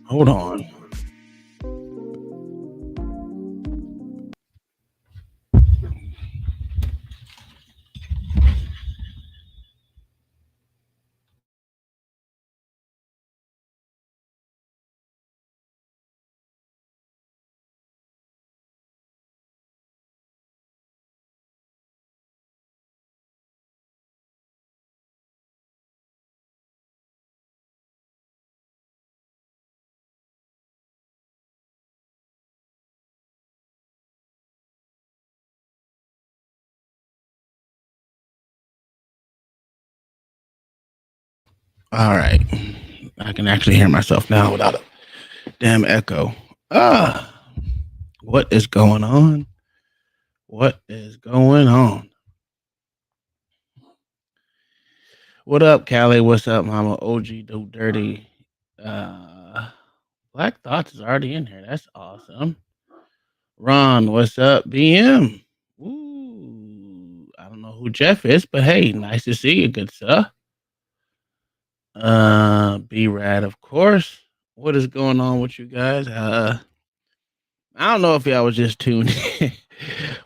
Hold on. All right. I can actually hear myself now without a damn echo. Ah, what is going on? What is going on? What up, Callie? What's up, Mama? OG Do Dirty. Uh, Black Thoughts is already in here. That's awesome. Ron, what's up? BM. Ooh, I don't know who Jeff is, but hey, nice to see you, good sir. B Rad, of course. What is going on with you guys? I don't know if y'all was just tuned in.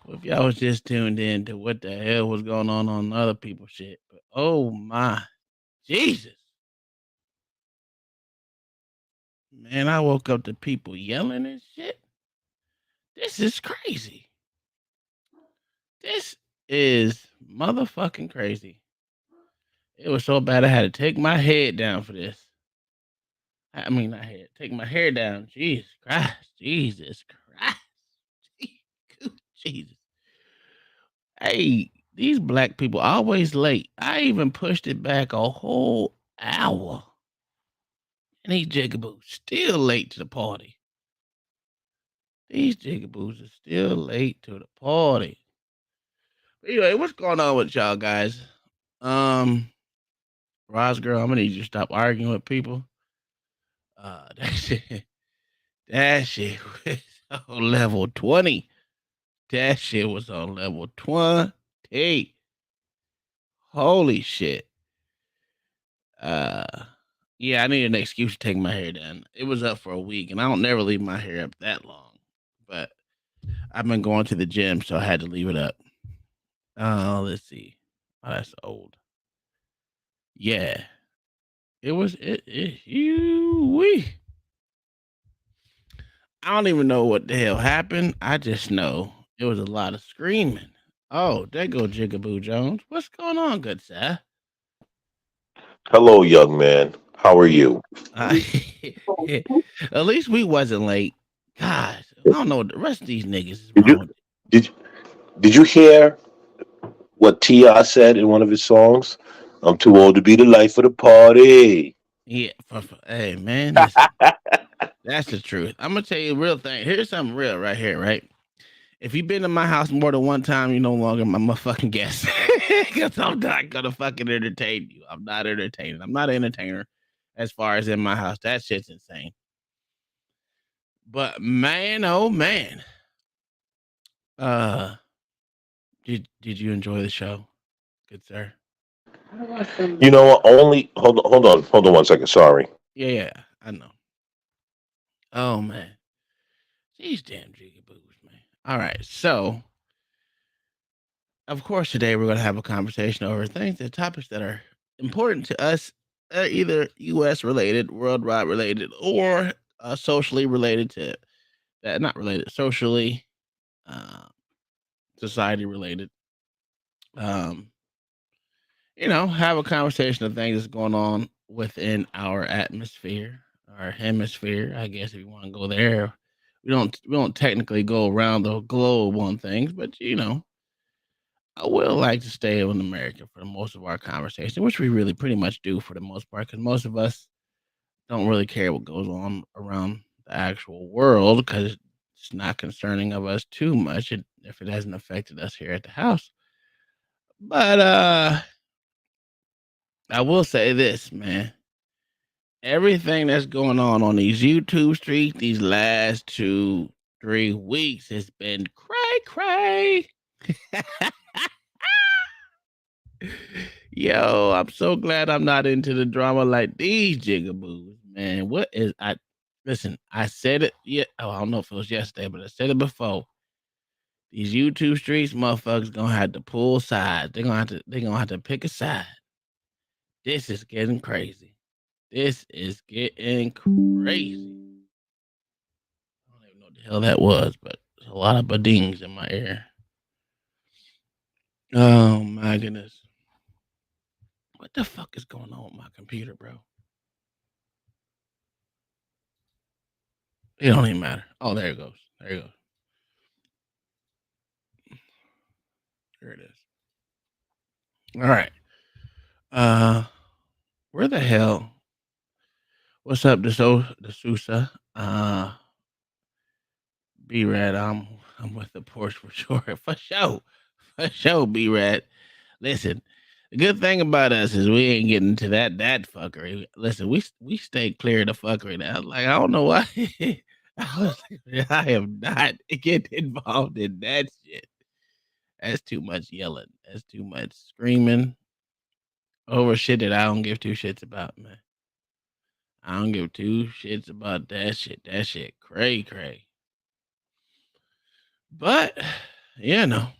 If y'all was just tuned in to what the hell was going on other people's shit. But oh my Jesus. Man, I woke up to people yelling and shit. This is crazy. This is motherfucking crazy. It was so bad I had to take my head down for this. I mean, not head, take my hair down. Jesus Christ. Jesus Christ. Jesus. Hey, these black people always late. I even pushed it back a whole hour. And these jigaboos still late to the party. These jigaboos are still late to the party. But anyway, what's going on with y'all guys? Um, Roz girl, I'm gonna need you to stop arguing with people. That shit, that shit was on level 20. That shit was on level 20. Holy shit. Uh, yeah, I need an excuse to take my hair down. It was up for a week, and I don't never leave my hair up that long. But I've been going to the gym, so I had to leave it up. Let's see. Oh, that's old. Yeah, it was you we. I don't even know what the hell happened. I just know it was a lot of screaming. Oh, there go Jigaboo Jones. What's going on, good sir? Hello, young man. How are you? Uh, at least we wasn't late. Gosh, I don't know what the rest of these niggas is Did wrong you with. did did you hear what Ti said in one of his songs? I'm too old to be the life of the party. Yeah, hey man, listen, that's the truth. I'm gonna tell you a real thing. Here's something real right here, right? If you've been to my house more than one time, you're no longer my motherfucking guest. Because I'm not gonna fucking entertain you. I'm not entertaining. I'm not an entertainer as far as in my house. That shit's insane. But man, oh man. Uh did you enjoy the show? Good sir. You know what? Only hold on 1 second. Sorry. Yeah, yeah, I know. Oh man. These damn jigaboos, man. All right, so of course today we're gonna have a conversation over things and topics that are important to us, either US related, worldwide related, or socially related to that not related, socially, uh, society related. Um, have a conversation of things that's going on within our atmosphere, our hemisphere, I guess if you want to go there. We don't technically go around the globe on things, but I will like to stay in America for the most of our conversation, which we really pretty much do for the most part, because most of us don't really care what goes on around the actual world because it's not concerning of us too much if it hasn't affected us here at the house. But I will say this, man. Everything that's going on these YouTube streets these last 2-3 weeks has been cray cray. Yo, I'm so glad I'm not into the drama like these jigaboos, man. What is I listen, I said it oh, I don't know if it was yesterday, but I said it before. These YouTube streets motherfuckers gonna have to pull sides. They're gonna have to pick a side. This is getting crazy. This is getting crazy. I don't even know what the hell that was, but there's a lot of badings in my ear. Oh my goodness. What the fuck is going on with my computer, bro? It don't even matter. Oh, there it goes. There it goes. There it is. All right. Uh, where the hell? What's up, D'Souza? B Rad. I'm with the Porch for sure. For sure. For sure, B Rad. Listen, the good thing about us is we ain't getting to that fuckery. Listen, we stay clear of the fuckery now. Like I don't know why. I am not getting involved in that shit. That's too much yelling. That's too much screaming over shit that I don't give two shits about, man. I don't give two shits about that shit. That shit cray cray. But it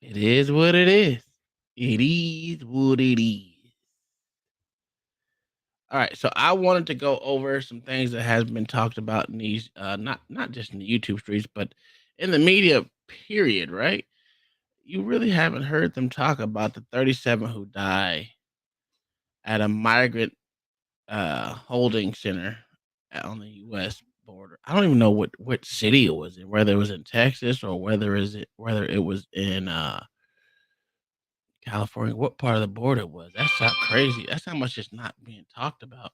is what it is. It is what it is. All right, so I wanted to go over some things that has been talked about in these, not just in the YouTube streets, but in the media. Period. Right? You really haven't heard them talk about the 37 who die at a migrant holding center on the U.S. border. I don't even know what city it was in, whether it was in Texas or whether it was in California. What part of the border it was? That's not crazy. That's how much it's not being talked about.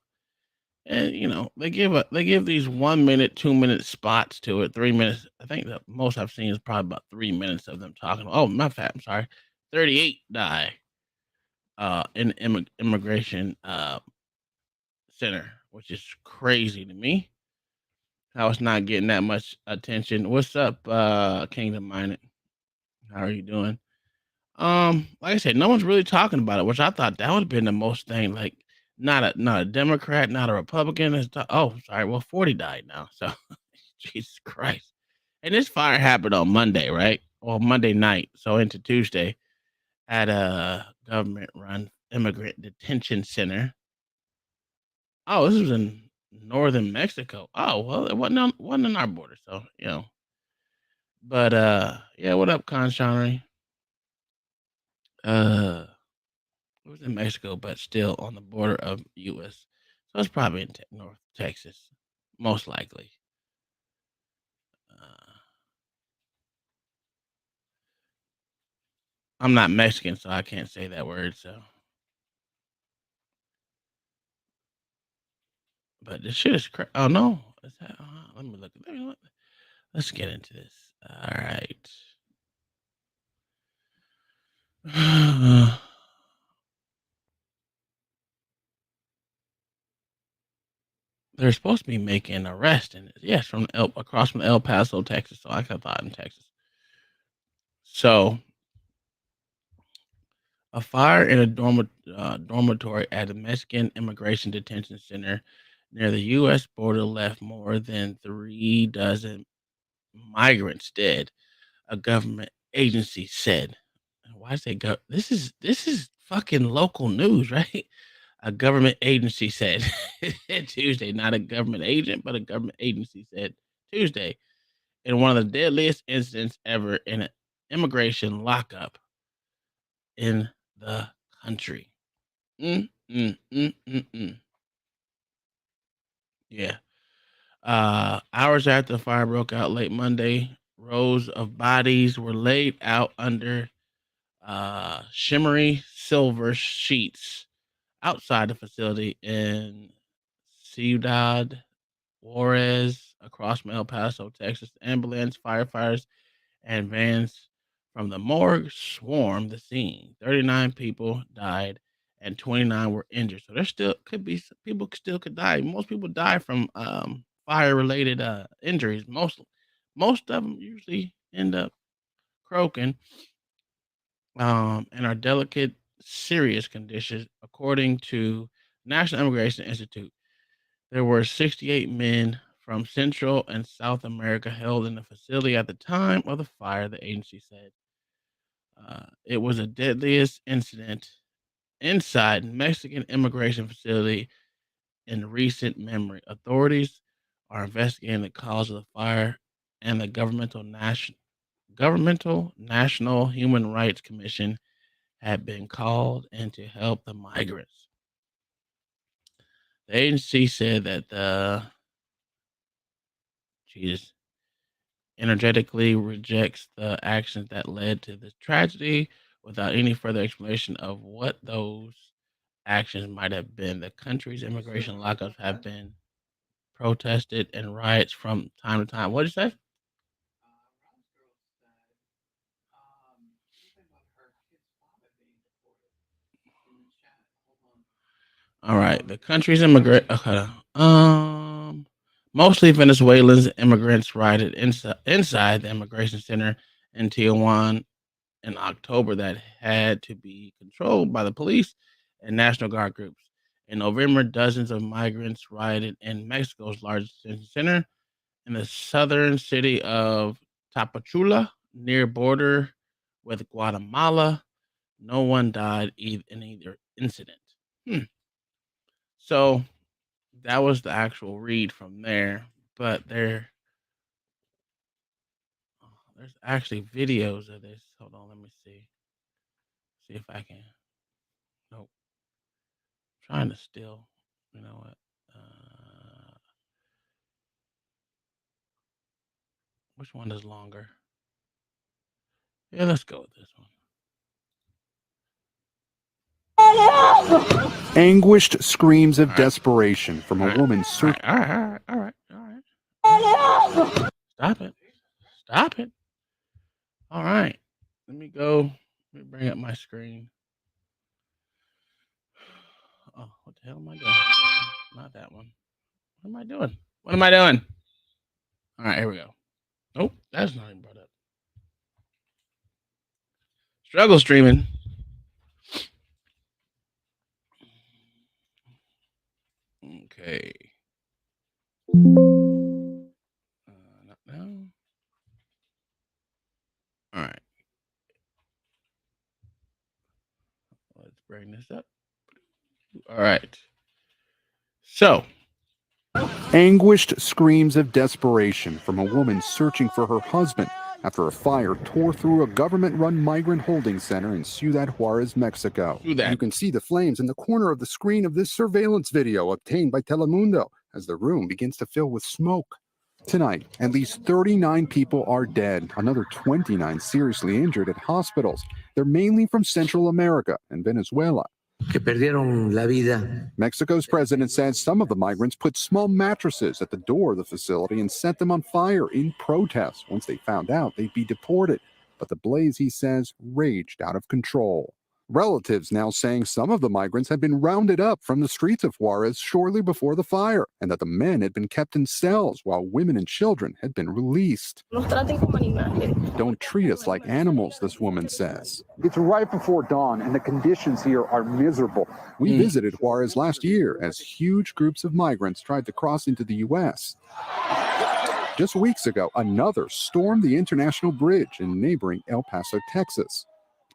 And they give these 1 minute, 2 minute spots to it, 3 minutes. I think the most I've seen is probably about 3 minutes of them talking. Oh, my fat. I'm sorry. 38 die in immigration center, which is crazy to me. How it's not getting that much attention. What's up, Kingdom Minded? How are you doing? Like I said, no one's really talking about it, which I thought that would have been the most thing. Like, not a Democrat, not a Republican. Oh, sorry. Well, 40 died now. So, Jesus Christ. And this fire happened on Monday, right? Well, Monday night, so into Tuesday at a government-run immigrant detention center. Oh, this was in northern Mexico. Oh, well, it wasn't on our border, so But yeah, what up, Conshonry? Uh, it was in Mexico, but still on the border of U.S. So it's probably in North Texas, most likely. Uh, I'm not Mexican, so I can't say that word. So, but this shit is crazy. Oh no, is that? Let me look. Let's get into this. All right. They're supposed to be making an arrest in it. Yes, across from El Paso, Texas. So I could have thought in Texas. So a fire in a dormitory at a Mexican immigration detention center near the U.S. border left more than 3 dozen migrants dead. A government agency said. Why is it go? This is fucking local news, right? A government agency said Tuesday, not a government agent, but a government agency said Tuesday in one of the deadliest incidents ever in an immigration lockup in the country. Mm, mm, mm, mm, mm. Yeah. Hours after the fire broke out late Monday, rows of bodies were laid out under shimmery silver sheets outside the facility in Ciudad Juarez, across from El Paso, Texas. Ambulance, firefighters, and vans from the morgue swarmed the scene. 39 people died and 29 were injured. So there still could be people still could die. Most people die from fire related injuries. Most of them usually end up croaking and are delicate serious conditions. According to National Immigration Institute, there were 68 men from Central and South America held in the facility at the time of the fire, the agency said. It was the deadliest incident inside Mexican immigration facility in recent memory. Authorities are investigating the cause of the fire, and the governmental National Human Rights Commission had been called in to help the migrants. The agency said that the Jesus energetically rejects the actions that led to this tragedy without any further explanation of what those actions might have been. The country's immigration lockups have been protested and riots from time to time. What did you say? All right, the country's immigrant. Okay. Mostly Venezuelans immigrants rioted inside the immigration center in Tijuana in October that had to be controlled by the police and National Guard groups. In November, dozens of migrants rioted in Mexico's largest detention center in the southern city of Tapachula, near border with Guatemala. No one died in either incident. Hmm. So that was the actual read from there. But there's actually videos of this. Hold on, let me see. See if I can. Nope. Trying to still. You know what? Which one is longer? Yeah, let's go with this one. Anguished screams of All right. desperation from a woman searching. All right. Stop it. Stop it. All right. Let me go. Let me bring up my screen. Oh, what the hell am I doing? Not that one. What am I doing? What am I doing? All right, here we go. Nope, that's not even brought up. Struggle streaming. Okay. Not now. All right. Let's bring this up. All right. So, Anguished screams of desperation from a woman searching for her husband after a fire tore through a government-run migrant holding center in Ciudad Juarez, Mexico. do that. You can see the flames in the corner of the screen of this surveillance video obtained by Telemundo as the room begins to fill with smoke. Tonight, at least 39 people are dead, another 29 seriously injured at hospitals. They're mainly from Central America and Venezuela. Que perdieron la vida. Mexico's president says some of the migrants put small mattresses at the door of the facility and set them on fire in protest once they found out they'd be deported. But the blaze, he says, raged out of control. Relatives now saying some of the migrants had been rounded up from the streets of Juarez shortly before the fire, and that the men had been kept in cells while women and children had been released. Don't treat us like animals, this woman says. It's right before dawn, and the conditions here are miserable. We visited Juarez last year as huge groups of migrants tried to cross into the U.S. Just weeks ago, another stormed the International Bridge in neighboring El Paso, Texas.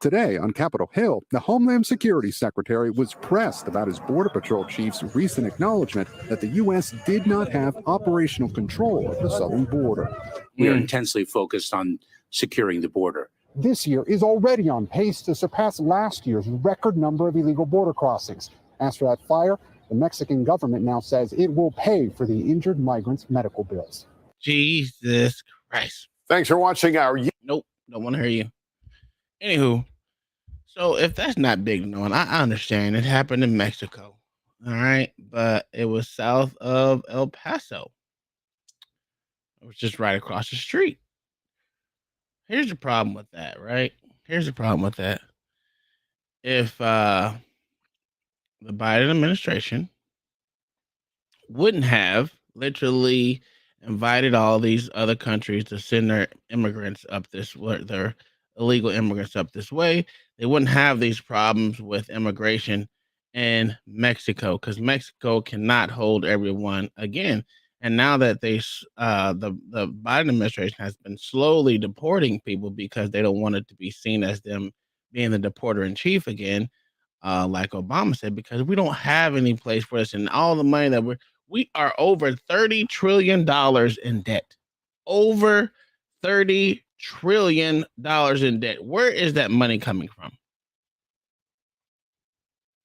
Today, on Capitol Hill, the Homeland Security Secretary was pressed about his Border Patrol chief's recent acknowledgement that the U.S. did not have operational control of the southern border. We are intensely focused on securing the border. This year is already on pace to surpass last year's record number of illegal border crossings. After that fire, the Mexican government now says it will pay for the injured migrants' medical bills. Jesus Christ. Thanks for watching our... Nope, don't want to hear you. Anywho, so if that's not big known, I understand. It happened in Mexico. All right. But it was south of El Paso. It was just right across the street. Here's the problem with that, right? Here's the problem with that. If the Biden administration wouldn't have literally invited all these other countries to send their immigrants up their illegal immigrants up this way, they wouldn't have these problems with immigration in Mexico, because Mexico cannot hold everyone again. And now that the Biden administration has been slowly deporting people because they don't want it to be seen as them being the deporter in chief again, like Obama said, because we don't have any place for this, and all the money that we are over $30 trillion in debt, over $30 trillion in debt. Where is that money coming from?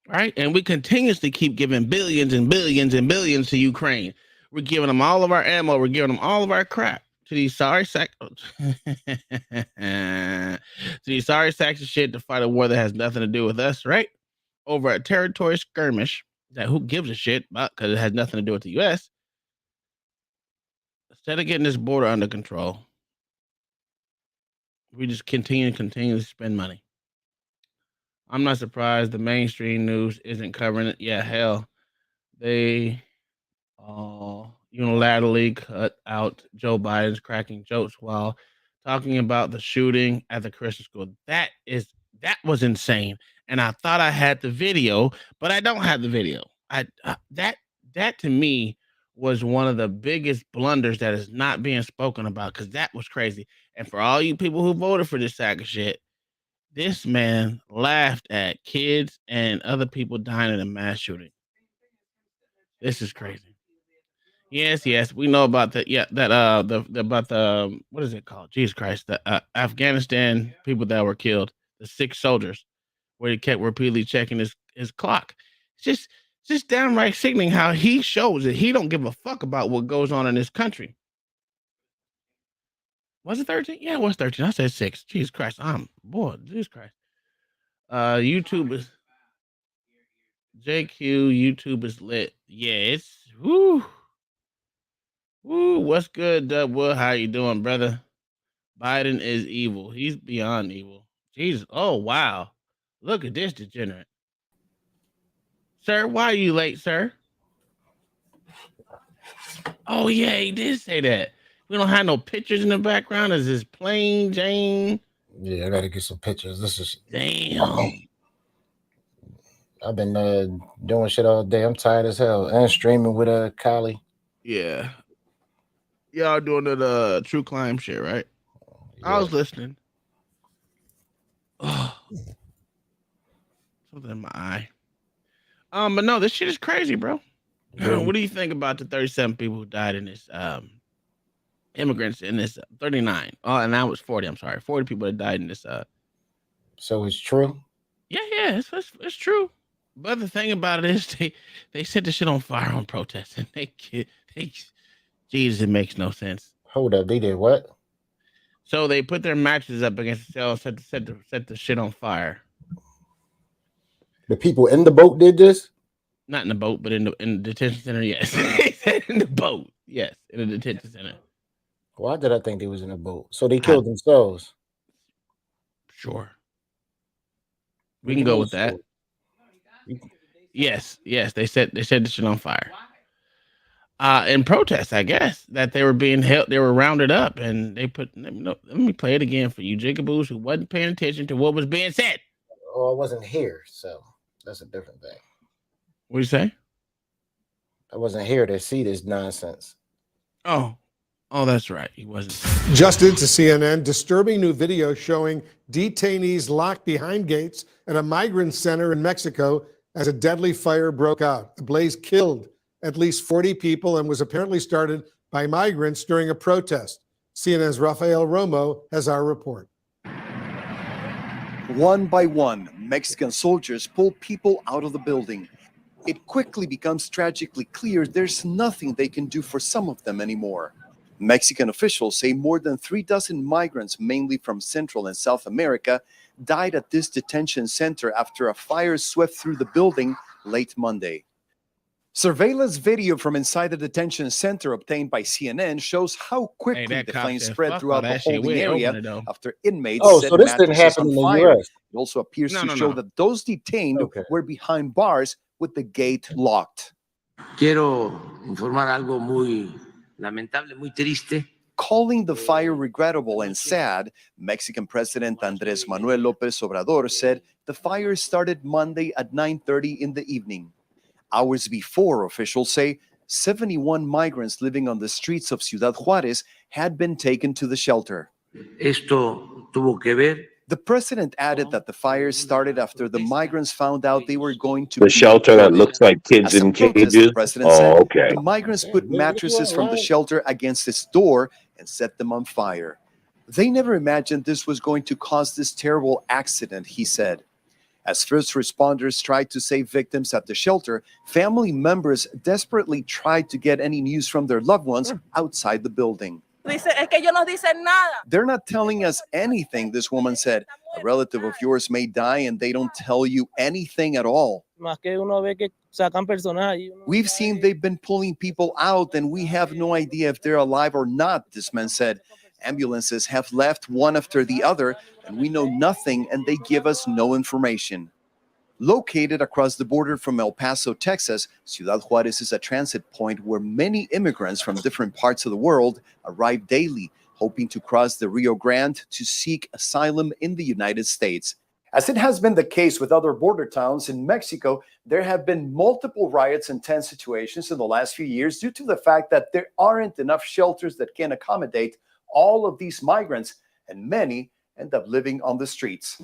Right, and we continuously keep giving billions and billions and billions to Ukraine. We're giving them all of our ammo. We're giving them all of our crap to these sorry sacks of shit to fight a war that has nothing to do with us, right? Over a territory skirmish that who gives a shit about, because it has nothing to do with the U.S. Instead of getting this border under control, we just continue to spend money. I'm not surprised the mainstream news isn't covering it. Yeah, hell, they unilaterally cut out Joe Biden's cracking jokes while talking about the shooting at the Christian school. That was insane. And I thought I had the video, but I don't have the video. That to me was one of the biggest blunders that is not being spoken about, because that was crazy. And for all you people who voted for this sack of shit, this man laughed at kids and other people dying in a mass shooting. This is crazy. Yes, we know about that. Yeah, that about the what is it called? Jesus Christ, the Afghanistan people that were killed, the 6 soldiers, where he kept repeatedly checking his clock. It's just downright sickening how he shows that he don't give a fuck about what goes on in this country. Was it 13? Yeah, it was 13. I said 6. Jesus Christ, Jesus Christ. YouTube is JQ. YouTube is lit. Yeah, it's woo. Woo, what's good, Dubwood? How you doing, brother? Biden is evil. He's beyond evil. Jesus. Oh, wow. Look at this degenerate. Sir, why are you late, sir? Oh, yeah, he did say that. We don't have no pictures in the background. Is this plain Jane? Yeah, I gotta get some pictures. This is Damn. I've been doing shit all day. I'm tired as hell. And streaming with Kylie. Yeah. Y'all doing the true climb shit, right? Yeah. I was listening. Oh, something in my eye. But no, this shit is crazy, bro. Yeah. What do you think about the 37 people who died in this immigrants in this 39? Oh, and now it's 40. I'm sorry, 40 people that died in this. So it's true. Yeah, it's true. But the thing about it is, they set the shit on fire on protest, and they Jesus, it makes no sense. Hold up, they did what? So they put their mattresses up against the cell, set the shit on fire. The people in the boat did this? Not in the boat, but in the detention center. Yes, in the boat. Yes, in the detention center. Why did I think they was in a boat? So they killed themselves. Sure. We can go with that. Yes, they set the shit on fire. In protest, I guess, that they were being held, they were rounded up, and they put. Let me play it again for you, jigaboos, who wasn't paying attention to what was being said. Oh, I wasn't here, so that's a different thing. What do you say? I wasn't here to see this nonsense. Oh, that's right. He wasn't. Just into CNN, disturbing new video showing detainees locked behind gates at a migrant center in Mexico as a deadly fire broke out. The blaze killed at least 40 people and was apparently started by migrants during a protest. CNN's Rafael Romo has our report. One by one, Mexican soldiers pull people out of the building. It quickly becomes tragically clear there's nothing they can do for some of them anymore. Mexican officials say more than 36 migrants, mainly from Central and South America, died at this detention center after a fire swept through the building late Monday. Surveillance video from inside the detention center obtained by CNN shows how quickly the flames spread throughout the holding area after inmates set so this didn't happen on in the fire. US. It also appears to show that those detained were behind bars with the gate locked. Quiero informar algo muy lamentable, muy triste. Calling the fire regrettable and sad, Mexican President Andrés Manuel López Obrador said the fire started Monday at 9:30 in the evening. Hours before, officials say 71 migrants living on the streets of Ciudad Juárez had been taken to the shelter. Esto tuvo que ver. The president added that the fire started after the migrants found out they were going to The be shelter that deported. looks like kids As a in protest, cages. the president Oh, said okay. the migrants put mattresses from the shelter against its door and set them on fire. They never imagined this was going to cause this terrible accident, he said. As first responders tried to save victims at the shelter, family members desperately tried to get any news from their loved ones outside the building. They're not telling us anything, this woman said. A relative of yours may die and they don't tell you anything at all. We've seen they've been pulling people out and we have no idea if they're alive or not, this man said. Ambulances have left one after the other and we know nothing and they give us no information. Located across the border from El Paso, Texas, Ciudad Juárez is a transit point where many immigrants from different parts of the world arrive daily, hoping to cross the Rio Grande to seek asylum in the United States. As it has been the case with other border towns in Mexico, there have been multiple riots and tense situations in the last few years due to the fact that there aren't enough shelters that can accommodate all of these migrants, and many end up living on the streets.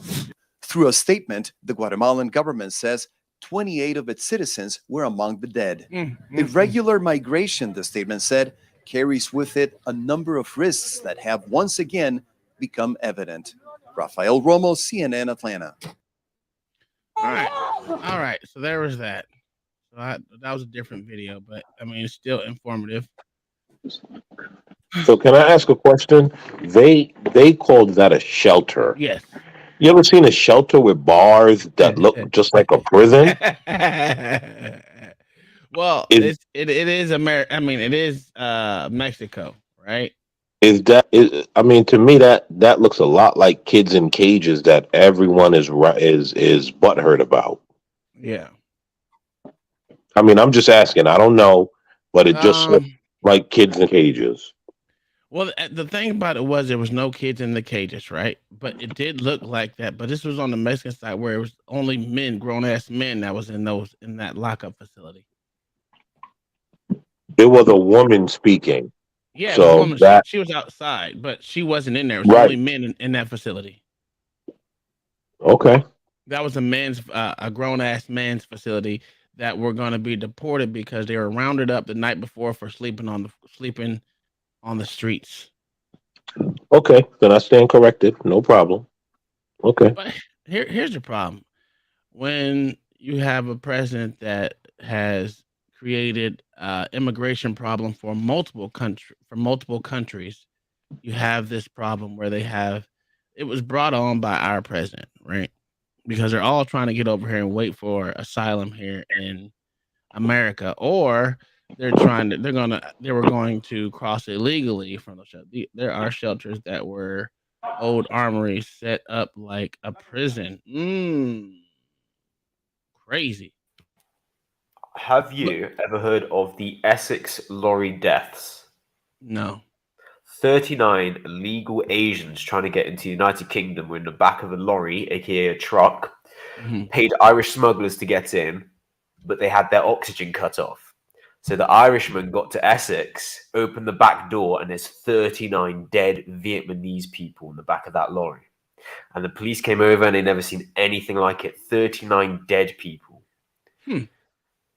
Through a statement, the Guatemalan government says 28 of its citizens were among the dead. Irregular migration, the statement said, carries with it a number of risks that have once again become evident. Rafael Romo, CNN, Atlanta. All right. So there was that. So that was a different video, but I mean, it's still informative. So can I ask a question? They called that a shelter. Yes. You ever seen a shelter with bars that look just like a prison? Well, Is it is America. I mean, it is Mexico, right? I mean, to me that looks a lot like kids in cages that everyone is butthurt about. Yeah. I mean, I'm just asking. I don't know, but it just looks like kids in cages. Well, the thing about it was there was no kids in the cages, right? But it did look like that. But this was on the Mexican side where it was only men, grown ass men, that was in that lockup facility. It was a woman speaking. Yeah, so the woman, that she was outside, but she wasn't in there. It was right. only men in that facility. Okay. That was a grown ass man's facility that were going to be deported because they were rounded up the night before for sleeping on the streets. Okay, then I stand corrected. No problem. Okay. But here's the problem. When you have a president that has created immigration problem for multiple countries, you have this problem where it was brought on by our president, right? Because they're all trying to get over here and wait for asylum here in America, or they were going to cross illegally from the shelter. There are shelters that were old armories set up like a prison. Crazy. Have you ever heard of the Essex lorry deaths? No. 39 illegal Asians trying to get into the United Kingdom were in the back of a lorry, aka a truck, paid Irish smugglers to get in, but they had their oxygen cut off. So the Irishman got to Essex, opened the back door, and there's 39 dead Vietnamese people in the back of that lorry. And the police came over and they never seen anything like it. 39 dead people.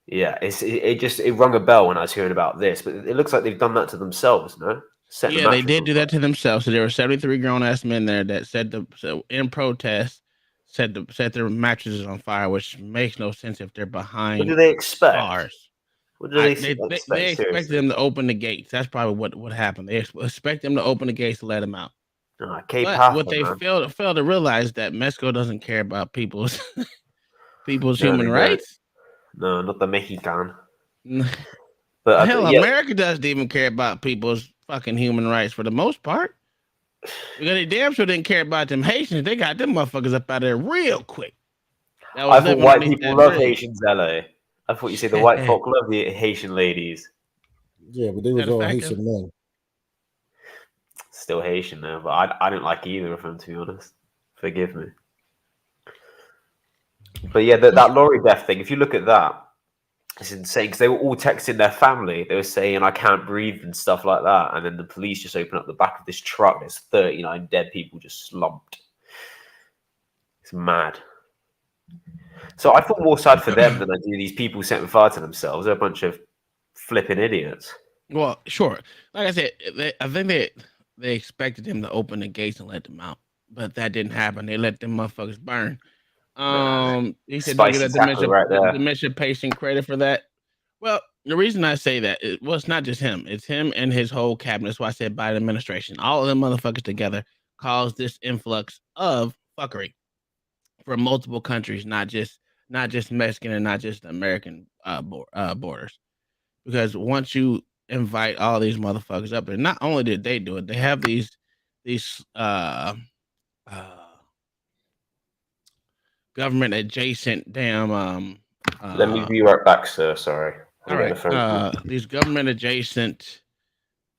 Yeah, it rung a bell when I was hearing about this, but it looks like they've done that to themselves, no? Yeah, they did do that to themselves. So there were 73 grown ass men there that in protest set their mattresses on fire, which makes no sense if they're behind. What do they expect? Bars. What do they expect them to open the gates. That's probably what happened. They expect them to open the gates to let them out. But what they fail to realize that Mexico doesn't care about people's human rights. No, not the Mexican. But hell, America doesn't even care about people's fucking human rights for the most part. Because they damn sure didn't care about them Haitians. They got them motherfuckers up out of there real quick. I thought white people love Haitians, LA. I thought you said the white folk love the Haitian ladies. Yeah, but they was all Haitian men. still Haitian now, but I don't like either of them, to be honest. Forgive me. But yeah, that lorry death thing, if you look at that, it's insane because they were all texting their family. They were saying, I can't breathe and stuff like that. And then the police just open up the back of this truck. There's 39 dead people just slumped. It's mad. So I feel more sad for them than I do these people setting fire to themselves. They're a bunch of flipping idiots. Well, sure. Like I said, I think they expected him to open the gates and let them out, but that didn't happen. They let them motherfuckers burn. He said don't get a dementia patient credit for that. Well, the reason I say that it's not just him. It's him and his whole cabinet. That's why I said Biden administration. All of them motherfuckers together caused this influx of fuckery from multiple countries, not just Mexican and not just American borders. Because once you invite all these motherfuckers up there, not only did they do it, they have these government adjacent damn let me be right back, sir. Sorry. All right. These government adjacent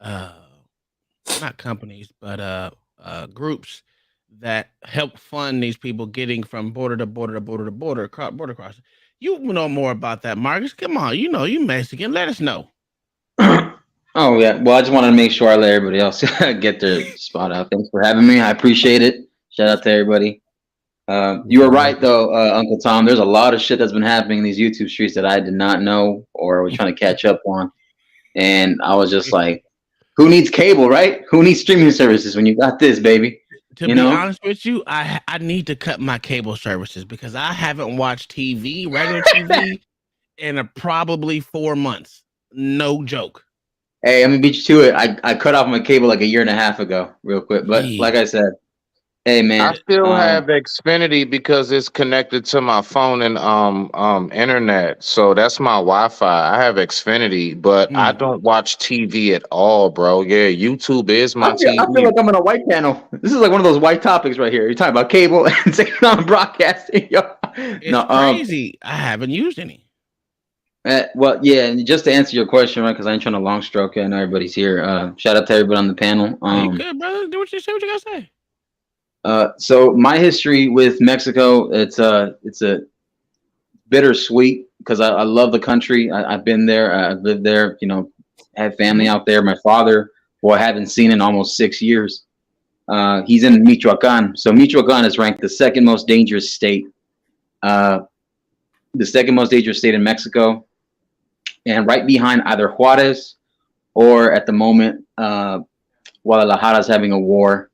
not companies, but groups that help fund these people getting from border to border to border to border crossing. You know more about that, Marcus. Come on, you Mexican. Let us know. Oh yeah. Well, I just wanted to make sure I let everybody else get their spot out. Thanks for having me. I appreciate it. Shout out to everybody. You were right though, Uncle Tom. There's a lot of shit that's been happening in these YouTube streets that I did not know or was trying to catch up on. And I was just like, who needs cable, right? Who needs streaming services when you got this, baby? To be honest with you, I need to cut my cable services because I haven't watched TV, regular TV, in probably 4 months. No joke. Hey, I'm gonna beat you to it. I cut off my cable like a year and a half ago, real quick. But like I said, hey man, I still have Xfinity because it's connected to my phone and internet. So that's my Wi-Fi. I have Xfinity, but I don't watch TV at all, bro. Yeah, YouTube is my TV. I feel like I'm on a white channel. This is like one of those white topics right here. You're talking about cable and saying on broadcasting. It's crazy. I haven't used any. Well, yeah, and just to answer your question, right? Because I ain't trying to long stroke it. I know everybody's here. Shout out to everybody on the panel. You good, brother? Do what you say. What you gotta say? So my history with Mexico, it's a bittersweet because I love the country. I've been there. I've lived there. I have family out there. My father, who I haven't seen in almost 6 years, he's in Michoacan. So Michoacan is ranked the second most dangerous state, the second most dangerous state in Mexico, and right behind either Juarez or at the moment Guadalajara is having a war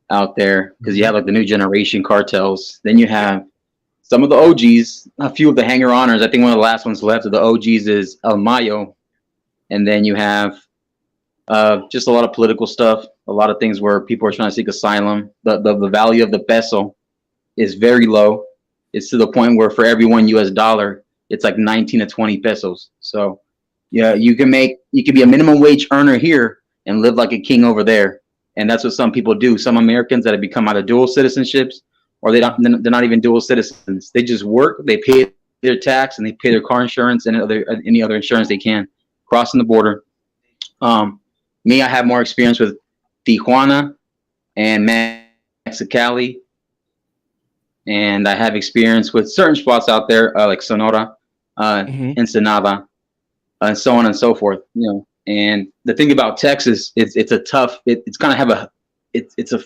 out there because you have like the new generation cartels. Then you have some of the OGs, a few of the hanger-oners. I think one of the last ones left of the OGs is El Mayo. And then you have just a lot of political stuff, a lot of things where people are trying to seek asylum. The value of the peso is very low. It's to the point where for every $1 US, it's like 19 to 20 pesos. So yeah, you can be a minimum wage earner here and live like a king over there. And that's what some people do. Some Americans that have become either dual citizenships or they're not even dual citizens. They just work, they pay their tax, and they pay their car insurance and any other insurance they can crossing the border. Me, I have more experience with Tijuana and Mexicali, and I have experience with certain spots out there like Sonora, Ensenada, and so on and so forth. And the thing about Texas, it's a tough. It's kind of have it's a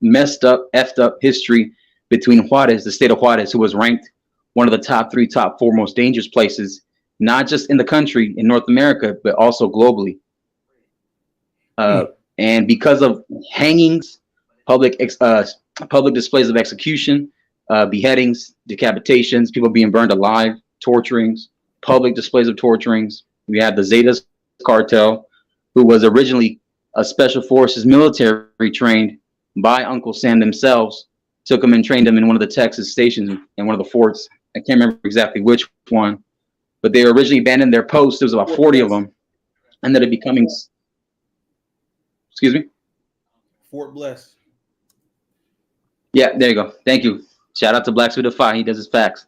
messed up, effed up history between Juarez, the state of Juarez, who was ranked one of the top 3, top 4 most dangerous places, not just in the country, in North America, but also globally. And because of hangings, public displays of execution, beheadings, decapitations, people being burned alive, torturings, public displays of torturings. We have the Zetas cartel, who was originally a special forces military trained by Uncle Sam themselves, took them and trained them in one of the Texas stations in one of the forts. I can't remember exactly which one, but they originally abandoned their posts. There was about 40 of them, and ended up becoming. Excuse me. Fort Bliss. Yeah, there you go. Thank you. Shout out to Black Suit of Fire. He does his facts.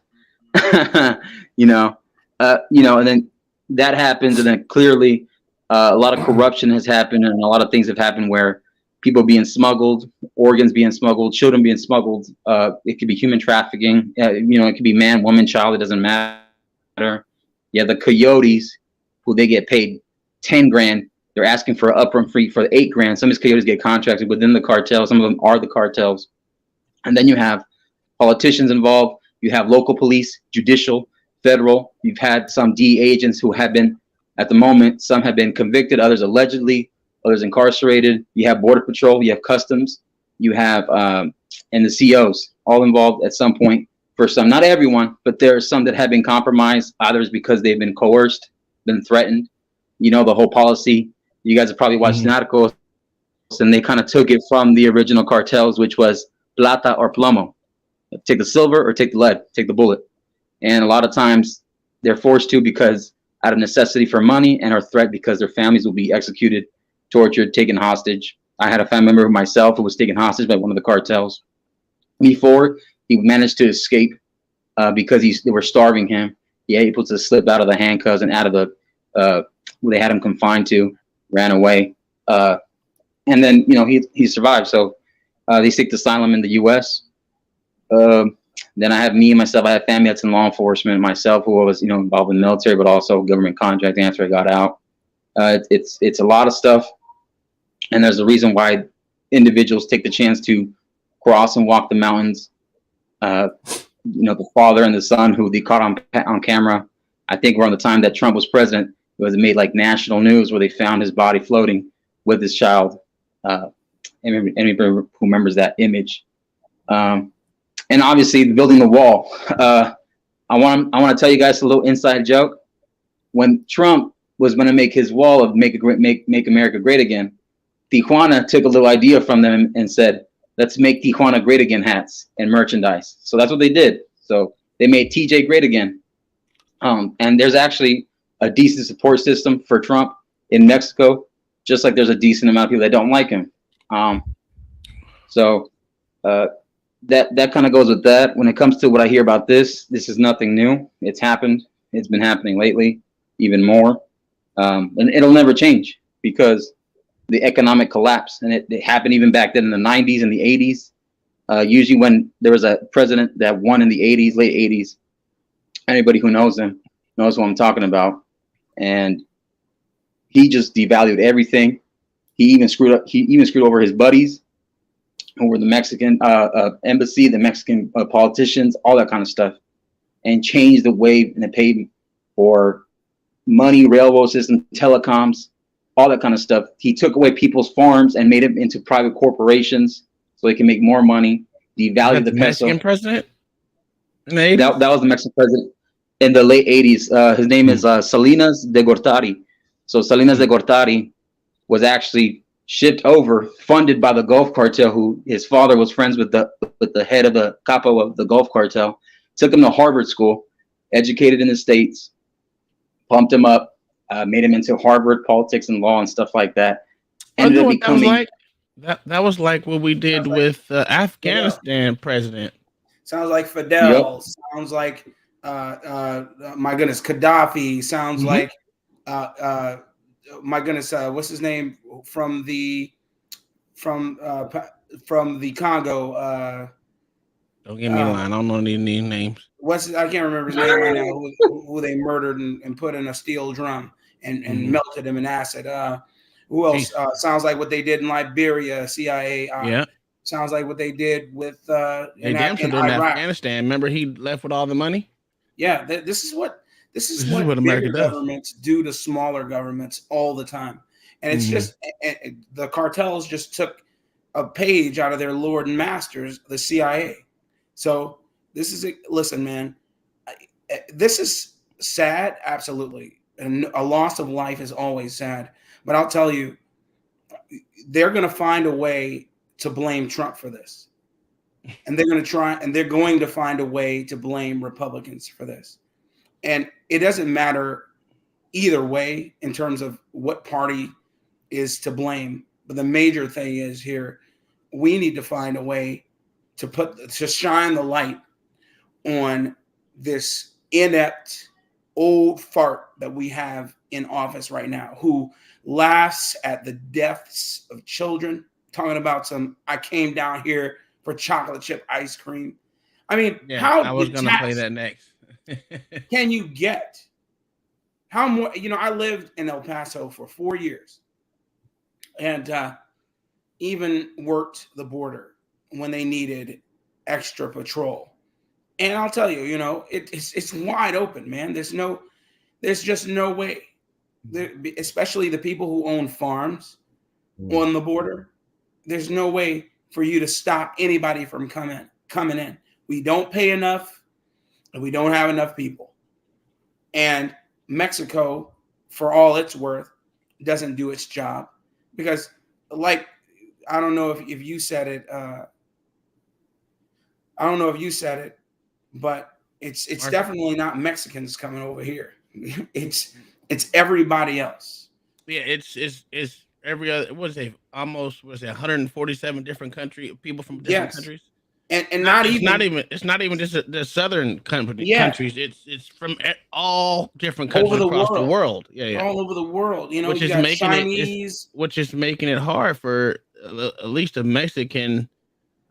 And then that happens, and then clearly a lot of corruption has happened, and a lot of things have happened where people being smuggled, organs being smuggled, children being smuggled. It could be human trafficking. It could be man, woman, child. It doesn't matter. You have the coyotes, who they get paid 10 grand. They're asking for an upfront fee for 8 grand. Some of these coyotes get contracted within the cartel. Some of them are the cartels. And then you have politicians involved. You have local police, judicial, federal. You've had some DEA agents who have been, at the moment, some have been convicted, others allegedly, others incarcerated. You have Border Patrol, you have Customs, you have, and the COs, all involved at some point. For some, not everyone, but there are some that have been compromised. Others because they've been coerced, been threatened. The whole policy. You guys have probably watched Narcos, and they kind of took it from the original cartels, which was plata or plomo. Take the silver or take the lead, take the bullet. And a lot of times they're forced to because out of necessity for money and are threat because their families will be executed, tortured, taken hostage. I had a family member myself who was taken hostage by one of the cartels. Before he managed to escape because they were starving him. He able to slip out of the handcuffs and out of the where they had him confined to, ran away. And then, he survived. So they seeked asylum in the U.S. Then I have I have family that's in law enforcement, myself, who was, involved in the military, but also government contracting after I got out. It's a lot of stuff. And there's a reason why individuals take the chance to cross and walk the mountains. The father and the son who they caught on camera, I think around the time that Trump was president, it was made like national news where they found his body floating with his child. Anybody who remembers that image. And obviously building the wall. I want to tell you guys a little inside joke. When Trump was going to make his wall of make America great again, Tijuana took a little idea from them and said, let's make Tijuana great again hats and merchandise. So that's what they did. So they made TJ great again. And there's actually a decent support system for Trump in Mexico, just like there's a decent amount of people that don't like him. So that kind of goes with that. When it comes to what I hear about this is nothing new. It's happened. It's been happening lately, even more. And it'll never change because the economic collapse, and it happened even back then in the 90s and the 80s. Usually when there was a president that won in the 80s, late 80s, anybody who knows him knows what I'm talking about. And he just devalued everything. He even screwed over his buddies over the Mexican embassy, the Mexican politicians, all that kind of stuff, and changed the way and the paid for money, railroad system, telecoms, all that kind of stuff. He took away people's farms and made them into private corporations so they can make more money. Devalued the peso. Mexican president? That was the Mexican president in the late 80s. His name is Salinas de Gortari. So Salinas de Gortari was actually shipped over, funded by the Gulf Cartel, who his father was friends with the head of the capo of the Gulf Cartel. Took him to Harvard School, educated in the States, pumped him up, made him into Harvard politics and law and stuff like that. Ended up becoming that was like what we did with Afghanistan president. Sounds like Fidel. Yep. Sounds like my goodness, Gaddafi. Sounds like my goodness, what's his name from the Congo? Don't get me lying. I don't know any names. I can't remember his name right now. Who they murdered and put in a steel drum and melted him in acid. Who else? Sounds like what they did in Liberia, CIA. Yeah. Sounds like what they did with in Afghanistan. Remember, he left with all the money. Yeah, this is what America does. Governments do to smaller governments all the time, and it's just the cartels just took a page out of their lord and masters, the CIA. So this is listen, man. This is sad, absolutely, and a loss of life is always sad. But I'll tell you, they're going to find a way to blame Trump for this. And they're going to find a way to blame Republicans for this. And it doesn't matter either way in terms of what party is to blame. But the major thing is here, we need to find a way to shine the light on this inept old fart that we have in office right now, who laughs at the deaths of children, talking about I came down here for chocolate chip ice cream. I mean, Yeah, how I was gonna play detached that next. can you get? How more, I lived in El Paso for 4 years and even worked the border when they needed extra patrol. And I'll tell you, it's wide open, man. There's just no way, especially the people who own farms on the border. There's no way for you to stop anybody from coming in. We don't pay enough, and we don't have enough people. And Mexico, for all it's worth, doesn't do its job because, like, I don't know if you said it. I don't know if you said it, but it's definitely not Mexicans coming over here. It's everybody else. Yeah, it's every other. What is it? Almost 147 different people from different Yes, countries. and not even It's not even just the southern yeah, countries. It's from all different over countries the across the world, world. Yeah, yeah. all over the world. You Which you is got making Chinese. which is making it hard for at least the Mexican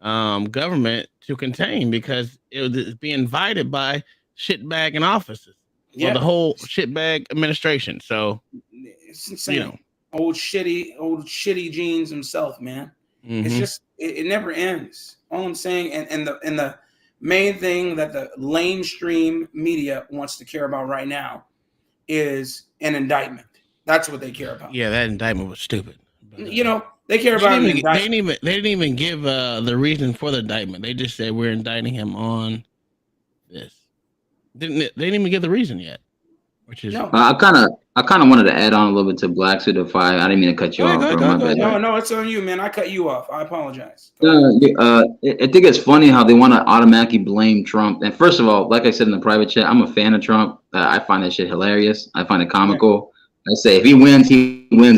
government to contain because it's being invited by shitbag offices. Well, the Yeah, whole shitbag administration. So it's insane. Old shitty jeans himself, man. It's Mm-hmm. just it never ends. All I'm saying, and the main thing that the mainstream media wants to care about right now is an indictment. That's what they care about. Yeah, that indictment was stupid. They care about an indictment. They didn't even give the reason for the indictment. They just said we're indicting him on this. They didn't even give the reason yet, which is No. I kind of wanted to add on a little bit to Black Suit of Fire. I didn't mean to cut you off, bro. My bad. No, it's on you, man. I cut you off. I apologize. I think it's funny how they want to automatically blame Trump. And first of all, like I said in the private chat, I'm a fan of Trump. I find that shit hilarious. I find it comical. I say if he wins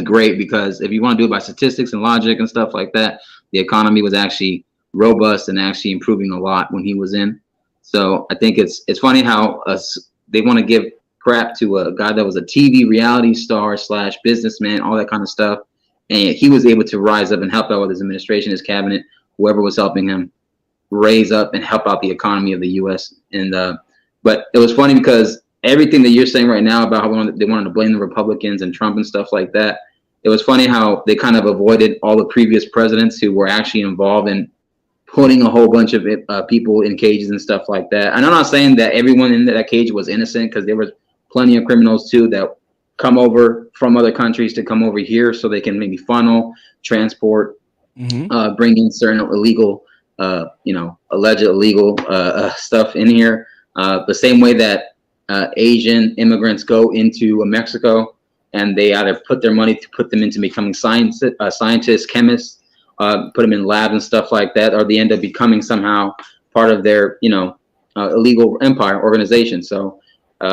great, because if you want to do it by statistics and logic and stuff like that, the economy was actually robust and actually improving a lot when he was in. So I think it's funny how they want to give crap to a guy that was a TV reality star / businessman, all that kind of stuff. And he was able to rise up and help out with his administration, his cabinet, whoever was helping him raise up and help out the economy of the U.S. And but it was funny because everything that you're saying right now about how they wanted to blame the Republicans and Trump and stuff like that, it was funny how they kind of avoided all the previous presidents who were actually involved in putting a whole bunch of people in cages and stuff like that. And I'm not saying that everyone in that cage was innocent, because there was plenty of criminals too that come over from other countries to come over here so they can maybe funnel, transport, bring in certain illegal, alleged illegal stuff in here. The same way that Asian immigrants go into Mexico and they either put their money to put them into becoming scientists, chemists, put them in labs and stuff like that, or they end up becoming somehow part of their, illegal empire organization. So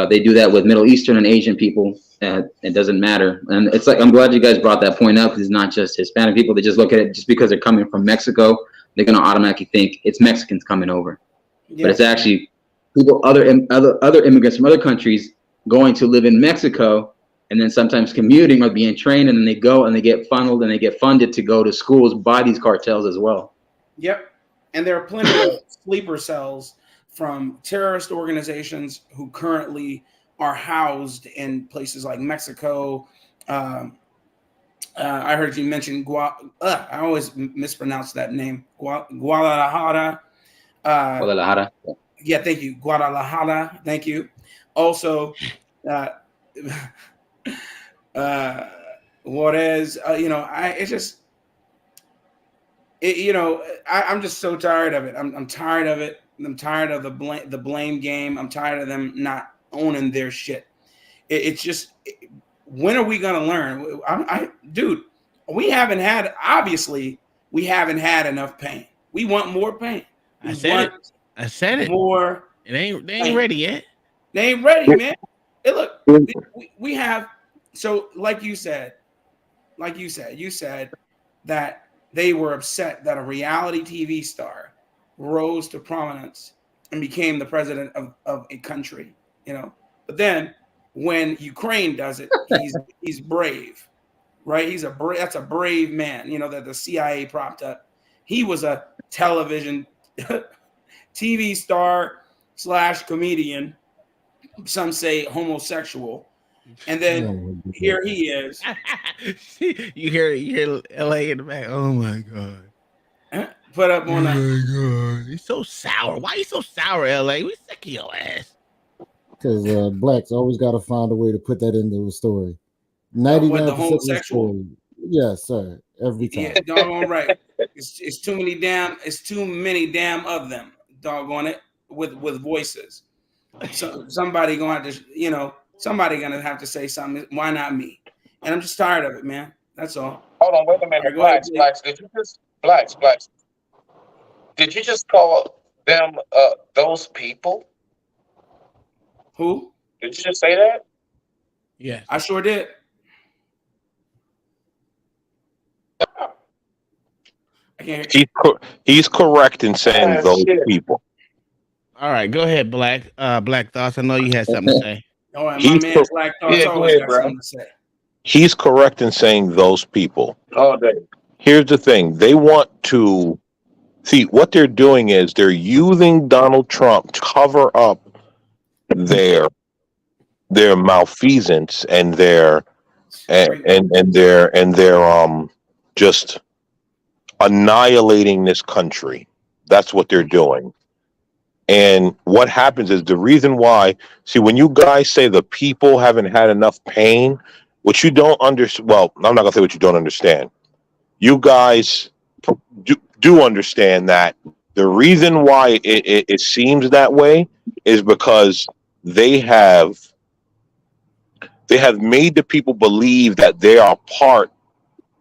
they do that with Middle Eastern and Asian people. It doesn't matter. And it's like, I'm glad you guys brought that point up, because it's not just Hispanic people. They just look at it just because they're coming from Mexico, they're going to automatically think it's Mexicans coming over. Yeah. But it's actually people, other immigrants from other countries going to live in Mexico, and then sometimes commuting or being trained, and then they go and they get funneled and they get funded to go to schools by these cartels as well. Yep. And there are plenty of sleeper cells from terrorist organizations who currently are housed in places like Mexico. I heard you mention I always mispronounce that name. Guadalajara. Guadalajara. Yeah, thank you. Guadalajara. Thank you. Also, Juarez. I'm just so tired of it. I'm tired of it. I'm tired of the blame game. I'm tired of them not owning their shit. It's just, when are we gonna learn? Dude, we haven't had enough pain. We want more pain. I said it. More. They ain't ready yet. They ain't ready, man. Hey, look, we have. So, like you said that they were upset that a reality TV star rose to prominence and became the president of a country, But then when Ukraine does it, he's brave. right? That's a brave man, you know, that the CIA propped up. He was a television TV star / comedian. Some say homosexual. And then here he is. you hear LA in the back. Oh my god. Put up Oh on that. my god. He's so sour. Why you so sour, LA? We sick of your ass. Because blacks always got to find a way to put that into a story. What, 99% the of the homosexual? story. Yes, sir. Every time. Yeah, doggone right. It's too many damn of them. Doggone it, with voices. So somebody gonna have to, you know, somebody gonna have to say something. Why not me? And I'm just tired of it, man. That's all. Hold on, wait a All minute. right, go ahead, Blacks. Did you just blacks? Did you just call them those people? Who? Did you just say that? Yeah, I sure did. He's correct in saying those people. All right, go ahead, Black. Black Thoughts. I know you had something to say. Oh, and my man Black Thoughts always got something to say. He's correct in saying those people. All day. Here's the thing. They want to see what they're doing is they're using Donald Trump to cover up their malfeasance and their just annihilating this country. That's what they're doing. And what happens is the reason why, see, when you guys say the people haven't had enough pain, what you don't understand, well, I'm not going to say what you don't understand. You guys do understand that the reason why it seems that way is because they have made the people believe that they are part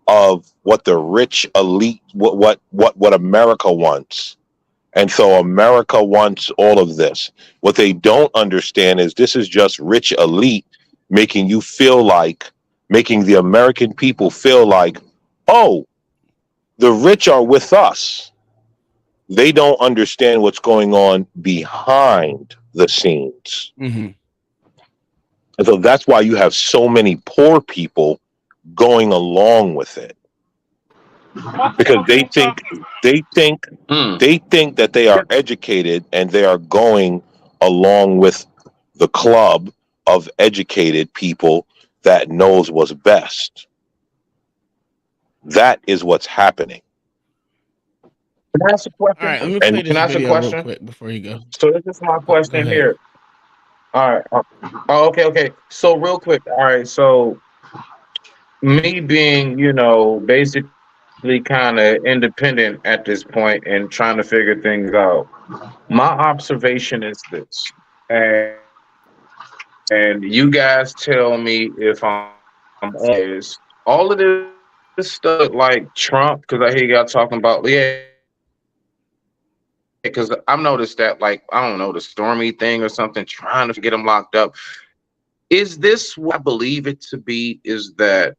of what the rich elite, what America wants. And so America wants all of this. What they don't understand is this is just rich elite making the American people feel like, oh, the rich are with us. They don't understand what's going on behind the scenes. Mm-hmm. And so that's why you have so many poor people going along with it. Because they think that they are educated and they are going along with the club of educated people that knows what's best. That is what's happening. Can I ask a question? All right, let me play Can this I ask a video real question? quick before you go. So this is my question ahead. here. All right. Oh, okay. So real quick. All right. So me being, basically kind of independent at this point and trying to figure things out. My observation is this, and you guys tell me if I'm on this. All of this stuff like Trump, because I hear y'all talking about, because I've noticed that, like, I don't know, the Stormy thing or something, trying to get him locked up. Is this what I believe it to be? Is that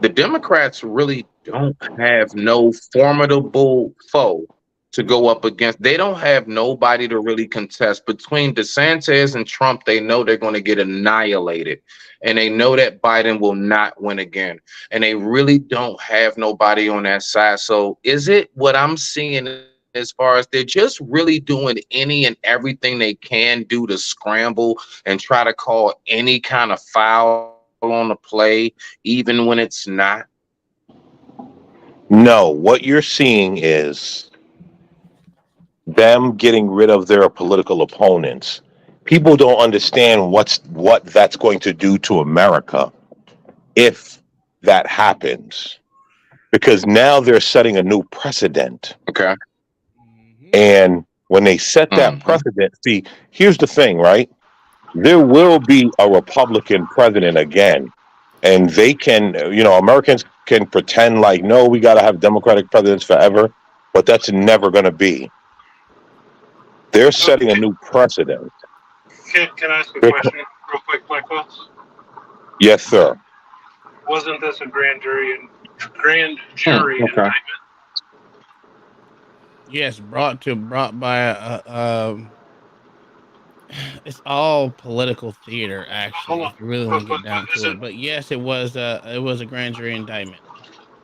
the Democrats really don't have no formidable foe to go up against. They don't have nobody to really contest. Between DeSantis and Trump, they know they're going to get annihilated. And they know that Biden will not win again. And they really don't have nobody on that side. So is it what I'm seeing as far as they're just really doing any and everything they can do to scramble and try to call any kind of foul on the play, even when it's not? No, what you're seeing is them getting rid of their political opponents. People don't understand what that's going to do to America if that happens, because now they're setting a new precedent. Okay. And when they set that precedent, see, here's the thing, right? There will be a Republican president again. And they can, Americans can pretend like, no, we got to have Democratic presidents forever, but that's never going to be. They're setting a new precedent. Can I ask a question real quick, Michael? Yes, sir. Wasn't this a grand jury indictment? Yes, brought by it's all political theater, actually, Hold on. if you really want to get down to isn't it. But yes, it was a grand jury indictment.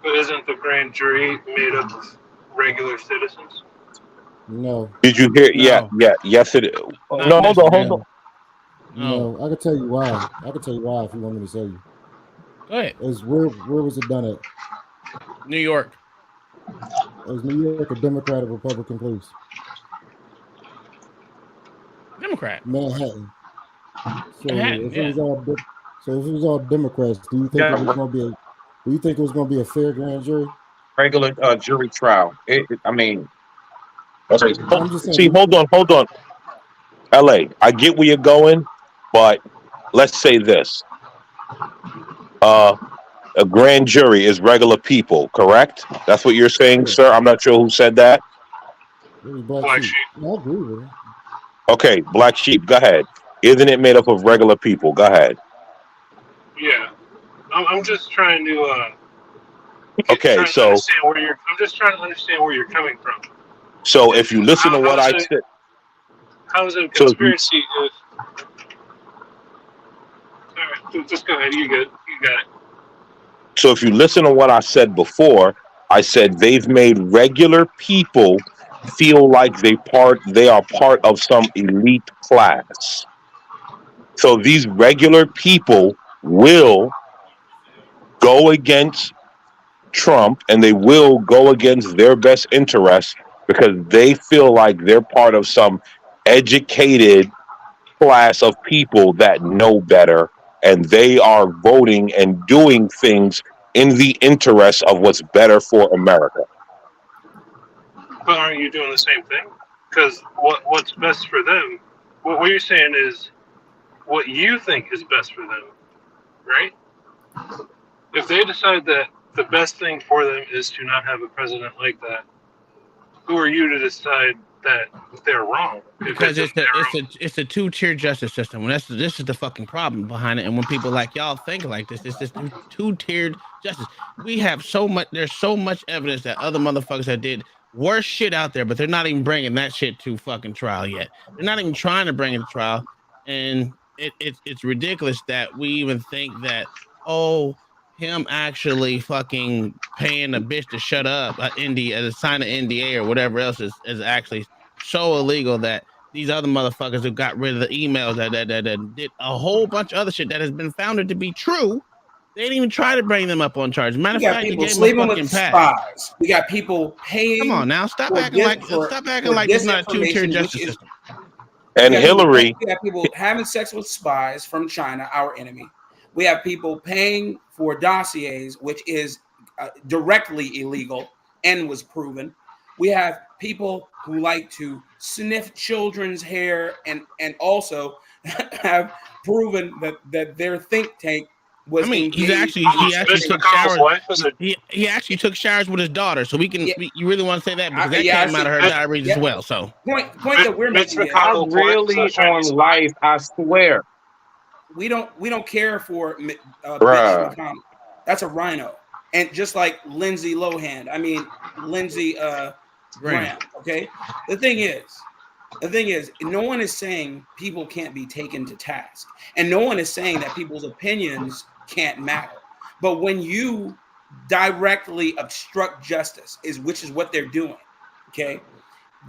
but isn't the grand jury made up of regular citizens? No. Did you hear? No, Yes, it is. not No, hold on, hold necessarily. on. No, No, I can tell you why. I can tell you why if you want me to tell you. go ahead. Is where was it done at? New York. Is New York a Democrat or Republican, please? Democrat. Manhattan. So Manhattan, if it yeah. was all so if it was all Democrats, do you think it was going to be do you think it was going to be a fair grand jury? Regular jury trial. I mean, I'm just saying. See, hold on. LA, I get where you're going, but let's say this. A grand jury is regular people, correct? That's what you're saying, Yeah, sir? I'm not sure who said that. it was Black Black Sheep. sheep. I agree with it. Okay, Black Sheep, go ahead. Isn't it made up of regular people? Go ahead. Yeah. I'm just trying to Okay, trying to so understand where you're. I'm just trying to understand where you're coming from. if you listen to what I said, How is it a so if you, conspiracy? All right, just go ahead. You good? You got it. so if you listen to what I said before, I said they've made regular people feel like they are part of some elite class. So these regular people will go against Trump and they will go against their best interests because they feel like they're part of some educated class of people that know better and they are voting and doing things in the interest of what's better for America. But aren't you doing the same thing? Because what's best for them? What you're saying is what you think is best for them, right? If they decide that the best thing for them is to not have a president like that, who are you to decide that they're wrong? Because it's a two-tier justice system. When this is the fucking problem behind it. And when people like y'all think like this, it's this two-tiered justice. We have there's so much evidence that other motherfuckers that did worse shit out there, but they're not even bringing that shit to fucking trial yet. They're not even trying to bring it to trial. And it's ridiculous that we even think that, him actually fucking paying a bitch to shut up, to sign an NDA or whatever else is actually so illegal that these other motherfuckers who got rid of the emails that did a whole bunch of other shit that has been founded to be true, they didn't even try to bring them up on charges. Matter We of got fact, they people gave them a sleeping fucking with pass. spies. We got people paying. Come on now, stop acting like it's not a two-tier justice system. And Hillary, We have people having sex with spies from China, our enemy. We have people paying for dossiers, which is directly illegal and was proven. We have people who like to sniff children's hair and also have proven that their think tank was engaged. he actually took showers. He actually took showers with his daughter. So you really want to say that because that came out of her diaries as well. So point that we're making is I'm really on life, I swear. We don't care for bitch Bruh. McConnell. That's a rhino. And just like Lindsay Lindsey Graham. Okay. The thing is, no one is saying people can't be taken to task, and no one is saying that people's opinions can't matter. But when you directly obstruct justice, which is what they're doing, okay,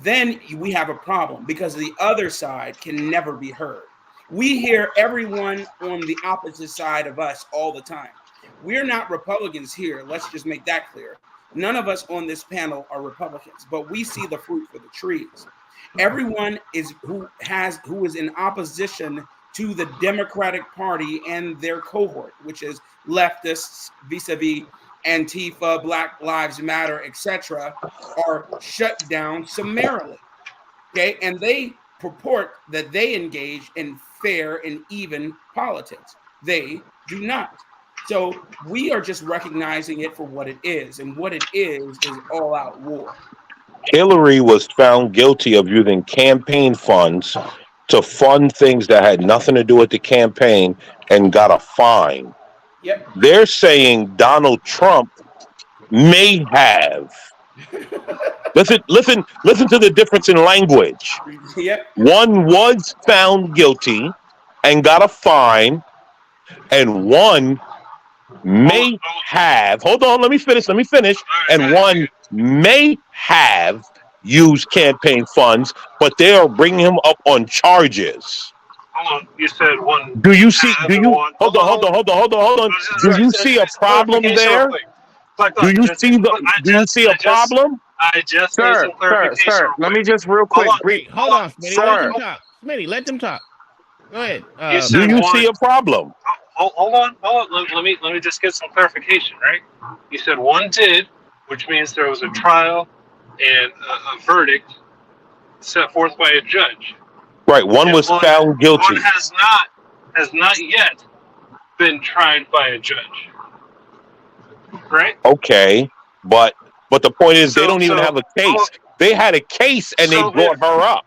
then we have a problem because the other side can never be heard. We hear everyone on the opposite side of us all the time. We're not Republicans here. Let's just make that clear. None of us on this panel are Republicans, but we see the fruit for the trees. Everyone who is in opposition to the Democratic Party and their cohort, which is leftists vis-a-vis Antifa, Black Lives Matter, etc., are shut down summarily. Okay, and they purport that they engage in fair and even politics. They do not. So we are just recognizing it for what it is, and what it is all-out war. Hillary was found guilty of using campaign funds to fund things that had nothing to do with the campaign and got a fine. Yep. They're saying Donald Trump may have Listen to the difference in language. Yep. One was found guilty and got a fine, and one may have, hold on, let me finish, and one may have used campaign funds, but they are bringing him up on charges. Hold on. You said one. Do you see, hold on. Do you see a problem there? Do you see a problem? I just need some clarification. Sir, let me just real quick. Hold on, Smitty. Let them talk. Smitty, let them talk. Go ahead. Do you see a problem? Hold on. Let me just get some clarification, right? You said one did, which means there was a trial and a verdict set forth by a judge. Right. One was found guilty. One has not yet been tried by a judge. Right? Okay, but the point is they don't even have a case. They had a case and they brought her up.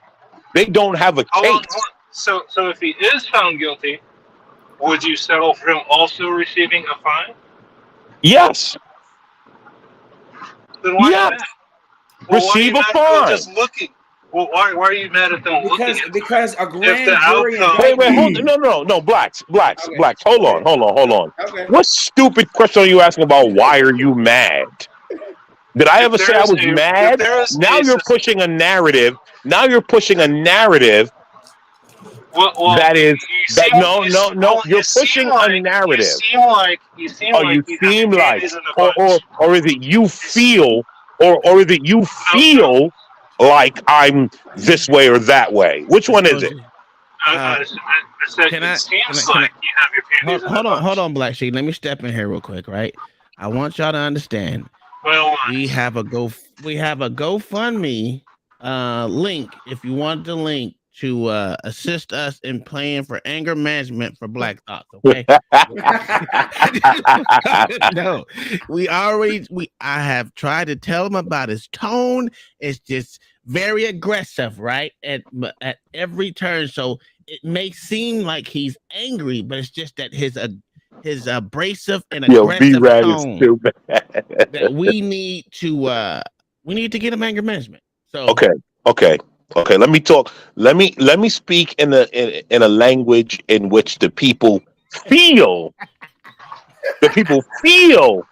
They don't have a case. So if he is found guilty, would you settle for him also receiving a fine? Yes. Then why are you mad? Receive a fine. Just looking. Well, why are you mad at them looking at because a grand jury. Wait, hold on. No, blacks. Hold on. Okay. What stupid question are you asking about? Why are you mad? Did I ever say I was mad? Now you're pushing a narrative. That is that no. You're pushing a narrative. You seem like, or is it you feel, or is it you feel like I'm this way or that way? Which one is it? I said it seems like you have your panties in a bunch. Hold on, Black Sheep. Let me step in here real quick, right? I want y'all to understand. Well, we have a GoFundMe link. If you want the link to assist us in paying for anger management for Black Thoughts, okay? No, I have tried to tell him about his tone. It's just very aggressive, right? At every turn. So it may seem like he's angry, but it's just that his abrasive and aggressive tone that we need to get him anger management. So Okay. Let me talk. Let me speak in a language in which the people feel. Comfortable. Now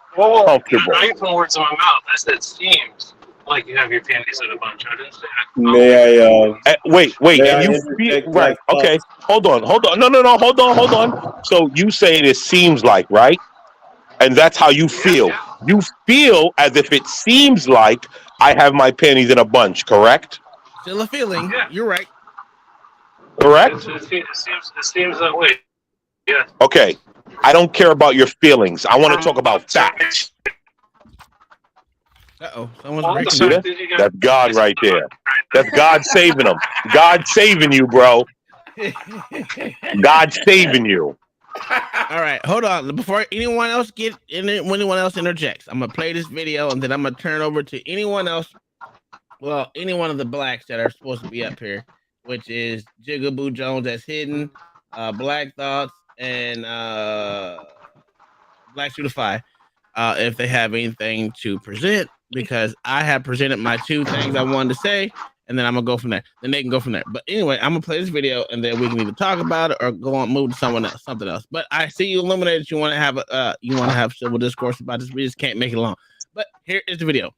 you put words in my mouth. I said seems like you have your panties in a bunch. I didn't say that. May I? Wait. And you feel right? Okay. Hold on. No. Hold on. So you saying it seems like, right? And that's how you feel. Yeah. You feel as if it seems like I have my panties in a bunch. Correct? Still a feeling. Yeah. You're right. Correct? It seems that way. Yeah. Okay. I don't care about your feelings. I want to talk about facts. Someone's breaking. That's God right there. That's God saving them. God saving you, bro. God saving you. All right, hold on. Before anyone else interjects, I'm gonna play this video and then I'm gonna turn over to anyone else. Well, any one of the blacks that are supposed to be up here, which is Jigaboo Jones that's hidden, Black Thoughts, and Black Shootify, if they have anything to present, because I have presented my two things I wanted to say, and then I'm gonna go from there. Then they can go from there. But anyway, I'm gonna play this video, and then we can either talk about it or move to something else. But I see you illuminated. You want to have civil discourse about this. We just can't make it long. But here is the video.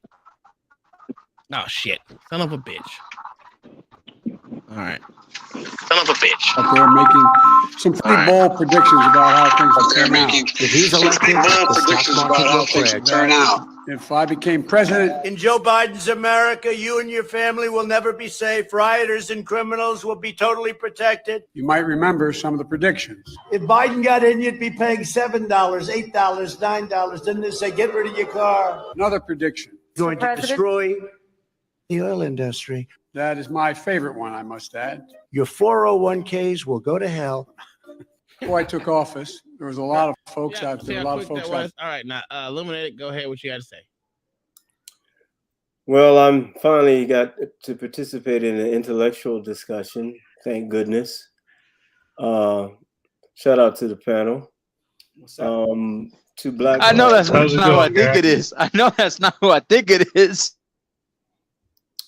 Oh shit! Son of a bitch! All right. Son of a bitch. Up there making some pretty bold predictions about how things will turn out. If he's elected, the stock market will turn out. If I became president, In Joe Biden's America, you and your family will never be safe. Rioters and criminals will be totally protected. you might remember some of the predictions. If Biden got in, you'd be paying $7, $8, $9. Then they say, get rid of your car. Another prediction. Going to destroy the oil industry. That is my favorite one, I must add. Your 401ks will go to hell. Before I took office, there was a lot of folks out See there. how quick that was? All right, now Illuminated, go ahead. What you got to say? Well, I'm finally got to participate in an intellectual discussion. Thank goodness. Shout out to the panel. To Black. I know that's not who I think it is. I know that's not who I think it is.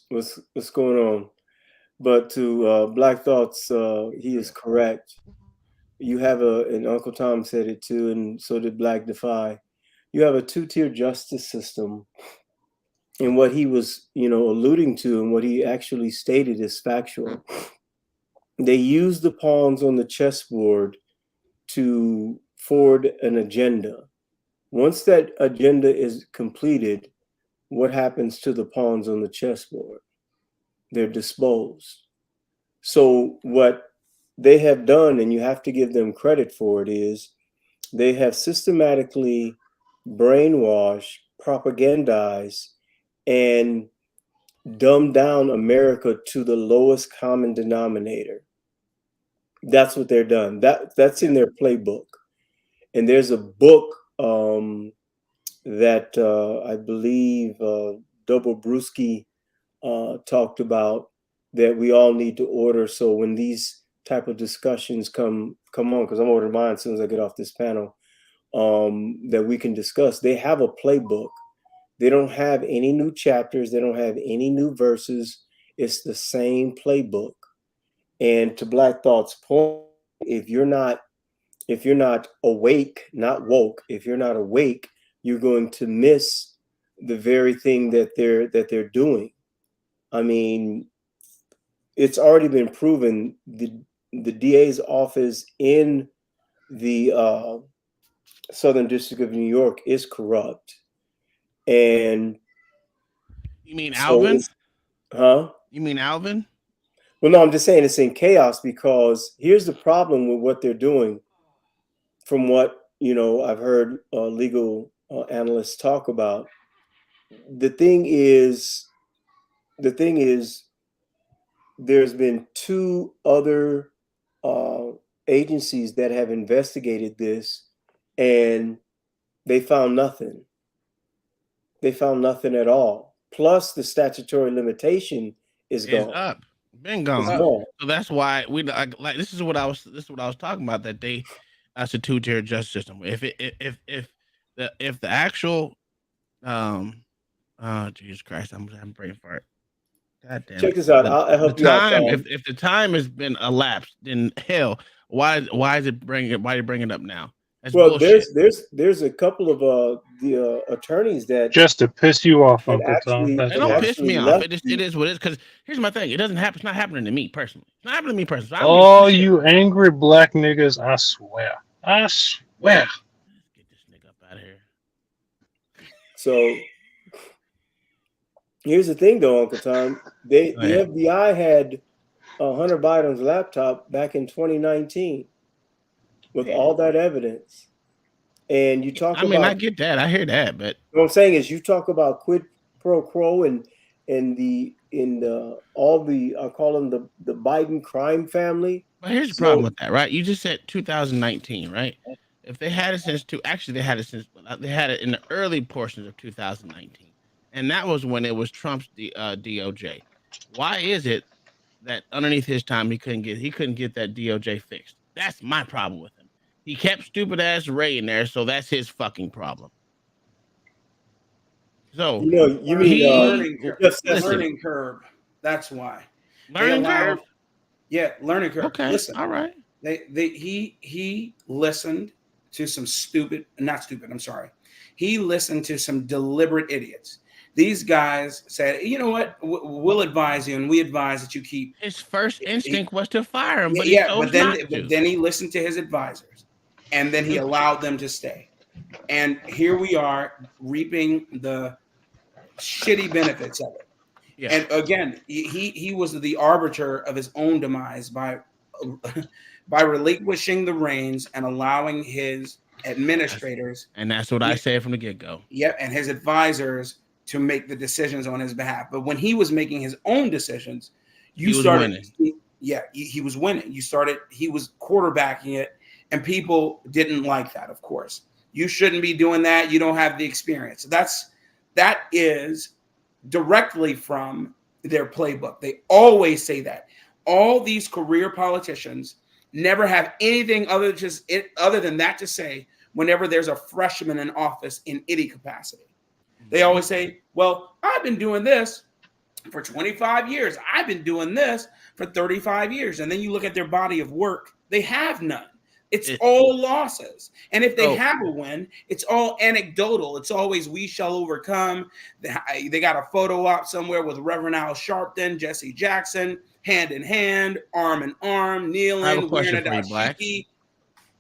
what's going on? But to Black Thoughts, he is correct. You have and Uncle Tom said it too, and so did Black Defy. You have a two-tier justice system, and what he was, alluding to, and what he actually stated is factual. They use the pawns on the chessboard to forward an agenda. Once that agenda is completed, what happens to the pawns on the chessboard? They're disposed. So what they have done, and you have to give them credit for it, is they have systematically brainwashed, propagandized, and dumbed down America to the lowest common denominator. That's what they're done. That's in their playbook. And there's a book that I believe Double Brewski talked about that we all need to order. So when these type of discussions come on, because I'm ordering mine as soon as I get off this panel, that we can discuss. They have a playbook. They don't have any new chapters. They don't have any new verses. It's the same playbook. And to Black Thought's point, if you're not awake, not woke, if you're not awake, you're going to miss the very thing that they're doing. I mean, it's already been proven the DA's office in the Southern District of New York is corrupt. And you mean so Alvin? Huh? You mean Alvin? Well, no, I'm just saying it's in chaos because here's the problem with what they're doing. From what I've heard legal analysts talk about, the thing is, there's been two other agencies that have investigated this, and they found nothing. They found nothing at all. Plus, the statutory limitation is gone. Up, been gone. So that's why we like this is what I was talking about, that that's a two-tier justice system. If the actual oh Jesus Christ, I'm brain fart. God damn. Check this out. I'll help you out. If the time has been elapsed, then hell, why is it why are you bringing it up now? That's bullshit. There's a couple of the attorneys that just to piss you off, that Uncle Tom. actually, It don't piss me off. It is what it is. Because here's my thing. It doesn't happen. It's not happening to me personally. It's not happening to me personally. So I don't Oh, you angry black niggas! I swear. I swear. Let's get this nigga up out of here. So here's the thing, though, Uncle Tom. The FBI had Hunter Biden's laptop back in 2019 with all that evidence. And you talk about. I get that. I hear that, but what I'm saying is, you talk about quid pro quo and all the I call them the Biden crime family. But here's the problem with that, right? You just said 2019, right? If they had it since they had it in the early portions of 2019, and that was when it was Trump's DOJ. Why is it that underneath his time he couldn't get that DOJ fixed? That's my problem with him. He kept stupid ass Ray in there, so that's his fucking problem. So you mean learning curve. That's why. Learning curve. Yeah, learning curve. Okay, listen, all right. He listened to some He listened to some deliberate idiots. These guys said, you know what, we'll advise you, and we advise that you keep. His first instinct was to fire him, but then he listened to his advisors, and then he allowed them to stay. And here we are reaping the shitty benefits of it. Yeah. And again, he was the arbiter of his own demise by relinquishing the reins and allowing his administrators. And that's what I said from the get-go. Yeah, and his advisors to make the decisions on his behalf. But when he was making his own decisions, he was winning. He was winning. He was quarterbacking it, and people didn't like that, of course. You shouldn't be doing that. You don't have the experience. That is directly from their playbook. They always say that. All these career politicians never have anything other than that to say whenever there's a freshman in office in any capacity. They always say, well, I've been doing this for 25 years. I've been doing this for 35 years. And then you look at their body of work, they have none. It's all losses. And if they have a win, it's all anecdotal. It's always we shall overcome. They got a photo op somewhere with Reverend Al Sharpton, Jesse Jackson, hand in hand, arm in arm, kneeling, I have a question wearing a for you,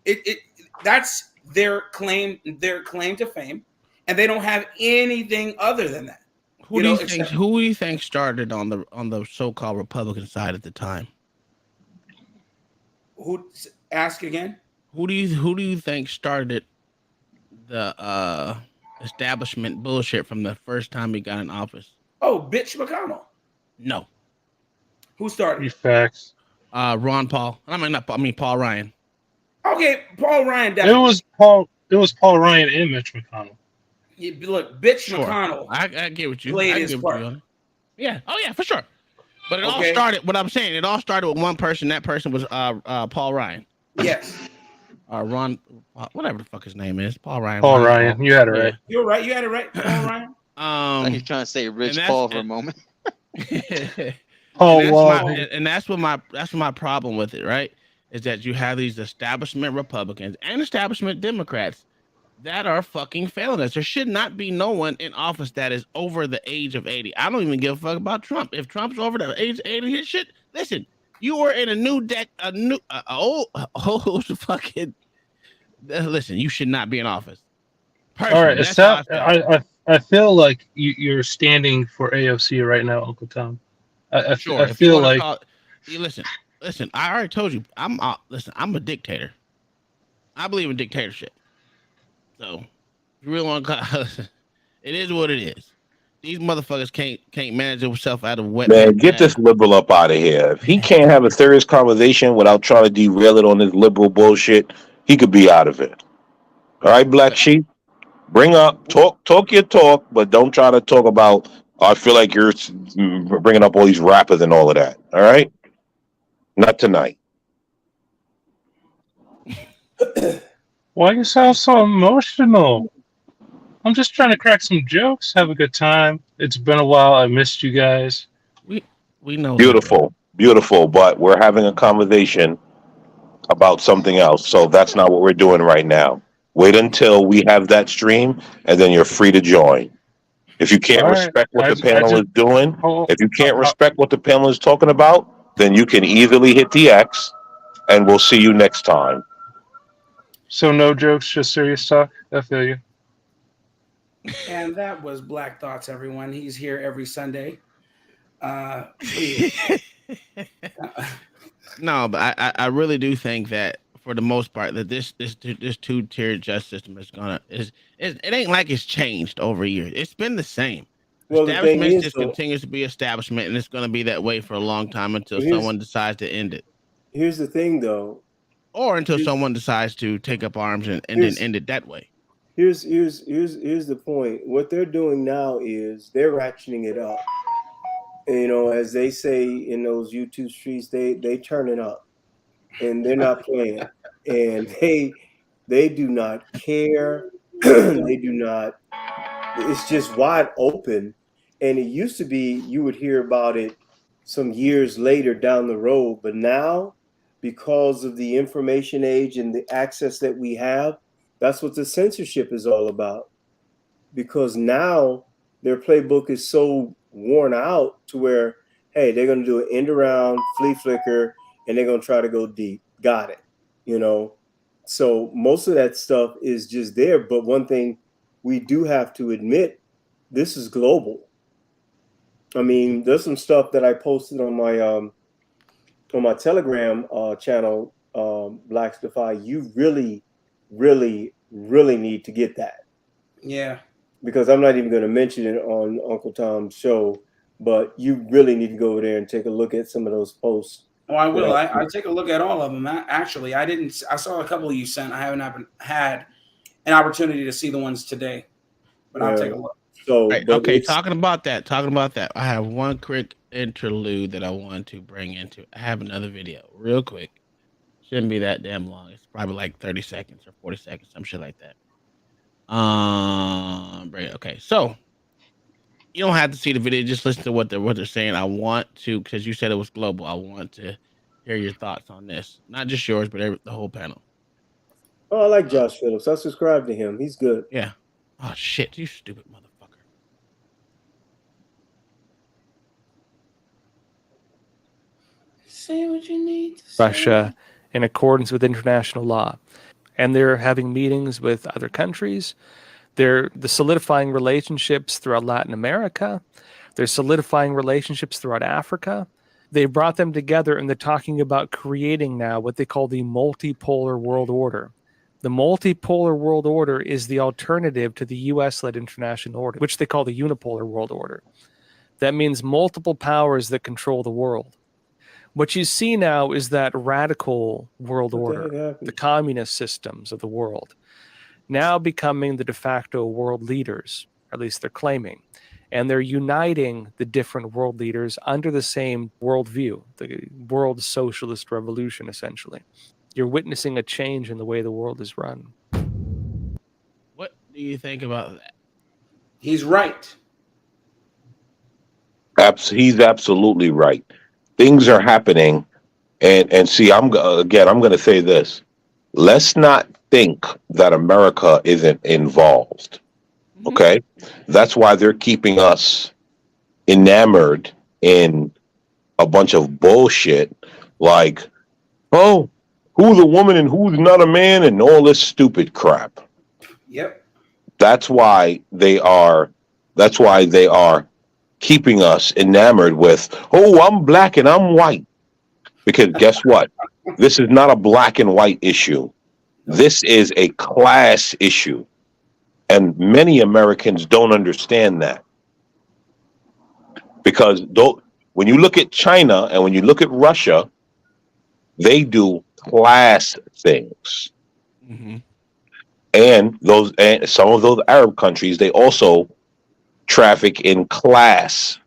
Black. That's their claim to fame, and they don't have anything other than that. Who do you think started on the so-called Republican side at the time? Who ask again? Who do you think started the establishment bullshit from the first time he got in office? Oh, bitch McConnell. No. Who started? Facts. Ron Paul. Paul Ryan. Okay, Paul Ryan definitely. It was Paul Ryan and Mitch McConnell. Look, bitch McConnell. I get what you played his part. Yeah. Oh yeah, for sure. But it all started. What I'm saying, it all started with one person. That person was Paul Ryan. Yes. Ron, whatever the fuck his name is, Paul Ryan. Paul Ryan. You had it right. You're right. You had it right, Paul Ryan. You're trying to say Rich Paul for a moment. And that's what my problem with it, right? Is that you have these establishment Republicans and establishment Democrats that are fucking failing us. There should not be no one in office that is over the age of 80. I don't even give a fuck about Trump. If Trump's over the age of 80, his shit. Listen, you were in old fucking. Listen, you should not be in office. Personally, all right, I feel like you're standing for AOC right now, Uncle Tom. I feel like. Listen. I already told you. I'm a dictator. I believe in dictatorship. So, if you really want to, it is what it is. These motherfuckers can't manage themselves out of wet. Man, get this liberal up out of here. If he can't have a serious conversation without trying to derail it on this liberal bullshit, he could be out of it. All right, Black Sheep? Talk your talk, but don't try to talk about, I feel like you're bringing up all these rappers and all of that. All right? Not tonight. Why you sound so emotional? I'm just trying to crack some jokes, have a good time. It's been a while. I missed you guys. We know. Beautiful, but we're having a conversation about something else. So that's not what we're doing right now. Wait until we have that stream, and then you're free to join. If you can't respect what the panel is doing, if you can't respect what the panel is talking about, then you can easily hit the X, and we'll see you next time. So no jokes, just serious talk. I feel you. And that was Black Thoughts, everyone. He's here every Sunday. No, but I really do think that for the most part that this two-tiered justice system it ain't like it's changed over years. It's been the same. Well, Establishment just continues to be establishment, and it's going to be that way for a long time until someone decides to end it. Here's the thing, though. Or until someone decides to take up arms and then end it that way. Here's the point. What they're doing now is they're ratcheting it up. You know, as they say in those YouTube streets, they turn it up, and they're not playing. And they do not care. They do not. It's just wide open. And it used to be you would hear about it some years later down the road, but now, because of the information age and the access that we have, that's what the censorship is all about. Because now their playbook is so worn out to where, hey, they're going to do an end around, flea flicker, and they're going to try to go deep. Got it. You know, so most of that stuff is just there. But one thing we do have to admit, this is global. I mean, there's some stuff that I posted on my Telegram channel, Blacks Defy. You really, really, really need to get that. Yeah. Because I'm not even going to mention it on Uncle Tom's show, but you really need to go over there and take a look at some of those posts. Oh, I will. I take a look at all of them. Actually, I saw a couple you sent. I haven't had an opportunity to see the ones today, but I'll take a look. So, okay, talking about that, I have one quick interlude that I want to bring into. I have another video, real quick. Shouldn't be that damn long. It's probably like 30 seconds or 40 seconds, some shit like that. Okay, so you don't have to see the video. Just listen to what they're saying. I want to, because you said it was global. I want to hear your thoughts on this. Not just yours, but the whole panel. Oh, I like Josh Phillips. I subscribe to him. He's good. Yeah. Oh shit! You stupid motherfucker. Say what you need to say. Russia in accordance with international law. And they're having meetings with other countries. They're solidifying relationships throughout Latin America. They're solidifying relationships throughout Africa. They brought them together and they're talking about creating now what they call the multipolar world order. The multipolar world order is the alternative to the US-led international order, which they call the unipolar world order. That means multiple powers that control the world. What you see now is that radical world order, the communist systems of the world, now becoming the de facto world leaders, at least they're claiming. And they're uniting the different world leaders under the same worldview, the world socialist revolution, essentially. You're witnessing a change in the way the world is run. What do you think about that? He's right. He's absolutely right. Things are happening, and see, I'm going to say this. Let's not think that America isn't involved. Okay, that's why they're keeping us enamored in a bunch of bullshit, like, oh, who's a woman and who's not a man, and all this stupid crap. Yep. That's why they are keeping us enamored with, oh, I'm black and I'm white. Because guess what? This is not a black and white issue. This is a class issue. And many Americans don't understand that. Because when you look at China and when you look at Russia, they do class things. Mm-hmm. And some of those Arab countries, they also traffic in class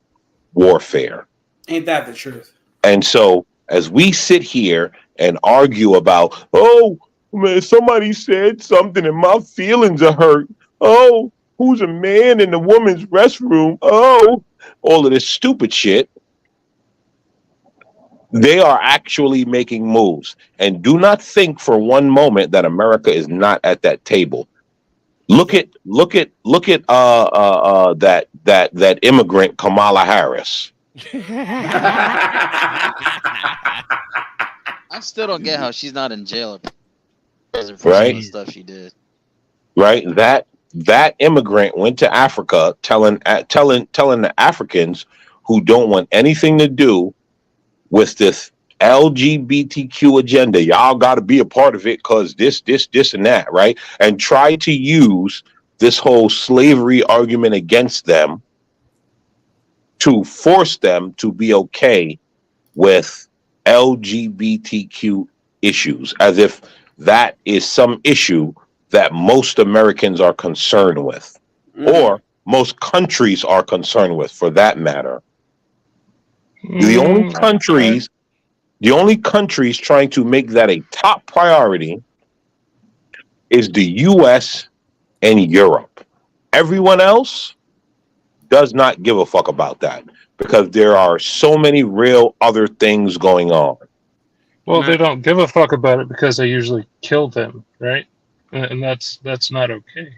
warfare. Ain't that the truth? And so as we sit here and argue about, oh, man, somebody said something and my feelings are hurt. Oh, who's a man in the woman's restroom? Oh, all of this stupid shit. They are actually making moves. And do not think for one moment that America is not at that table. Look at that immigrant Kamala Harris. I still don't get how she's not in jail for Right? the stuff she did. Right? That immigrant went to Africa telling the Africans who don't want anything to do with this LGBTQ agenda. Y'all got to be a part of it because this, and that, right? And try to use this whole slavery argument against them to force them to be okay with LGBTQ issues, as if that is some issue that most Americans are concerned with, or most countries are concerned with, for that matter. The only countries trying to make that a top priority is the US and Europe. Everyone else does not give a fuck about that because there are so many real other things going on. Well, they don't give a fuck about it because they usually kill them, right? And that's not okay.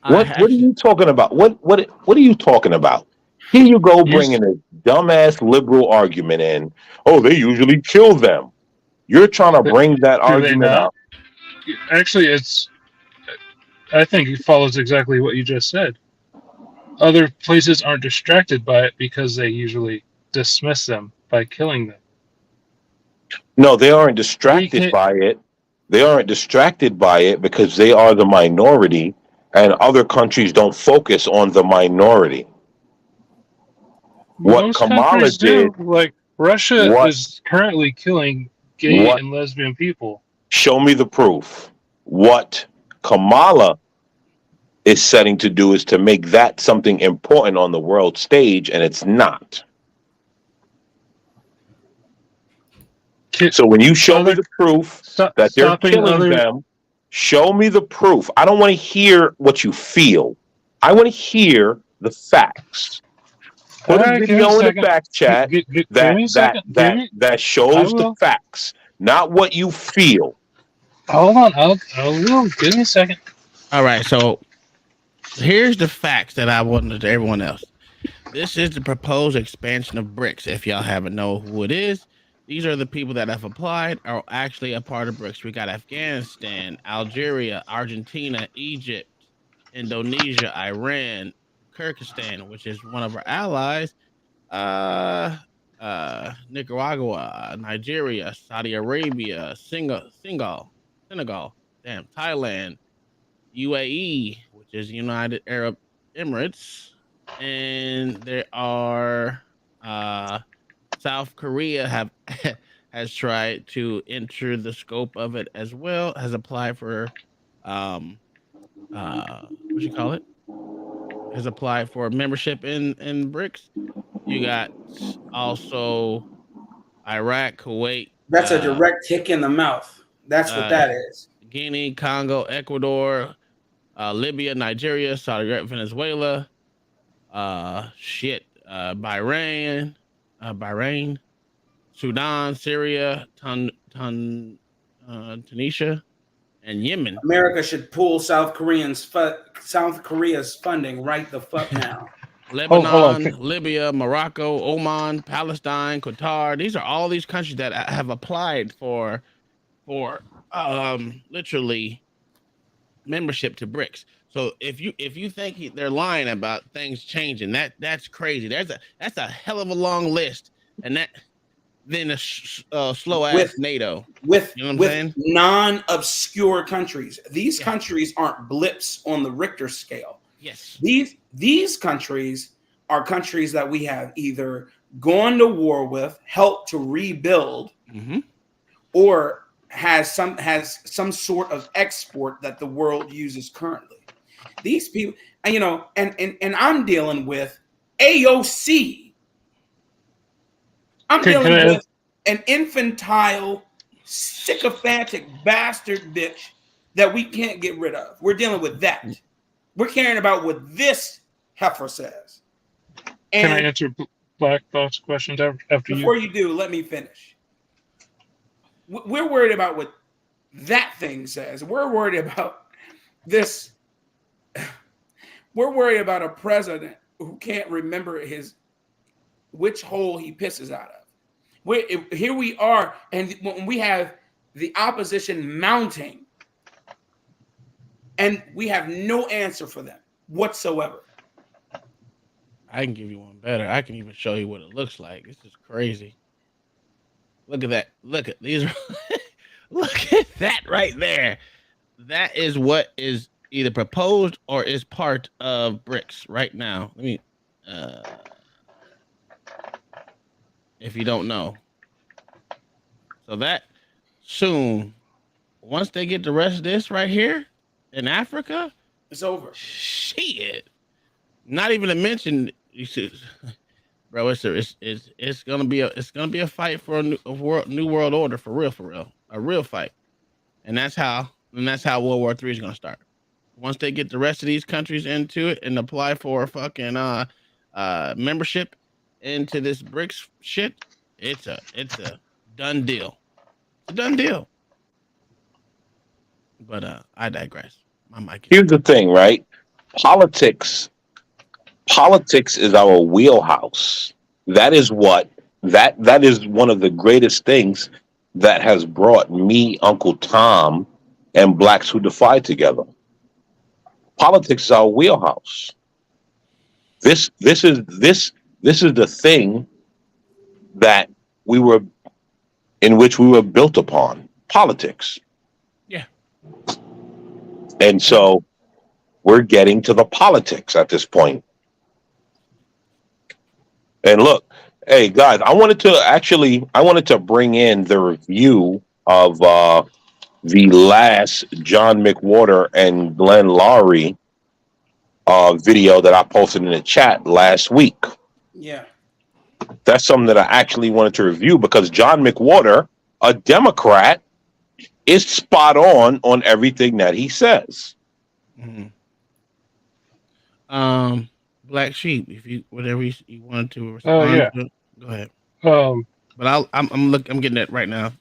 What are you talking about? What are you talking about? Here you go bringing a dumbass liberal argument in. Oh, they usually kill them. You're trying to bring that argument up. Actually, I think it follows exactly what you just said. Other places aren't distracted by it because they usually dismiss them by killing them. No, they aren't distracted by it. They aren't distracted by it because they are the minority, and other countries don't focus on the minority. What Most Kamala countries did, do. Like Russia is currently killing gay and lesbian people. show me the proof. What Kamala is setting to do is to make that something important on the world stage, and it's not. So when you show me the proof that they're killing them, show me the proof. I don't want to hear what you feel. I want to hear the facts. Put All a right, give me a video in the second. back chat Give me that a second. that I shows the will. facts, not what you feel. Hold on. I will. Give me a second. All right, so here's the facts that I wanted to everyone else. This is the proposed expansion of BRICS. If y'all haven't know who it is, these are the people that have applied are actually a part of BRICS. We got Afghanistan, Algeria, Argentina, Egypt, Indonesia, Iran, Kyrgyzstan, which is one of our allies, Nicaragua, Nigeria, Saudi Arabia, Senegal, damn, Thailand, UAE, which is United Arab Emirates, and there are South Korea have has tried to enter the scope of it as well, has applied for what you call it? Has applied for membership in BRICS. You got also Iraq, Kuwait, That's a direct kick in the mouth. That's what that is. Guinea, Congo, Ecuador, Libya, Nigeria, Saudi Arabia, Venezuela, Bahrain, Sudan, Syria, Tunisia, and Yemen. America should pull South Korea's funding right the fuck now. Lebanon, Libya, Morocco, Oman, Palestine, Qatar. These are all these countries that have applied for literally membership to BRICS. So if you think they're lying about things changing, that's crazy. That's a hell of a long list, and that then a slow ass NATO with you know what I'm saying? Non-obscure countries. These countries aren't blips on the Richter scale. Yes. These countries are countries that we have either gone to war with, helped to rebuild, or has some sort of export that the world uses currently. These people, and I'm dealing with AOC. I'm dealing with an infantile, sycophantic bastard bitch that we can't get rid of. We're dealing with that. We're caring about what this heifer says. And can I answer Black Thought's questions after you? Before you do, let me finish. We're worried about what that thing says. We're worried about this. We're worried about a president who can't remember which hole he pisses out of. Here we are, and when we have the opposition mounting, and we have no answer for them whatsoever. I can give you one better. I can even show you what it looks like. This is crazy. Look at that. Look at these. Look at that right there. That is what is either proposed or is part of BRICS right now. Let me, if you don't know. So that soon, once they get the rest of this right here in Africa, it's over. Shit. Not even to mention, you see, bro, it's gonna be a fight for a new world order for real, a real fight, and that's how World War III is gonna start. Once they get the rest of these countries into it and apply for fucking membership into this BRICS shit, it's a done deal. It's a done deal. But I digress. My mic. Here's the thing, right? Politics is our wheelhouse. That is that is one of the greatest things that has brought me, Uncle Tom, and Blacks Who Defy together. Politics is our wheelhouse. This is the thing that in which we were built upon. Politics. Yeah. And so we're getting to the politics at this point. And look, hey guys, I wanted to bring in the review of the last John McWhorter and Glenn Lowry video that I posted in the chat last week. Yeah. That's something that I actually wanted to review because John McWhorter, a Democrat, is spot on everything that he says. Mm-hmm. Black Sheep, if you whatever you wanted to Oh respond yeah. to, go ahead. But I'm getting it right now.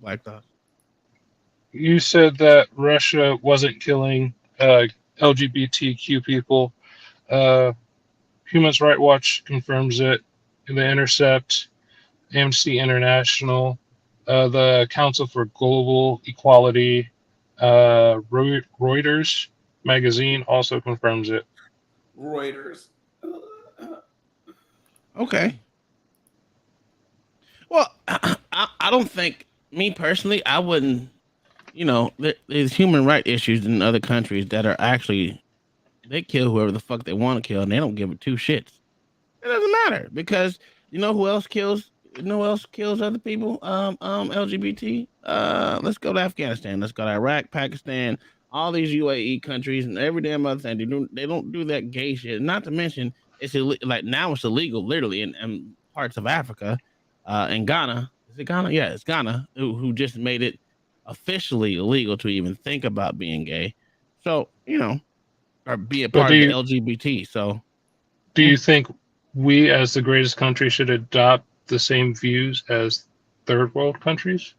Black Thoughts. you said that Russia wasn't killing LGBTQ people. Uh, Human Rights Watch confirms it. The Intercept, Amnesty International, the Council for Global Equality, Reuters magazine also confirms it. Reuters. Okay. Well, I don't think me personally, I wouldn't. You know, there's human rights issues in other countries that are actually they kill whoever the fuck they want to kill, and they don't give a two shits. It doesn't matter because you know who else kills? You know who else kills other people? LGBT. Let's go to Afghanistan. Let's go to Iraq, Pakistan, all these UAE countries, and every damn other thing. They don't do that gay shit. Not to mention, like now it's illegal, literally, in parts of Africa, in Ghana. Is it Ghana? Yeah, it's Ghana who just made it officially illegal to even think about being gay. So you know, or be a But part of the LGBT. So do you think we, as the greatest country, should adopt the same views as third world countries?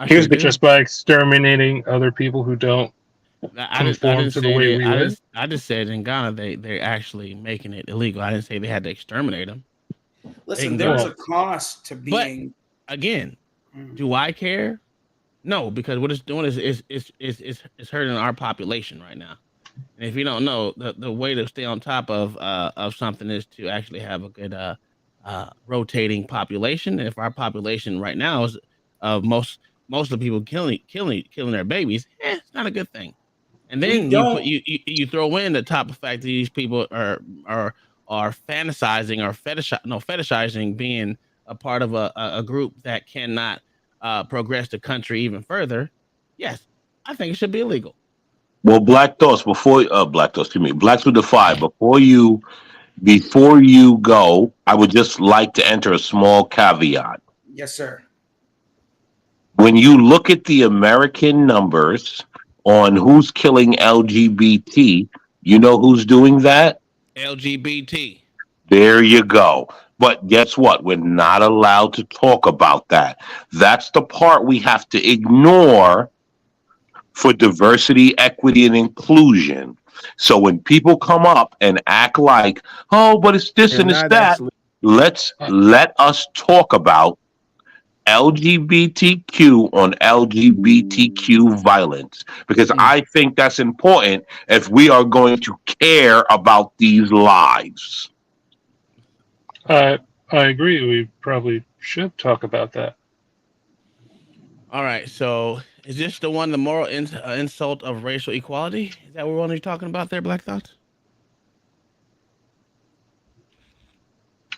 Here's the Just by exterminating other people who don't conform to the way we live? I just said in Ghana they're actually making it illegal. I didn't say they had to exterminate them. Listen, there's a cost to being. But again, do I care? No, because what it's doing is hurting our population right now. And if you don't know, the way to stay on top of something is to actually have a good rotating population. And if our population right now is most of the people killing their babies, it's not a good thing. And then you throw in the top of fact that these people are fantasizing or fetishizing being a part of a group that cannot progress the country even further. Yes, I think it should be illegal. Well, Black Thoughts excuse me, Blacks with the Five. Before you go, I would just like to enter a small caveat. Yes, sir. When you look at the American numbers on who's killing LGBT, you know who's doing that? LGBT. There you go. But guess what? We're not allowed to talk about that. That's the part we have to ignore for diversity, equity, and inclusion. So when people come up and act like, oh, but it's this and it's that, let us talk about LGBTQ on LGBTQ violence, because I think that's important if we are going to care about these lives. I agree. We probably should talk about that. All right. So is this the one, the moral insult of racial equality? Is that what we're only talking about there, Black Thoughts?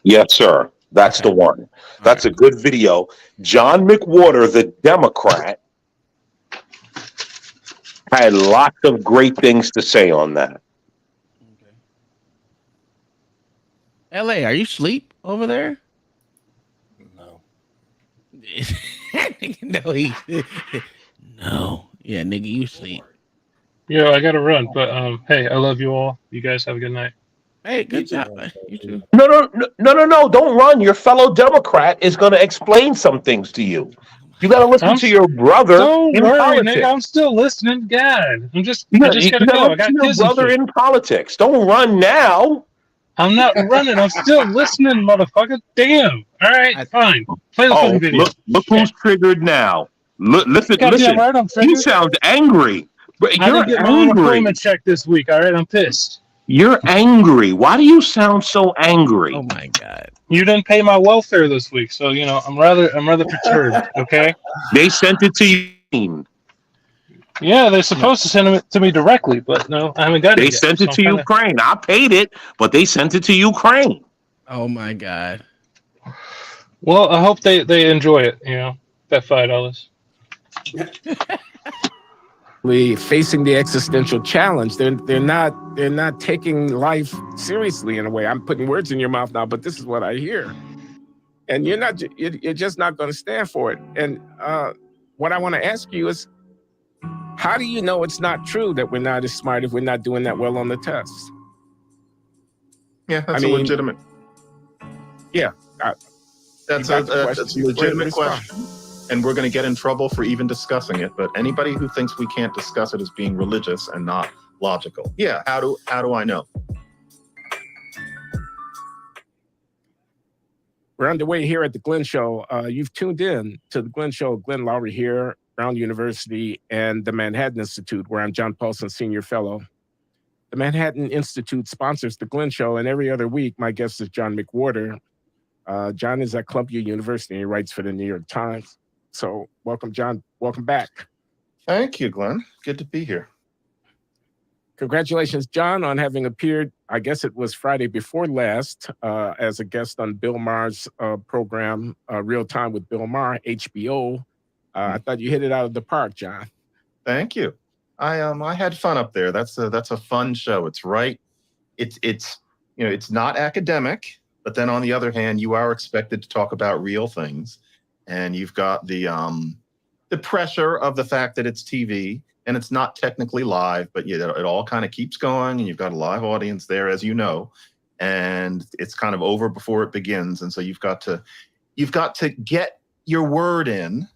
Yes, sir. That's the one. That's a good video. John McWhorter, the Democrat, had lots of great things to say on that. LA, are you asleep over there? No. No, no. Yeah, nigga, you sleep. Yeah, I gotta run, but hey, I love you all. You guys have a good night. Hey, good job. You too. No. Don't run. Your fellow Democrat is going to explain some things to you. You got to listen to your brother Don't in worry, politics. nigga. I'm still listening. God, I just You gotta go. I listen got to your kids and brother shit. in politics. Don't run now. I'm not running. I'm still listening, motherfucker. Damn. All right, fine. Play the fucking video. Look who's triggered now. Listen. Goddamn right, I'm He triggered. sounds angry. But I you're didn't get my angry. unemployment check this week. All right, I'm pissed. You're angry. Why do you sound so angry? Oh my God. You didn't pay my welfare this week, so you know I'm rather perturbed. Okay. They sent it to you. Yeah, they're supposed to send it to me directly, but no, I haven't got it They yet. sent it So to I'm Ukraine. I paid it, but they sent it to Ukraine. Oh my God. Well, I hope they enjoy it. You know, that $5. Facing the existential challenge, they're not taking life seriously in a way. I'm putting words in your mouth now, but this is what I hear, and you're just not going to stand for it. And what I want to ask you is, how do you know it's not true that we're not as smart if we're not doing that well on the tests? Yeah, that's I a mean, legitimate. Yeah, That's you a got the question. that's a You go ahead and legitimate respond. question, and we're going to get in trouble for even discussing it. But anybody who thinks we can't discuss it as being religious and not logical, yeah. How do I know? We're underway here at the Glenn Show. You've tuned in to the Glenn Show. Glenn Lowry here, Brown University, and the Manhattan Institute, where I'm John Paulson, Senior Fellow. The Manhattan Institute sponsors the Glenn Show, and every other week, my guest is John McWhorter. John is at Columbia University, and he writes for the New York Times. So welcome, John. Welcome back. Thank you, Glenn. Good to be here. Congratulations, John, on having appeared, I guess it was Friday before last, as a guest on Bill Maher's program, Real Time with Bill Maher, HBO. I thought you hit it out of the park, John. Thank you. I had fun up there. That's a fun show. It's right. It's it's not academic, but then on the other hand, you are expected to talk about real things, and you've got the pressure of the fact that it's TV and it's not technically live, but it all kind of keeps going, and you've got a live audience there, as you know, and it's kind of over before it begins, and so you've got to get your word in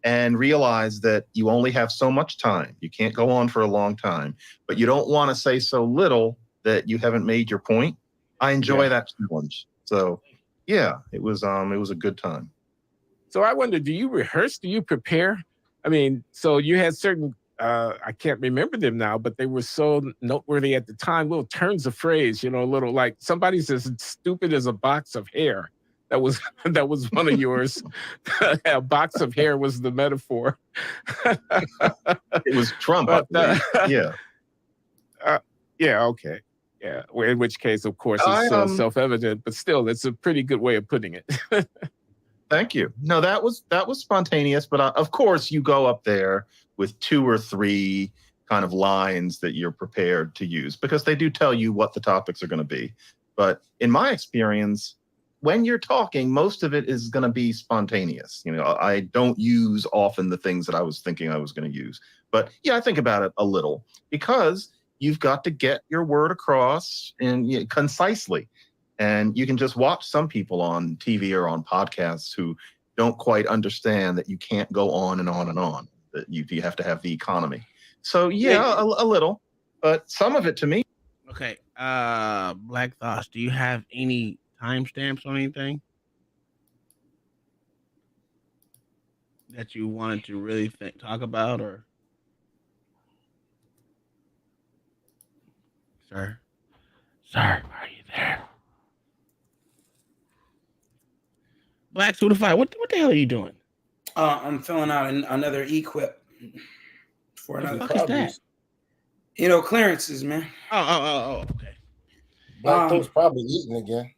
and realize that you only have so much time. You can't go on for a long time, but you don't want to say so little that you haven't made your point. I enjoy that challenge. So yeah, it was a good time. So I wonder, do you rehearse? Do you prepare? I mean, so you had certain, I can't remember them now, but they were so noteworthy at the time, little turns of phrase, little like somebody's as stupid as a box of hair. That was one of yours. A box of hair was the metaphor. It was Trump, But, yeah. Yeah, okay. Yeah, in which case, of course, it's self-evident, but still, it's a pretty good way of putting it. Thank you. No, that was spontaneous, but of course you go up there with 2 or 3 kind of lines that you're prepared to use, because they do tell you what the topics are going to be. But in my experience, when you're talking, most of it is going to be spontaneous. I don't use often the things that I was thinking I was going to use. But yeah, I think about it a little, because you've got to get your word across and concisely. And you can just watch some people on TV or on podcasts who don't quite understand that you can't go on and on and on, that you have to have the economy. So yeah, a little, but some of it to me. Okay. Black Thoughts, do you have any timestamps on anything that you wanted to really talk about, or sir, are you there? Black Suitify, what the hell are you doing? I'm filling out another equip for another What the fuck is that? Clearances, man. Oh, okay. Black folks probably eating again.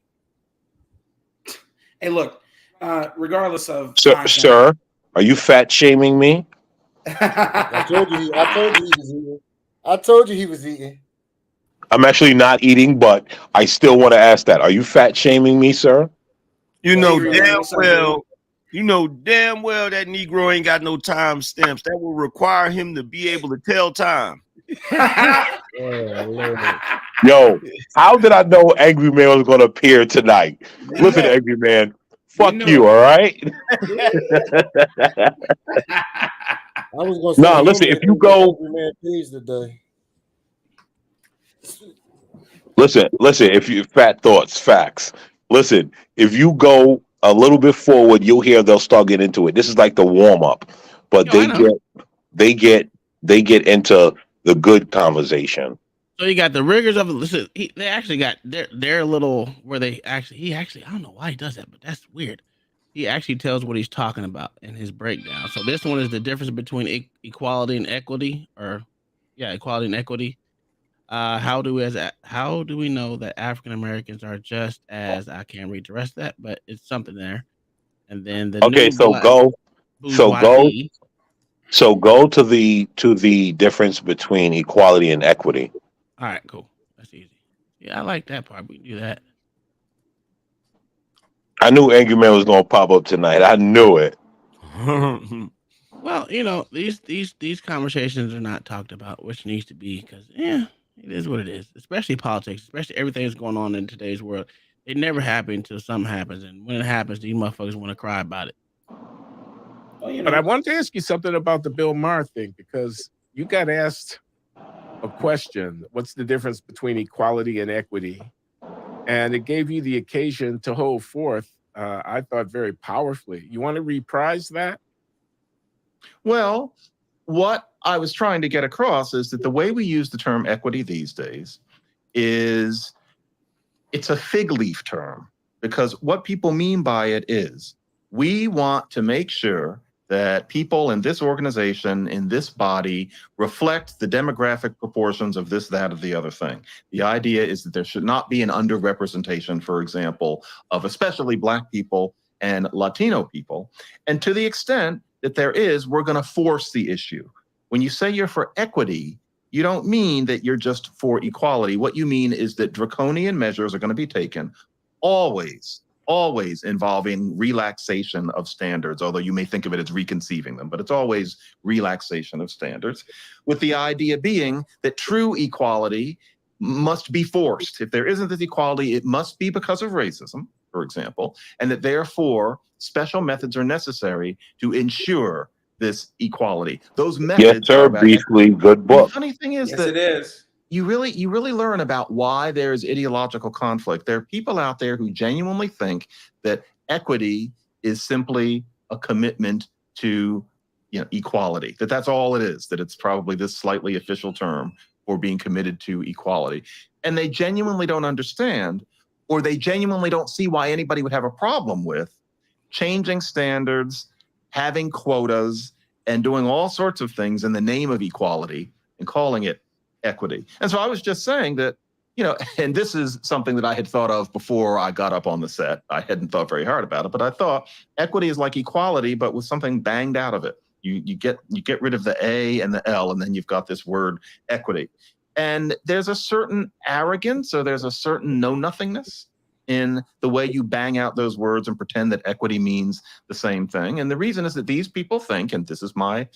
Hey, look, regardless of Sir, are you fat shaming me? I told you he was eating. I told you he was eating. I'm actually not eating, but I still want to ask that. Are you fat shaming me, sir? You know damn well that Negro ain't got no time stamps. That will require him to be able to tell time. Yo, how did I know Angry Man was going to appear tonight? Listen, Angry Man, fuck you, all right? I was going to say, nah, listen, if you go, Man Peas today. listen, if you facts. Listen, if you go a little bit forward, you'll hear they'll start getting into it. This is like the warm up, but they get into the good conversation. So you got the rigors of it. They actually got their little where he actually I don't know why he does that, but that's weird. He actually tells what he's talking about in his breakdown. So this one is the difference between equality and equity, equality and equity. How do we know that African Americans are just as, I can't read the rest of that, but it's something there. And then the go to the difference between equality and equity. All right, cool. That's easy. Yeah, I like that part. We can do that. I knew Angry Man was gonna pop up tonight. I knew it. Well, these conversations are not talked about, which needs to be, because It is what it is, especially politics, especially everything that's going on in today's world. It never happens until something happens, and when it happens, these motherfuckers want to cry about it. Well, But I wanted to ask you something about the Bill Maher thing, because you got asked a question: what's the difference between equality and equity? And it gave you the occasion to hold forth, I thought, very powerfully. You want to reprise that? Well, what I was trying to get across is that the way we use the term equity these days is it's a fig leaf term, because what people mean by it is we want to make sure that people in this organization, in this body, reflect the demographic proportions of this, that, or the other thing. The idea is that there should not be an underrepresentation, for example, of especially Black people and Latino people. And to the extent that there is, we're going to force the issue. When you say you're for equity, you don't mean that you're just for equality. What you mean is that draconian measures are going to be taken, always involving relaxation of standards, although you may think of it as reconceiving them, but it's always relaxation of standards, with the idea being that true equality must be forced. If there isn't this equality, it must be because of racism, for example, and that therefore special methods are necessary to ensure this equality. Those methods Yes, sir. are about Briefly, good The book. funny thing is Yes, that it is. you really learn about why there's ideological conflict. There are people out there who genuinely think that equity is simply a commitment to, equality, that that's all it is, that it's probably this slightly official term for being committed to equality. And they genuinely don't understand, or they genuinely don't see why anybody would have a problem with changing standards, having quotas, and doing all sorts of things in the name of equality and calling it equity. And so I was just saying that, and this is something that I had thought of before I got up on the set. I hadn't thought very hard about it, but I thought equity is like equality, but with something banged out of it. You get rid of the A and the L, and then you've got this word equity. And there's a certain arrogance, or there's a certain know-nothingness in the way you bang out those words and pretend that equity means the same thing. And the reason is that these people think, and this is my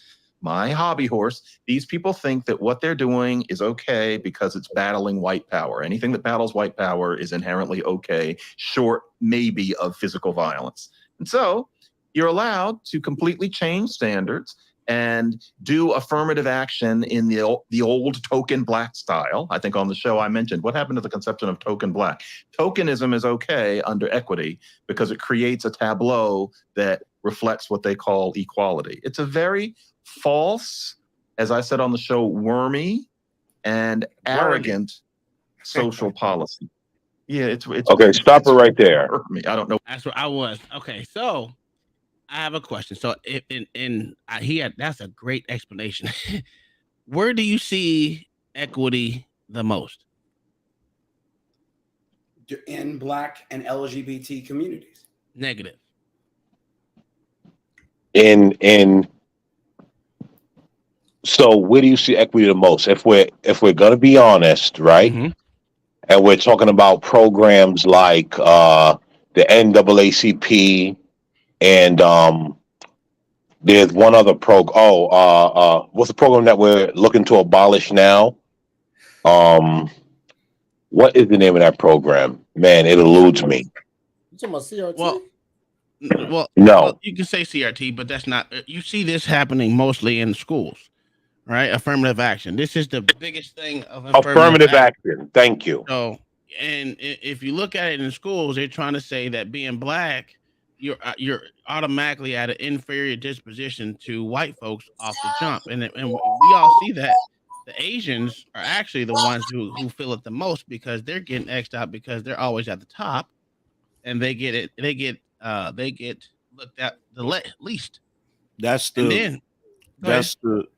hobby horse, these people think that what they're doing is okay because it's battling white power. Anything that battles white power is inherently okay, short maybe of physical violence. And so you're allowed to completely change standards and do affirmative action in the old token Black style. I think on the show I mentioned, what happened to the conception of token Black? Tokenism is okay under equity because it creates a tableau that reflects what they call equality. It's a very false, as I said on the show, wormy and arrogant social policy. Yeah, it's Okay, stop it right there. I don't know. That's what I was. Okay, so I have a question. So that's a great explanation. Where do you see equity the most? In Black and LGBT communities. Negative. So where do you see equity the most? If we're gonna be honest, right? Mm-hmm. And we're talking about programs like the NAACP and there's one other what's the program that we're looking to abolish now? What is the name of that program? Man, it eludes me. You talking about CRT? Well, No. you can say CRT, but that's not. You see this happening mostly in schools, right? Affirmative action. This is the biggest thing of Affirmative action. Thank you. So, and if you look at it in schools, they're trying to say that being Black, you're automatically at an inferior disposition to white folks off the jump, and we all see that. The Asians are actually the ones who feel it the most because they're getting X'd out because they're always at the top, and they get looked at the least. That's And the then,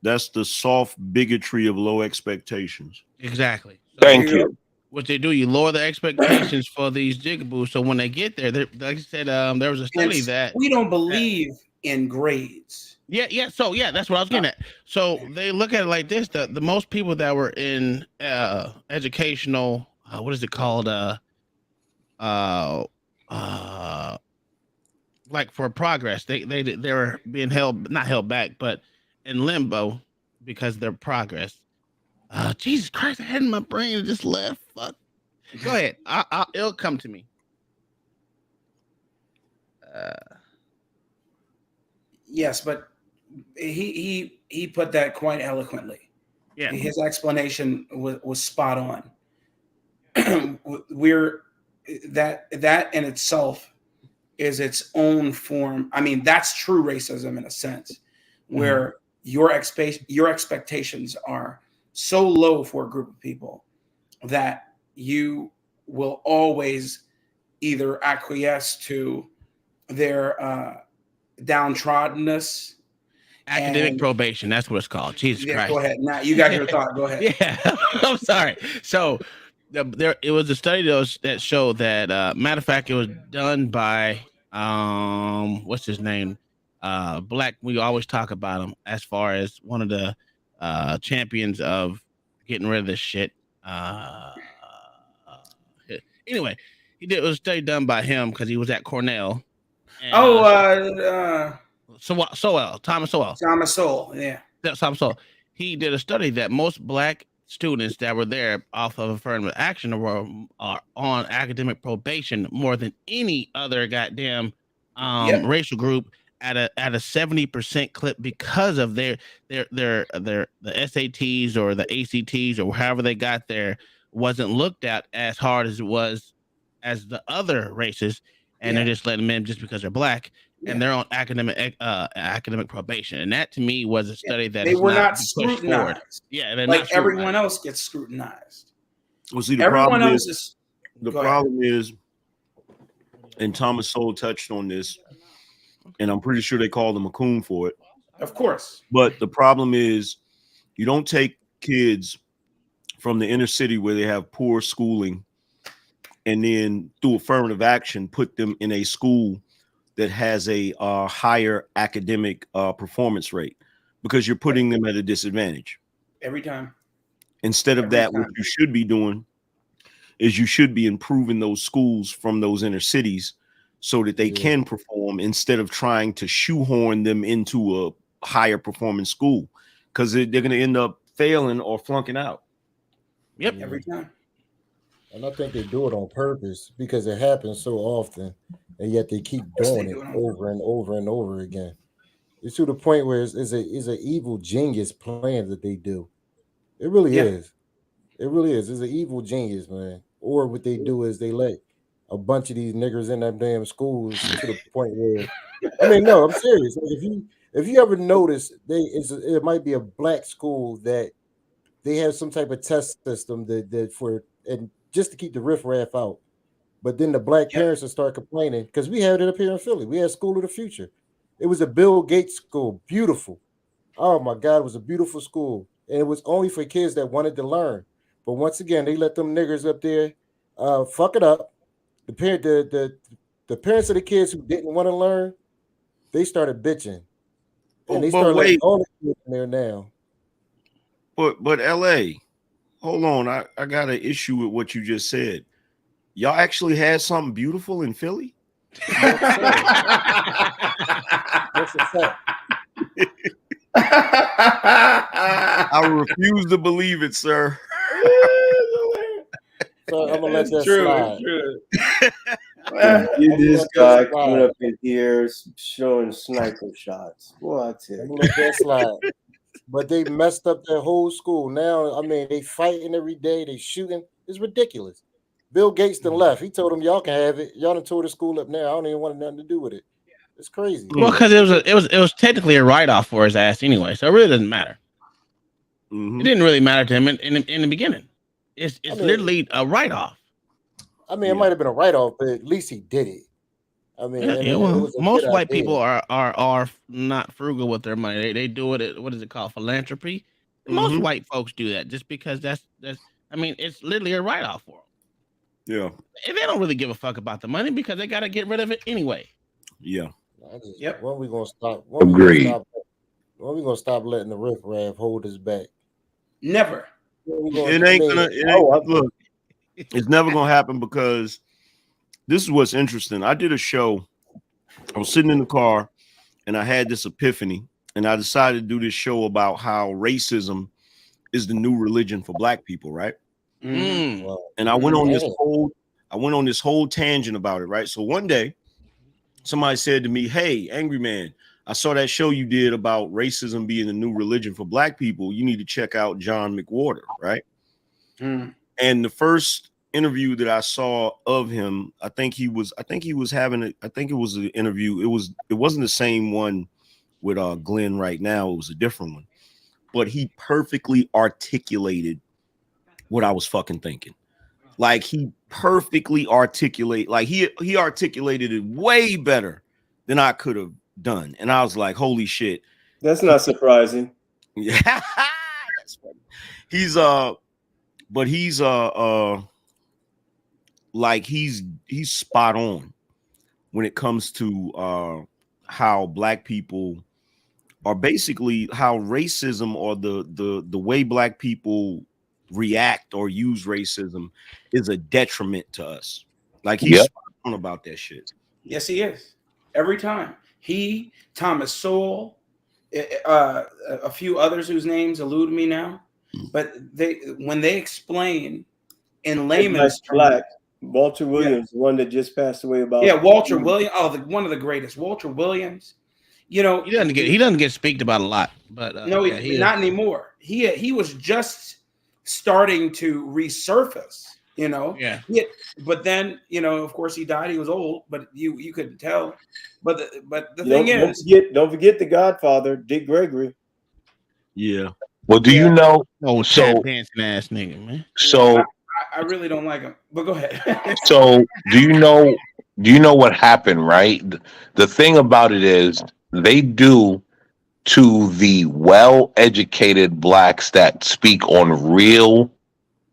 that's the soft bigotry of low expectations. exactly. Thank you. What they do, you lower the expectations for these jigaboos. So when they get there, like I said, there was a study that we don't believe in grades. Yeah. So that's what I was getting at. So they look at it like this: the most people that were in educational, what is it called? Like for progress, they were being not held back, but in limbo because of their progress. Jesus Christ, I had it in my brain and just left. Fuck. Go ahead. It'll come to me. Yes, but he put that quite eloquently. Yeah. His explanation was spot on. We're that in itself is its own form. I mean, that's true racism in a sense, where your expectations are so low for a group of people that you will always either acquiesce to their downtroddenness. Academic probation. That's what it's called. Jesus Yeah, Christ. go ahead. Now you got your thought. Go ahead. Yeah. I'm sorry. So it was a study that showed that matter of fact, it was done by what's his name? Black, we always talk about him as far as one of the champions of getting rid of this shit. Anyway, it was a study done by him because he was at Cornell. And, Sowell, Thomas Sowell. Thomas Sowell, yeah. Thomas Sowell. He did a study that most black students that were there off of affirmative action are on academic probation more than any other goddamn racial group at a 70% clip because of the SATs or the ACTs or however they got there wasn't looked at as hard as it was as the other races, and they're just letting them in just because they're black. And they're on academic probation, and that to me was a study that they is were not pushed scrutinized. forward. Yeah, they're like not everyone else gets scrutinized. Well, see, the Everyone problem else is, is and Thomas Sowell touched on this, and I'm pretty sure they called him a coon for it. Of course. But the problem is, you don't take kids from the inner city where they have poor schooling, and then through affirmative action, put them in a school that has a higher academic performance rate, because you're putting them at a disadvantage. Every time. Instead of that, what you should be doing is you should be improving those schools from those inner cities so that they can perform, instead of trying to shoehorn them into a higher performing school, because they're going to end up failing or flunking out. Yep. Every time. And I think they do it on purpose because it happens so often, and yet they keep doing it over and over and over again. It's to the point where it's an evil genius plan that they do. It really is. It really is. It's an evil genius, man. Or what they do is they let a bunch of these niggers in them damn schools to the point where, I mean, no, I'm serious. Like if you ever notice, it might be a black school that they have some type of test system that for and just to keep the riffraff out. But then the black parents will start complaining because we had it up here in Philly. We had School of the Future. It was a Bill Gates school, beautiful. Oh my God, it was a beautiful school, and it was only for kids that wanted to learn. But once again, they let them niggers up there fuck it up. The parents of the kids who didn't want to learn, they started bitching, and they started letting all the kids in there now. But LA, hold on, I got an issue with what you just said. Y'all actually had something beautiful in Philly? That's a fact. I refuse to believe it, sir. So I'm gonna let that slide. This guy coming up in here showing sniper shots. Boy, I tell you. I'm gonna let that slide. But they messed up their whole school. Now, I mean, they fighting every day. They shooting. It's ridiculous. Bill Gates done left. He told them, y'all can have it. Y'all done tore the school up now. I don't even want nothing to do with it. It's crazy. Well, because it was technically a write-off for his ass anyway, so it really doesn't matter. It didn't really matter to him in the beginning. It's literally a write-off. I mean, it might have been a write-off, but at least he did it. I mean, most white people are not frugal with their money. They do it. What is it called? Philanthropy. Most white folks do that just because that's. I mean, it's literally a write-off for them. Yeah. And they don't really give a fuck about the money because they got to get rid of it anyway. Yeah. Yep. When we gonna stop? Agreed. When we gonna stop letting the riffraff hold us back? Never. It ain't gonna. Look, it's never gonna happen, because this is what's interesting. I did a show. I was sitting in the car, and I had this epiphany, and I decided to do this show about how racism is the new religion for black people, right? Mm. And I went on this whole tangent about it, right? So one day, somebody said to me, "Hey, Angry Man, I saw that show you did about racism being the new religion for black people. You need to check out John McWhorter," right? And the first interview that I saw of him, I think it was an interview. It wasn't the same one with Glenn right now. It was a different one. But he perfectly articulated what I was fucking thinking. Like he perfectly he articulated it way better than I could have done. And I was like, holy shit. That's not surprising. Yeah. That's funny. He's spot on when it comes to how black people are basically how racism or the way black people react or use racism is a detriment to us. Like he's spot on about that shit. Yes, he is. Every time. He, Thomas Sowell, a few others whose names elude me now, but when they explain in layman's terms, Walter Williams, one that just passed away Walter Williams. Oh, one of the greatest, Walter Williams. You know, he doesn't get speaked about a lot, but no, not anymore. He was just starting to resurface. You know, but then of course he died. He was old, but you couldn't tell. But the thing is, don't forget the Godfather, Dick Gregory. Yeah. Well, do you know? Tap dancing ass nigga, man. So I really don't like him. But go ahead. So do you know what happened, right? The thing about it is they do to the well-educated blacks that speak on real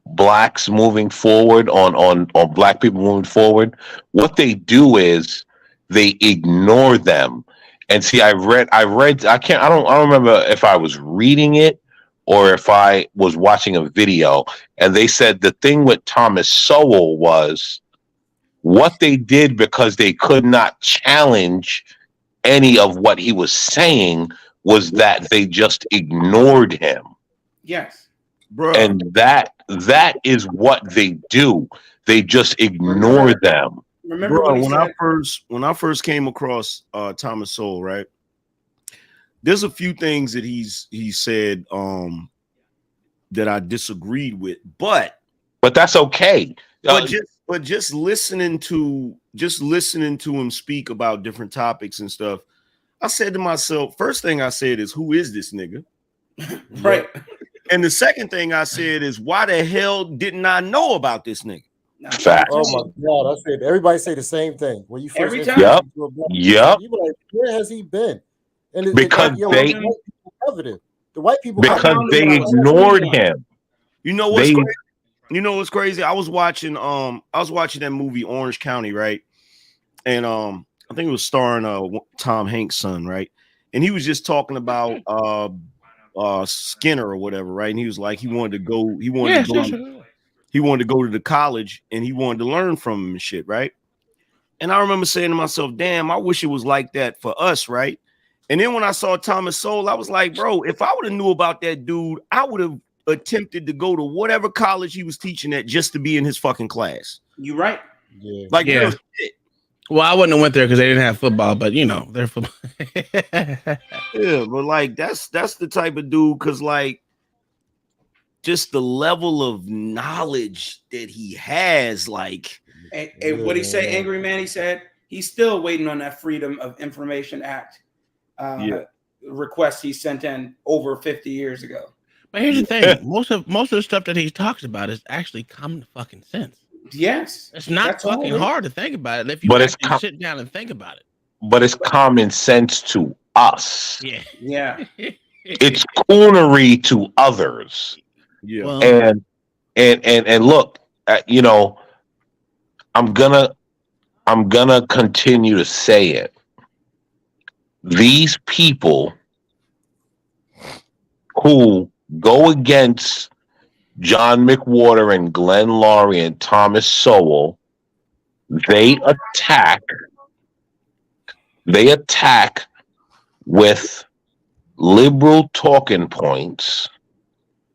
blacks moving forward, on black people moving forward. What they do is they ignore them. And see, I don't remember if I was reading it or if I was watching a video, and they said the thing with Thomas Sowell was what they did because they could not challenge any of what he was saying was that they just ignored him. Yes. Bro. And that is what they do. They just ignore them. Remember Bro, when I first came across Thomas Sowell, right? There's a few things that he said that I disagreed with, but that's okay. But just listening to him speak about different topics and stuff, I said to myself, first thing I said is, who is this nigga? Right. And the second thing I said is, why the hell didn't I know about this nigga? Fact. Oh my God! I said everybody say the same thing when you first every introduce time. them to a black Yep. person, you be like, where has he been? And Because the white people covered it. The white people because they ignored him. You know what's crazy? You know what's crazy? I was watching that movie Orange County, right? And I think it was starring Tom Hanks' son, right? And he was just talking about Skinner or whatever, right? And he was like, he wanted to go to the college and he wanted to learn from him and shit, right? And I remember saying to myself, damn, I wish it was like that for us, right? And then when I saw Thomas Sowell, I was like, bro, if I would have knew about that dude, I would have attempted to go to whatever college he was teaching at just to be in his fucking class. You right. Yeah. Like, yeah. Well, I wouldn't have went there because they didn't have football, but they're football. Yeah, but like that's the type of dude, because like just the level of knowledge that he has, like and what he say, Angry Man, he said he's still waiting on that Freedom of Information Act request he sent in over 50 years ago. But here's the thing: most of the stuff that he talks about is actually common fucking sense. Yes, it's not fucking hard to think about it if you sit down and think about it. But it's common sense to us. Yeah. It's coonery to others. Yeah. Well, and look, I'm gonna continue to say it. These people who go against John McWhorter and Glenn Laurie and Thomas Sowell, they attack with liberal talking points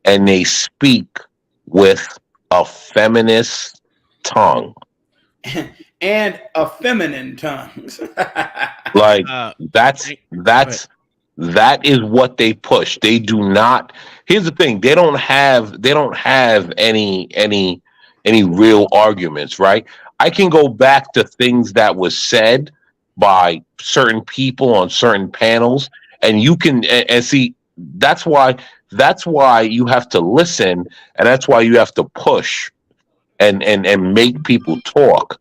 and they speak with a feminist tongue. And a feminine tongues. Like that is what they push. They do not. Here's the thing: they don't have any real arguments, right? I can go back to things that was said by certain people on certain panels, and you can and see that's why you have to listen, and that's why you have to push and make people talk,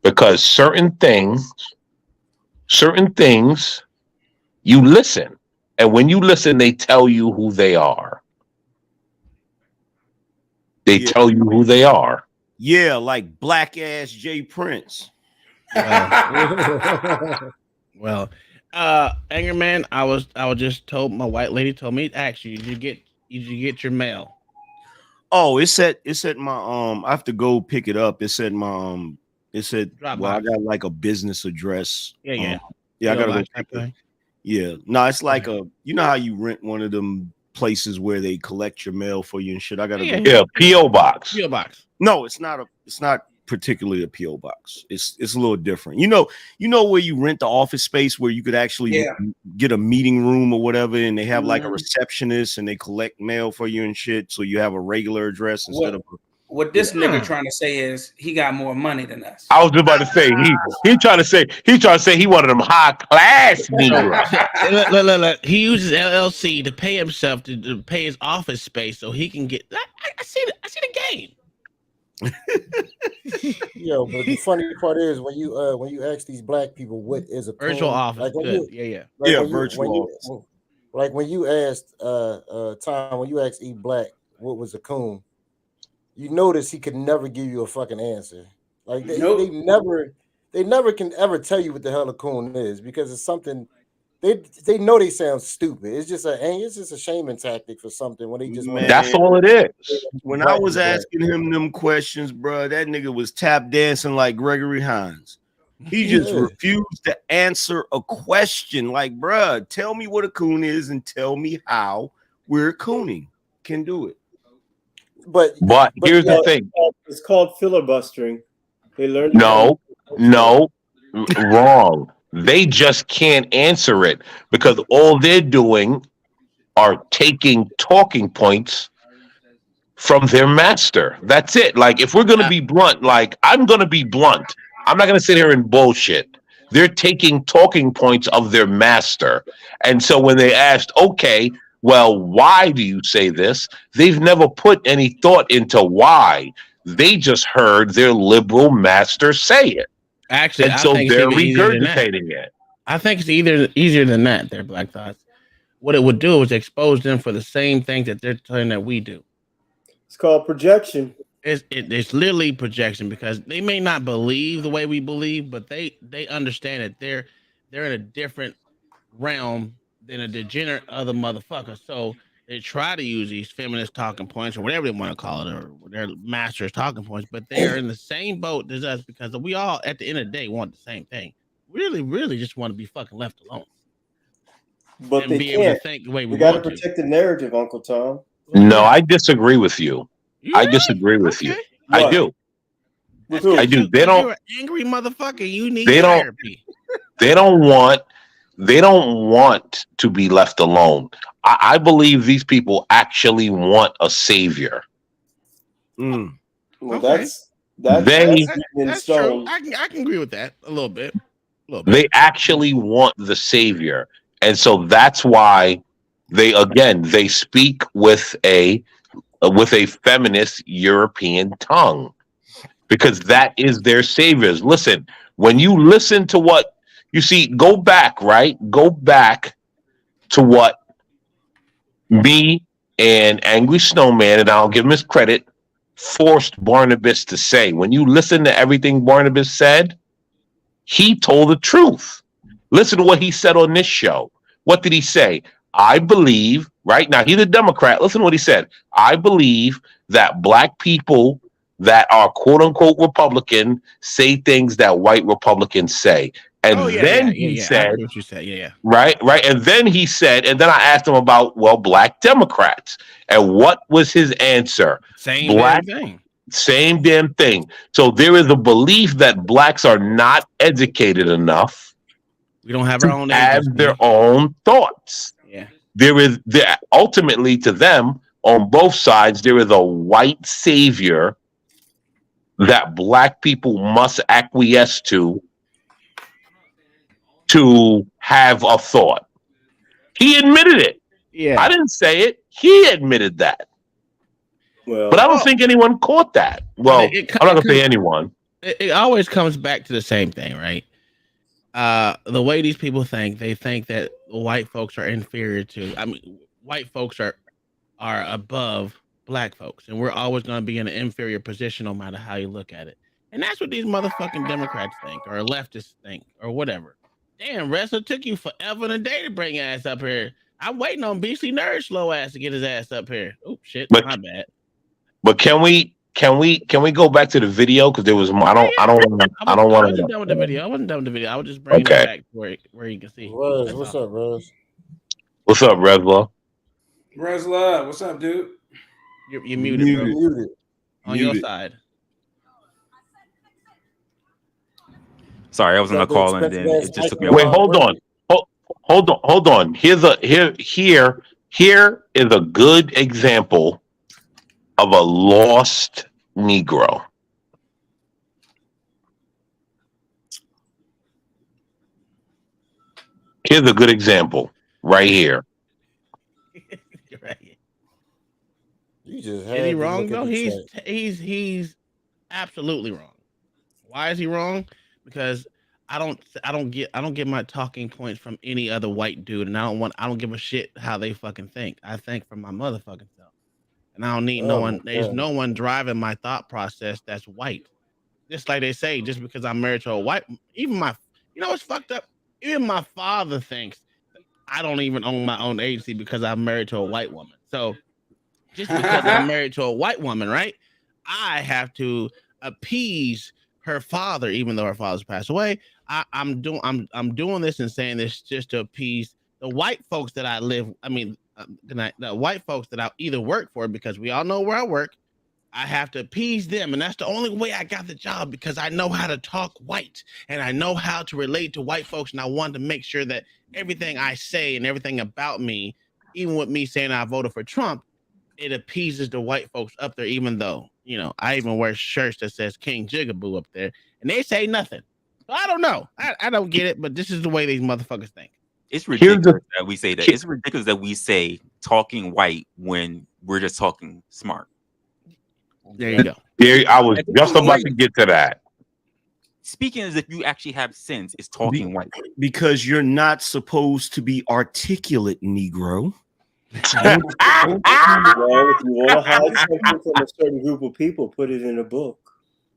because certain things you listen, and when you listen, they tell you who they are. They tell you who they are. Yeah, like black ass Jay Prince. Well, Anger Man, I was just told, my white lady told me, actually, did you get your mail? Oh, it's at my I have to go pick it up. It's at my it said Dropbox. I got like a business address. Yeah. Yeah, I gotta go Pick pick it. Yeah. No, it's like you know how you rent one of them places where they collect your mail for you and shit. I gotta go. Yeah, P.O. box. P.O. box. No, it's not particularly a P.O. box. It's a little different. You know where you rent the office space where you could actually get a meeting room or whatever, and they have like a receptionist and they collect mail for you and shit. So you have a regular address instead of what this nigga trying to say is he got more money than us. I was about to say he trying to say he one of them high class Negroes. Look. He uses LLC to pay himself to pay his office space so he can get. I see the game. Yo, but the funny part is when you ask these black people what is a virtual coon, office, like good. virtual office. Like when you asked Tom, when you asked E Black what was a coon, you notice he could never give you a fucking answer. Like they never can ever tell you what the hell a coon is, because it's something they know they sound stupid. It's just a shaming tactic for something when they just want. That's all it is. When I was asking him them questions, bro, that nigga was tap dancing like Gregory Hines. He just refused to answer a question. Like, bro, tell me what a coon is and tell me how we're cooning can do it. But here's the thing. It's called filibustering. They learned. No, wrong. They just can't answer it because all they're doing are taking talking points from their master. That's it. Like, if we're going to be blunt, like, I'm going to be blunt. I'm not going to sit here and bullshit. They're taking talking points of their master. And so when they asked, okay, well, why do you say this? They've never put any thought into why. They just heard their liberal master say it. Actually, and so they're regurgitating it. I think it's easier than that. Their Black Thoughts. What it would do is expose them for the same things that they're saying that we do. It's called projection. It's literally projection, because they may not believe the way we believe, but they understand that they're in a different realm than a degenerate other motherfucker. So they try to use these feminist talking points or whatever they want to call it, or their master's talking points, but they are in the same boat as us, because we all at the end of the day want the same thing. Really just want to be fucking left alone. But they can't. Able to think the way we got to want protect the narrative, Uncle Tom. No, I disagree with you. I disagree with you. I do. I do. They don't. You're an angry motherfucker. You need therapy. They don't want to be left alone. I believe these people actually want a savior. Well, okay. that's true. I can agree with that a little bit. They actually want the savior, and so that's why they speak with a feminist European tongue, because that is their saviors. Listen, when you listen to what you see, go back to what me and Angry Snowman, and I'll give him his credit, forced Barnabas to say. When you listen to everything Barnabas said, he told the truth. Listen to what he said on this show. What did he say? I believe, right now, he's a Democrat. Listen to what he said. I believe that black people that are quote unquote Republican say things that white Republicans say. And then he said, I see what you said. Yeah. right. And then he said, and then I asked him about, well, black Democrats. And what was his answer? Same Black, damn thing. same damn thing. So there is a belief that blacks are not educated enough. We don't have our own have agency. their own thoughts. Yeah. There ultimately to them on both sides, there is a white savior that black people must acquiesce to have a thought. He admitted it. Yeah. I didn't say it. He admitted that. Well, but I don't think anyone caught that. Well, I'm not going to say anyone. It always comes back to the same thing, right? The way these people think, they think that white folks are inferior to, white folks are above black folks, and we're always going to be in an inferior position no matter how you look at it. And that's what these motherfucking Democrats think, or leftists think, or whatever. Damn, Wrestler, took you forever and a day to bring your ass up here. I'm waiting on BC Nerd slow ass to get his ass up here. Oh shit, my bad. But can we go back to the video, because there was more. I wasn't done with the video. I wasn't done with the video. I was just bringing it back where you can see. What's up, Rose? What's up, Resla? Resla, what's up, dude? You're muted, bro. Muted. On your side. Sorry, I was on a call and then it just took me a Wait, while. hold on. Here is a good example of a lost Negro. Here's a good example right here. You just is he wrong though? He's absolutely wrong. Why is he wrong? Because I don't get my talking points from any other white dude, and I don't give a shit how they fucking think. I think from my motherfucking self. And I don't need no one. There's no one driving my thought process that's white. Just like they say, just because I'm married to a white, even what's fucked up? Even my father thinks I don't even own my own agency because I'm married to a white woman. So just because I'm married to a white woman, right? I have to appease her father, even though her father's passed away. I'm doing this and saying this just to appease the white folks that I live. The white folks that I either work for, because we all know where I work. I have to appease them, and that's the only way I got the job, because I know how to talk white and I know how to relate to white folks, and I wanted to make sure that everything I say and everything about me, even with me saying I voted for Trump, it appeases the white folks up there, even though, I even wear shirts that says King Jigaboo up there, and they say nothing. So I don't know. I don't get it, but this is the way these motherfuckers think. It's ridiculous that we say that. It's ridiculous that we say talking white when we're just talking smart. There you go. I was just about to get to that. Speaking as if you actually have sense is talking white. Because you're not supposed to be articulate, Negro. Well, if you want to hide something from a certain group of people, put it in a book.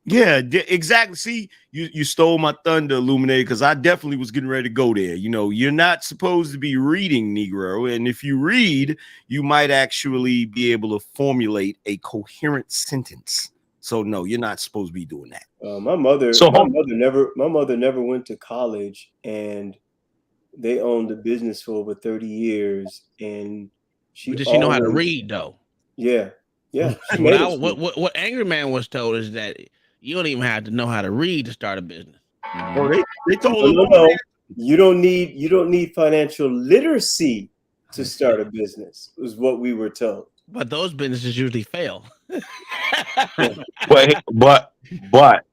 Yeah, exactly. See, you stole my thunder, Illuminated, because I definitely was getting ready to go there. You're not supposed to be reading, Negro. And if you read, you might actually be able to formulate a coherent sentence. So no, you're not supposed to be doing that. My mother never went to college, and they owned a business for over 30 years. And Did she know how to read though? Yeah. What Angry Man was told is that you don't even have to know how to read to start a business. Or they told him, no, you don't need financial literacy to start a business, is what we were told. But those businesses usually fail. but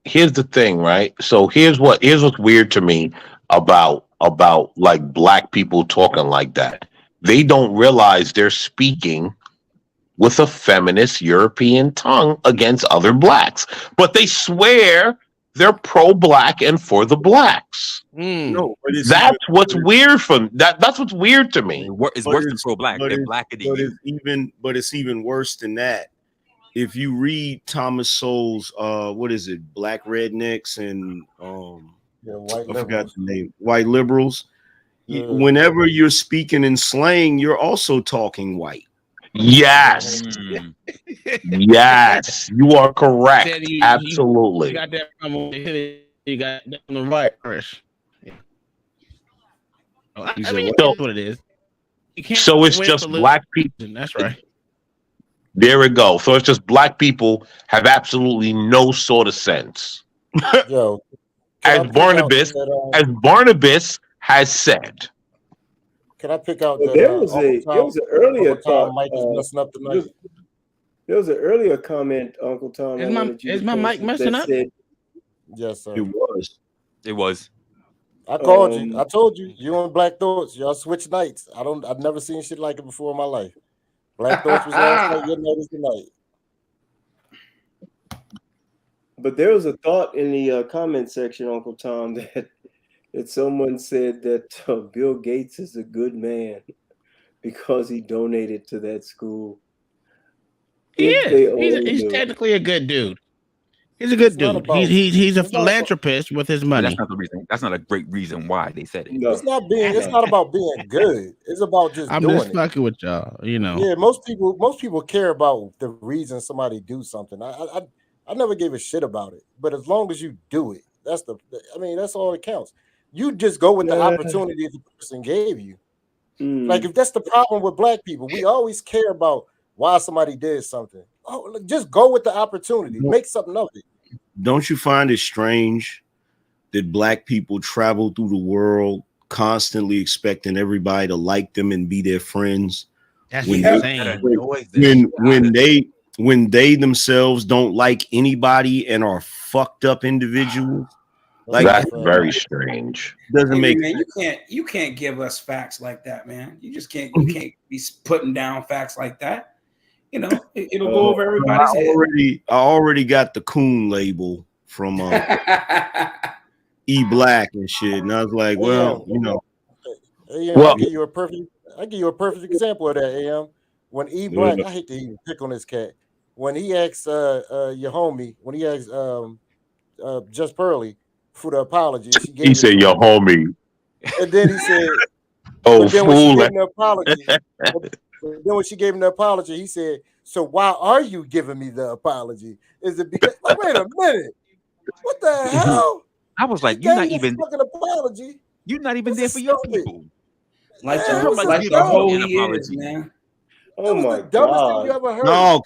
here's the thing, right? So here's what's weird to me about like black people talking like that. They don't realize they're speaking with a feminist European tongue against other blacks, but they swear they're pro-black and for the blacks. No, that's what's weird that's what's weird to me. It's worse than pro-black. They're blacker than you. But it's even worse than that. If you read Thomas Sowell's Black Rednecks and I forgot the name, White Liberals. Whenever you're speaking in slang, you're also talking white. Yes. Yes, you are correct. Absolutely. You got that from the right, Chris. I He mean, said what? that's what it is. You can't So it's win just for black losing. people. That's right. There we go. So it's just black people have absolutely no sort of sense. Yo, As can I pick out Barnabas, that? has said. Can I pick out Well, that there was an earlier Uncle Tom thought. mic is messing up tonight? There was an earlier comment, Uncle Tom. Is I my wanted you is to my post mic messing that up? said, Yes, sir. It was. It was. I called you. I told you. You and Black Thoughts, y'all switch nights. I've never seen shit like it before in my life. Black Thoughts was last night. Your night is tonight. But there was a thought in the comment section, Uncle Tom, that someone said that Bill Gates is a good man because he donated to that school. He If is. they only He's knew. technically a good dude. He's a good dude. He's a philanthropist with his But money. that's not the reason. That's not a great reason why they said it. It's not about being good. It's about just I'm doing just it. fucking with y'all. You know. Yeah, most people care about the reason somebody do something. I never gave a shit about it. But as long as you do it, that's all that counts. You just go with the opportunity the person gave you. Like if that's the problem with black people, we always care about why somebody did something. Oh, just go with the opportunity. Make something of it. Don't you find it strange that black people travel through the world constantly expecting everybody to like them and be their friends? That's when insane. when they themselves don't like anybody and are fucked up individuals. Like That's very strange. Doesn't make man, you can't give us facts like that, man. You just can't. You can't be putting down facts like that. You know, it'll go over everybody's head. I already got the coon label from E Black and shit, and I was like, well, you know. I'll give you a perfect example of that, AM. When E Black, I hate to even pick on this cat. When he asked your homie, when he asked Just Pearly for the apology, He said, "Your homie," and then he said, "Oh, but then when she fool." gave him the apology, then when she gave him the apology, he said, "So why are you giving me the apology? Is it because? Like, wait a minute, what the hell?" I was like, you're not even fucking apology. You're not even there for your people. Like the whole he is, man. Oh my dumbest thing you ever heard.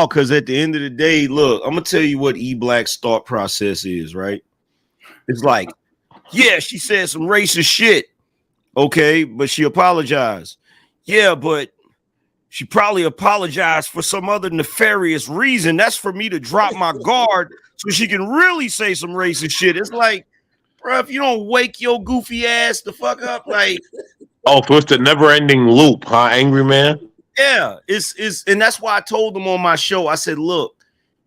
Because at the end of the day, look, I'm gonna tell you what E Black's thought process is, right? It's like, yeah, she said some racist shit, okay, but she apologized. Yeah, but she probably apologized for some other nefarious reason. That's for me to drop my guard so she can really say some racist shit. It's like, bro, if you don't wake your goofy ass the fuck up, like, oh, so it's the never-ending loop, huh, Angry Man? yeah, it's and that's why I told them on my show. I said, look,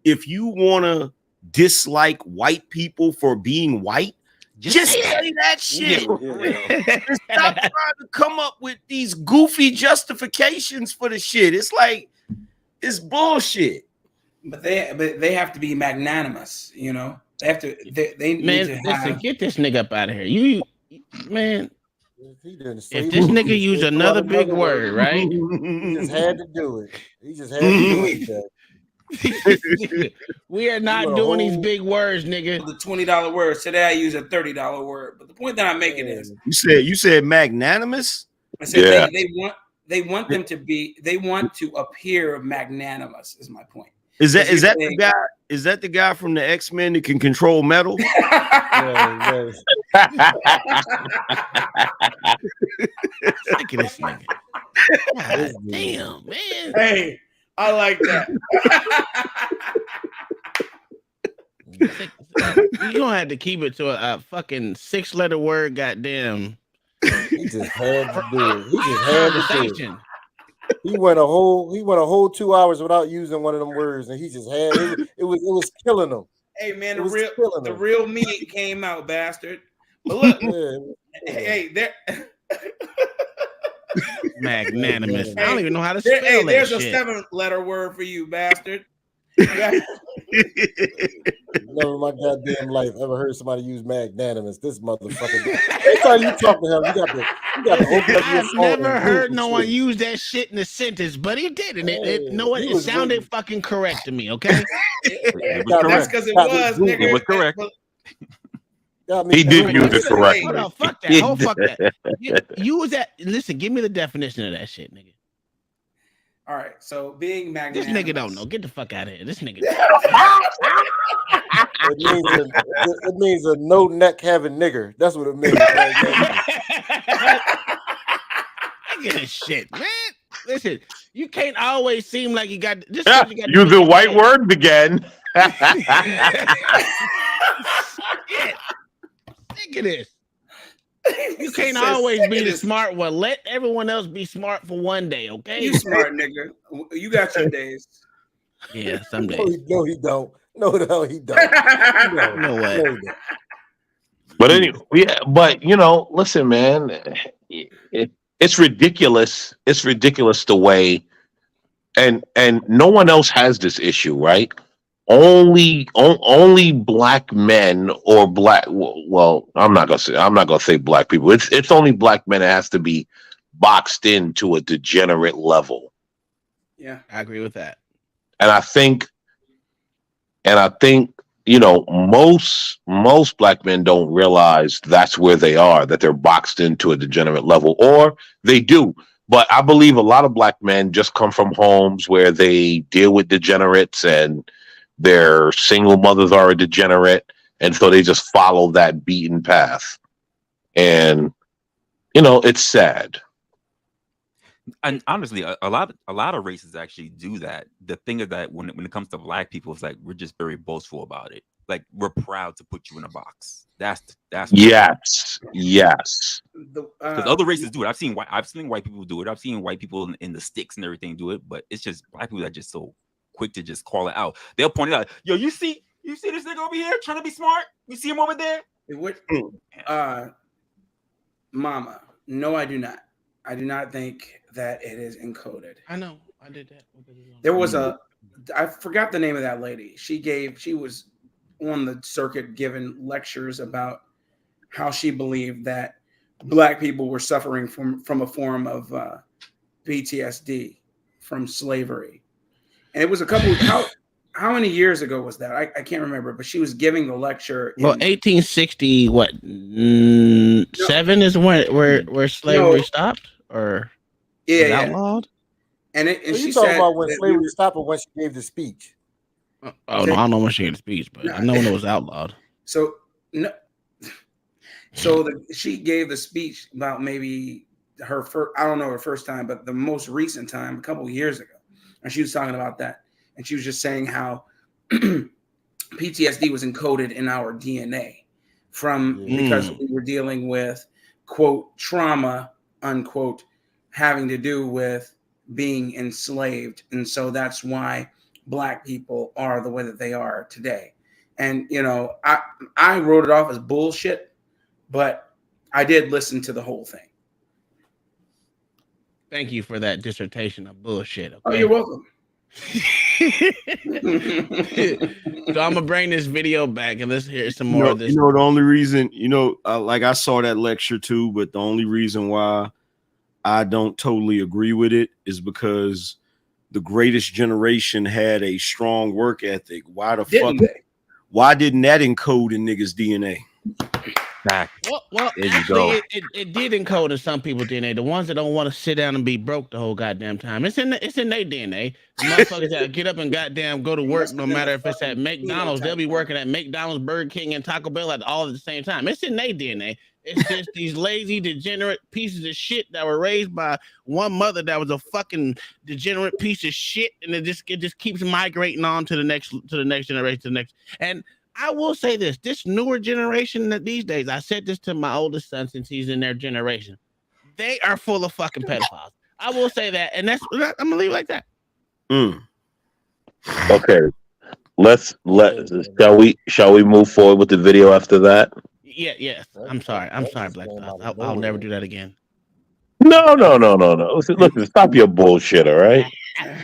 if you want to dislike white people for being white, just say that shit. And stop trying to come up with these goofy justifications for the shit. It's like, it's bullshit. But they have to be magnanimous, you know. They have to. They need to listen, have. get this nigga up out of here. You man. If this He nigga use another big word, right? He just had to do it. He just had to do it today. We are not doing these big words, nigga. The $20 words. Today I use a $30 word. But the point that I'm making is, you said magnanimous. I said they want them to be. They want to appear magnanimous. Is my point. Is that the guy? Is that the guy from the X-Men that can control metal? Look at this nigga. God damn, man. Hey, I like that. You're gonna have to keep it to a fucking 6-letter word, goddamn. He just had to do it. He just had to do it. He went a whole 2 hours without using one of them words, and he just had it was killing him. Hey man, the real me came out, bastard. But look, hey, there. Magnanimous. I don't even know how to spell that there's shit. a 7-letter word for you, bastard. Never in my goddamn life ever heard somebody use magnanimous. This motherfucker. Every time you talk to him, you got to open up your I've phone. never heard no one use that shit in a sentence, but he did, and it sounded fucking correct to me. Okay, That's because it was. Nigga. It was correct. He did use it correctly. Hold on, fuck that. Hold fuck that. You was at. Listen, give me the definition of that shit, nigga. All right, so being magnanimous. This nigga don't know. Get the fuck out of here. This nigga. It means a no neck having nigger. That's what it means. Look at this shit, man. Listen, you can't always seem like you got this. Yeah, use the white word again. Shit. Look at this. You can't always be the smart one. Let everyone else be smart for one day, okay? You smart nigga. You got your days. Yeah, some days. No, he don't. No, he don't. No way. But anyway, yeah. But listen, man. It's ridiculous. It's ridiculous the way, and no one else has this issue, right? Only black men or black. Well, I'm not gonna say black people. It's only black men that has to be boxed into a degenerate level. Yeah, I agree with that. And I think most black men don't realize that's where they are, that they're boxed into a degenerate level, or they do. But I believe a lot of black men just come from homes where they deal with degenerates and their single mothers are a degenerate. And so they just follow that beaten path. And, it's sad. And honestly, a lot of races actually do that. The thing is that when it comes to black people, it's like we're just very boastful about it. Like we're proud to put you in a box. That's yes. Because other races do it. I've seen white people do it. I've seen white people in the sticks and everything do it. But it's just black people that are just so quick to just call it out. They'll point it out. Yo, you see this nigga over here trying to be smart? You see him over there? Mama, no, I do not. I do not think that it is encoded. I know. I did that. There was I forgot the name of that lady. She was on the circuit giving lectures about how she believed that black people were suffering from a form of PTSD from slavery. And it was a couple how many years ago was that? I can't remember, but she was giving the lecture. Well, 1860, what? 7 is where slavery stopped, or outlawed. And she talking about when slavery stopped, or when she gave the speech. Oh no, I don't know when she gave the speech, but I know when it was outlawed. So she gave the speech about maybe her first. I don't know her first time, but the most recent time, a couple of years ago, and she was talking about that. And she was just saying how PTSD was encoded in our DNA because we were dealing with, quote, trauma, unquote, having to do with being enslaved. And so that's why black people are the way that they are today. And, I wrote it off as bullshit, but I did listen to the whole thing. Thank you for that dissertation of bullshit. Okay? Oh, you're welcome. So I'm gonna bring this video back and let's hear some more of this. The only reason, like I saw that lecture too, but the only reason why I don't totally agree with it is because the greatest generation had a strong work ethic. Why the fuck? Why didn't that encode in niggas' DNA? Well, actually, it did encode in some people's DNA. The ones that don't want to sit down and be broke the whole goddamn time. It's in their DNA. The motherfuckers that get up and goddamn go to work, no matter if it's at McDonald's, they'll be working at McDonald's, Burger King, and Taco Bell all at the same time. It's in their DNA. It's just these lazy, degenerate pieces of shit that were raised by one mother that was a fucking degenerate piece of shit, and it just keeps migrating on to the next generation, and I will say this newer generation that these days, I said this to my oldest son since he's in their generation, they are full of fucking pedophiles. I will say that, and I'm gonna leave it like that. Okay, shall we move forward with the video after that? Yes. I'm sorry, Black Thoughts. I'll never do that again. No. Listen, stop your bullshit, all right?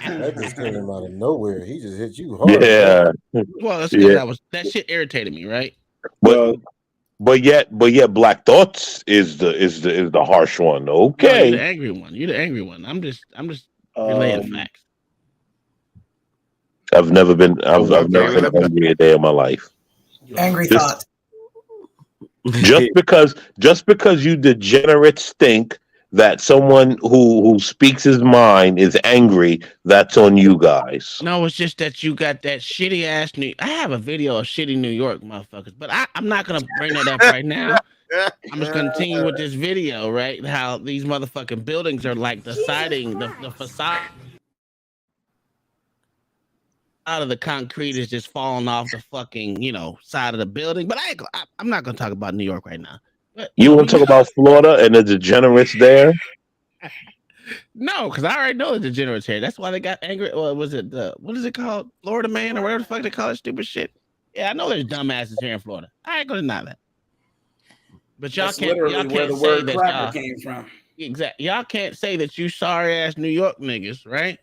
That just came out of nowhere. He just hit you hard. Yeah. Well, that's because that shit irritated me, right? But yet, Black Thoughts is the harsh one. Okay. No, you're the angry one. I'm just relaying facts. I've never been angry a day in my life. Angry thought. Just because you degenerates think that someone who speaks his mind is angry, that's on you guys. No, it's just that you got that shitty ass New. I have a video of shitty New York motherfuckers, but I'm not gonna bring that up right now. I'm just gonna continue with this video, right? How these motherfucking buildings are like the siding, the facade out of the concrete is just falling off the fucking, side of the building. But I'm not gonna talk about New York right now. But, You want to talk about Florida and the degenerates there? No, because I already know the degenerates here. That's why they got angry. What was it? What is it called? Florida man or whatever the fuck they call it? Stupid shit. Yeah, I know there's dumbasses here in Florida. I ain't gonna deny that. But That's literally where the word cracker came from. Exactly. Y'all can't say that you sorry ass New York niggas, right?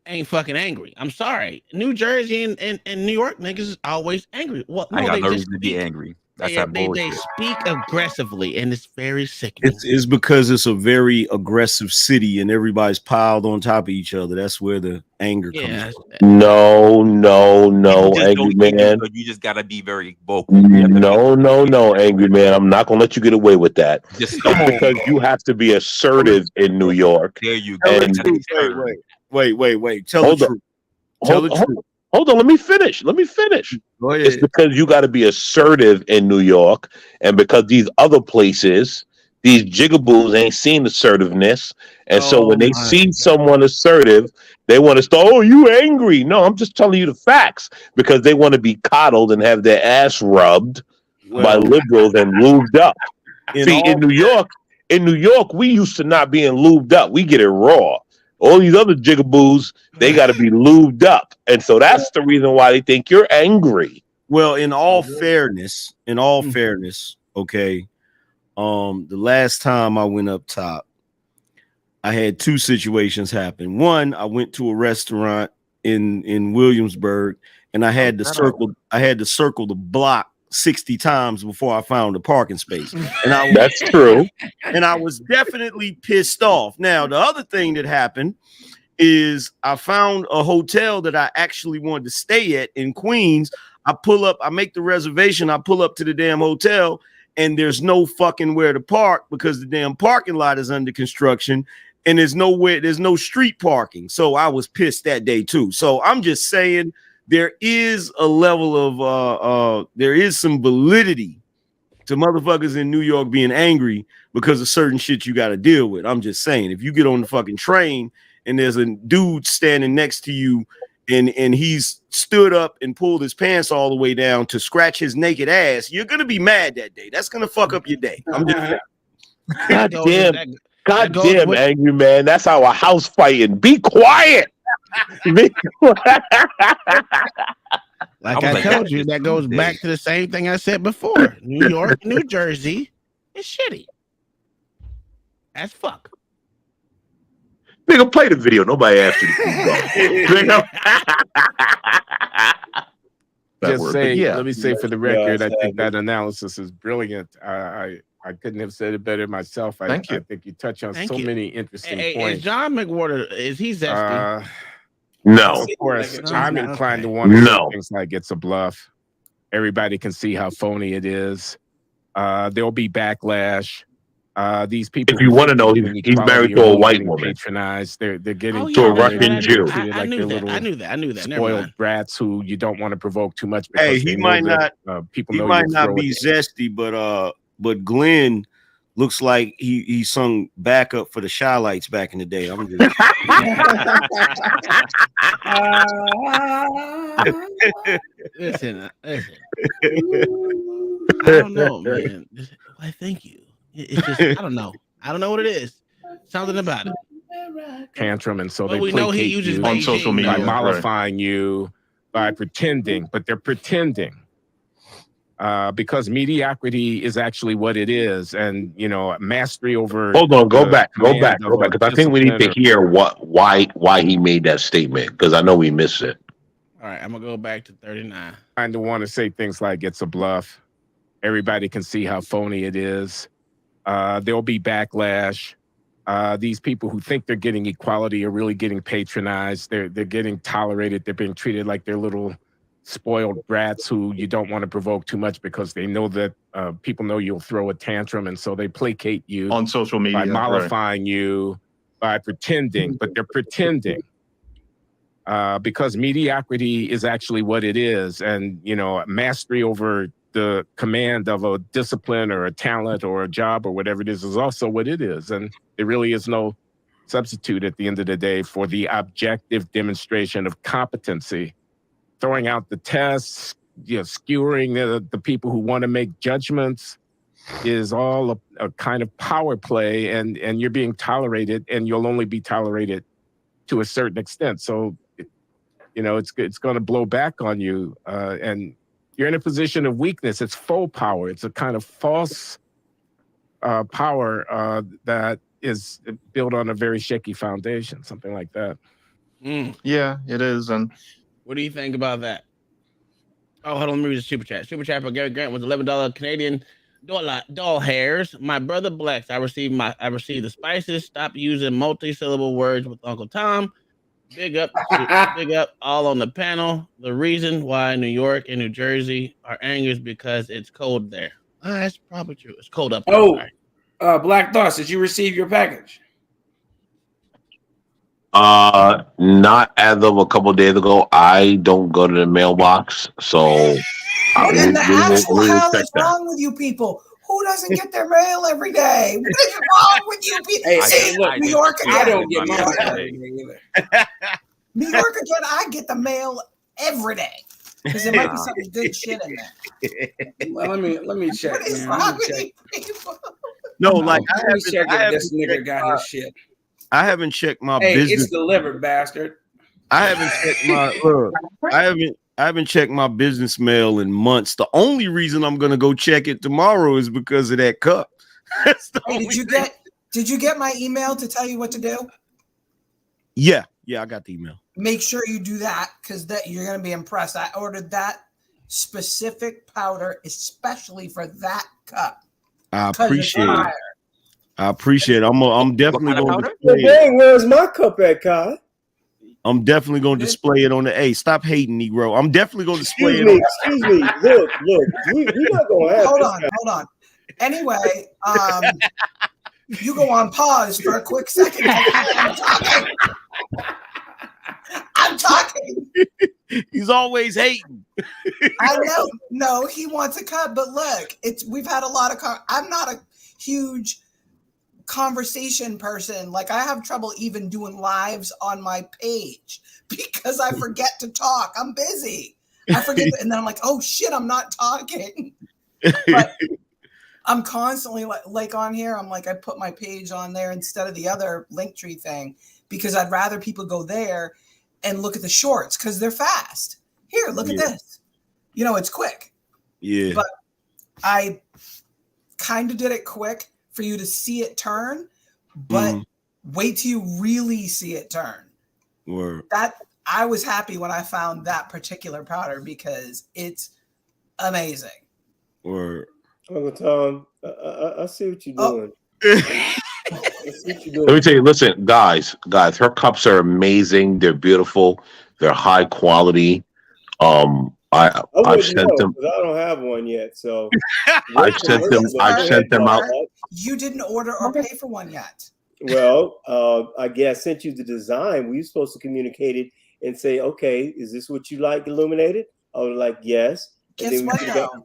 Ain't fucking angry. I'm sorry. New Jersey and New York niggas is always angry. Well, no, I got they no just reason to be angry. That's they speak aggressively, and it's very sickening. It's because it's a very aggressive city and everybody's piled on top of each other. That's where the anger comes from. No, angry man. You just gotta be very vocal. No, angry man. I'm not gonna let you get away with that. It's because you have to be assertive in New York. There you go. And Wait. Tell the truth. Hold on, let me finish. It's because you got to be assertive in New York, and because these other places, these jigaboos ain't seen assertiveness, and so when they see someone assertive, they want to start. Oh, you angry? No, I'm just telling you the facts because they want to be coddled and have their ass rubbed by liberals and lubed up. In New York, we used to not being lubed up. We get it raw. All these other jigaboos, they got to be lubed up. And so that's the reason why they think you're angry. Well, in all fairness, okay, the last time I went up top, I had two situations happen. One, I went to a restaurant in Williamsburg, and I had to circle the block 60 times before I found a parking space. And that's true. And I was definitely pissed off. Now, the other thing that happened is I found a hotel that I actually wanted to stay at in Queens. I pull up, I make the reservation, I pull up to the damn hotel, and there's no fucking where to park because the damn parking lot is under construction and there's no street parking. So I was pissed that day too. So I'm just saying there is a level of there is some validity to motherfuckers in New York being angry because of certain shit you got to deal with. I'm just saying, if you get on the fucking train and there's a dude standing next to you and he's stood up and pulled his pants all the way down to scratch his naked ass, you're gonna be mad that day. That's gonna fuck up your day. I'm just saying. God damn, angry man. That's our house fighting. Be quiet. Like I told you, that goes back to the same thing I said before. New York, New Jersey is shitty as fuck. Nigga, play the video. Nobody asked you to Let me say for the record, I think that analysis is brilliant. I couldn't have said it better myself. Thank you. I think you touch on so many interesting points. Is John McWhorter, is he zesty? No. Of course, I'm inclined to want to say things like it's a bluff. Everybody can see how phony it is. There'll be backlash. These people. If you want to know, he's married to a white woman. Patronized. They're getting to a Russian Jew. I knew that. Spoiled brats who you don't want to provoke too much. Hey, he might not. People he know might not be zesty, but Glenn looks like he sung backup for the Shy Lights back in the day. I'm just listen. I don't know, man. Why? Thank you. It's just I don't know. I don't know what it is. Something about it. Tantrum, and so Well, they we know he uses you on social media, by mollifying you, by pretending, but they're pretending. Because mediocrity is actually what it is, and mastery over. Hold on, go back, because I think we need to hear why he made that statement, because I know we missed it. All right, I'm gonna go back to 39. I don't want to say things like it's a bluff. Everybody can see how phony it is. There'll be backlash. These people who think they're getting equality are really getting patronized. They're getting tolerated. They're being treated like they're little spoiled brats who you don't want to provoke too much because they know that people know you'll throw a tantrum, and so they placate you on social media by mollifying you, by pretending, but they're pretending. Because mediocrity is actually what it is, and mastery over the command of a discipline or a talent or a job or whatever it is also what it is, and there really is no substitute at the end of the day for the objective demonstration of competency. Throwing out the tests, skewering the people who want to make judgments is all a kind of power play, and you're being tolerated, and you'll only be tolerated to a certain extent. So it's going to blow back on you, and you're in a position of weakness. It's faux power. It's a kind of false power that is built on a very shaky foundation, something like that. Yeah, it is. And what do you think about that? Oh, hold on, let me read the super chat. Super chat for Gary Grant was $11 Canadian doll hairs. My brother Blex, I received the spices. Stop using multi-syllable words with Uncle Tom. Big up, big up, all on the panel. The reason why New York and New Jersey are angry is because it's cold there. That's probably true. It's cold up there. Oh, Black Thoughts, did you receive your package? Not as of a couple of days ago. I don't go to the mailbox, so What in the actual hell is wrong with you people? Who doesn't get their mail every day? What is wrong with you people? See, New York again. I don't get my mail every day either. New York again, I get the mail every day because there might be some good shit in there. Well, let me check. What is wrong with you people? No, like let me check if this nigga got his shit. I haven't checked my Hey, business. it's delivered, bastard. I haven't checked my look. I haven't checked my business mail in months. The only reason I'm gonna go check it tomorrow is because of that cup. Hey, did you get my email to tell you what to do? Yeah, I got the email. Make sure you do that because you're gonna be impressed. I ordered that specific powder especially for that cup. I appreciate it. I'm definitely going to display Well, dang, where's my cup at, Kai? I'm definitely going to display it on the A. Stop hating, Negro. I'm definitely going to display Excuse me. Look. We're not going to have Hold on. Anyway, you go on pause for a quick second. I'm talking. He's always hating. I know. No, he wants a cup, but look, we've had a lot of. I'm not a huge conversation person. Like I have trouble even doing lives on my page because I forget to talk. I'm busy. I forget, and then I'm like, oh shit, I'm not talking. But I'm constantly like on here. I'm like, I put my page on there instead of the other Linktree thing because I'd rather people go there and look at the shorts because they're fast. Here, look at this. It's quick. Yeah. But I kind of did it quick for you to see it turn, but wait till you really see it turn. Word. That I was happy when I found that particular powder because it's amazing. Word. Uncle Tom, I see what you're doing. Let me tell you, listen, guys, her cups are amazing. They're beautiful. They're high quality. I've sent them. I don't have one yet, so I've sent them out. You didn't order or pay for one yet. Well, I guess sent you the design. We were supposed to communicate it and say, okay, is this what you like illuminated? I was like, yes. Guess what though?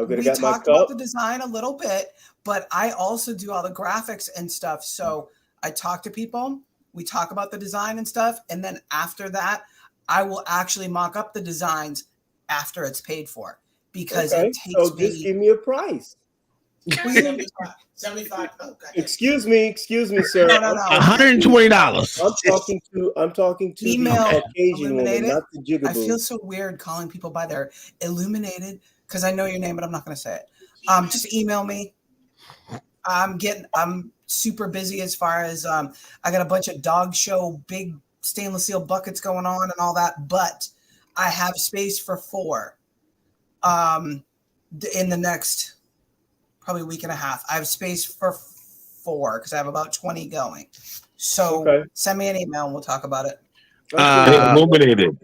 We talked about the design a little bit, but I also do all the graphics and stuff. So I talk to people, we talk about the design and stuff, and then after that, I will actually mock up the designs after it's paid for because it takes so just give me a price. 75. Okay. Excuse me, sir. No. $120. I'm talking to email the Caucasian Illuminated. woman, not the jigaboo. I feel so weird calling people by their Illuminated because I know your name, but I'm not going to say it. Just email me. I'm super busy as far as I got a bunch of dog show big stainless steel buckets going on and all that, but I have space for 4 in the next probably week and a half. I have space for 4 because I have about 20 going. So send me an email and we'll talk about it. Illuminated.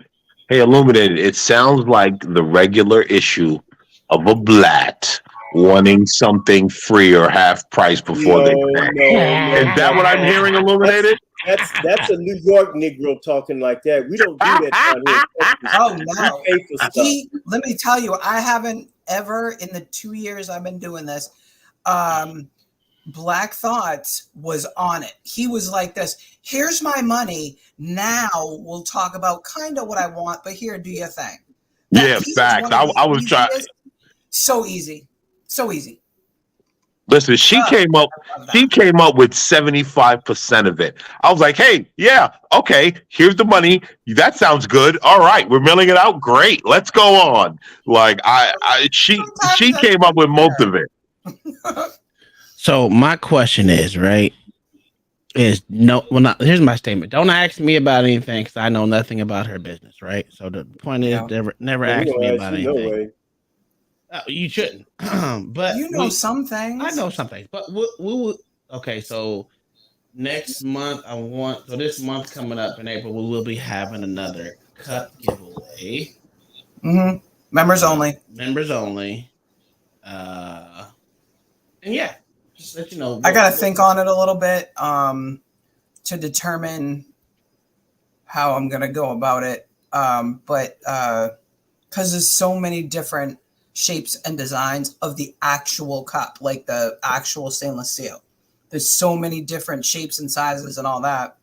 Hey, Illuminated, it sounds like the regular issue of a blat wanting something free or half price before they pay. Is that what I'm hearing, Illuminated? That's a New York Negro talking like that. We don't do that down here in Texas. Oh no. We pay for stuff. Let me tell you, I haven't ever in the 2 years I've been doing this, Black Thoughts was on it. He was like this, here's my money. Now we'll talk about kind of what I want, but here, do your thing. Yeah, facts. I was trying. So easy. So easy. Listen, she came up with 75% of it. I was like, hey, yeah, okay, here's the money. That sounds good. All right, we're mailing it out. Great. Let's go on. Like she came up with most of it. So my question is, right? Here's my statement. Don't ask me about anything because I know nothing about her business, right? So the point is, never ask me about anything. No way. You shouldn't. But you know some things. I know some things, but we'll okay. So next month, this month coming up in April, we will be having another cup giveaway. Mm-hmm. Members only. Members only. And yeah, just let you know. I gotta think on it a little bit to determine how I'm gonna go about it. But because there's so many different shapes and designs of the actual cup, like the actual stainless steel. There's so many different shapes and sizes and all that.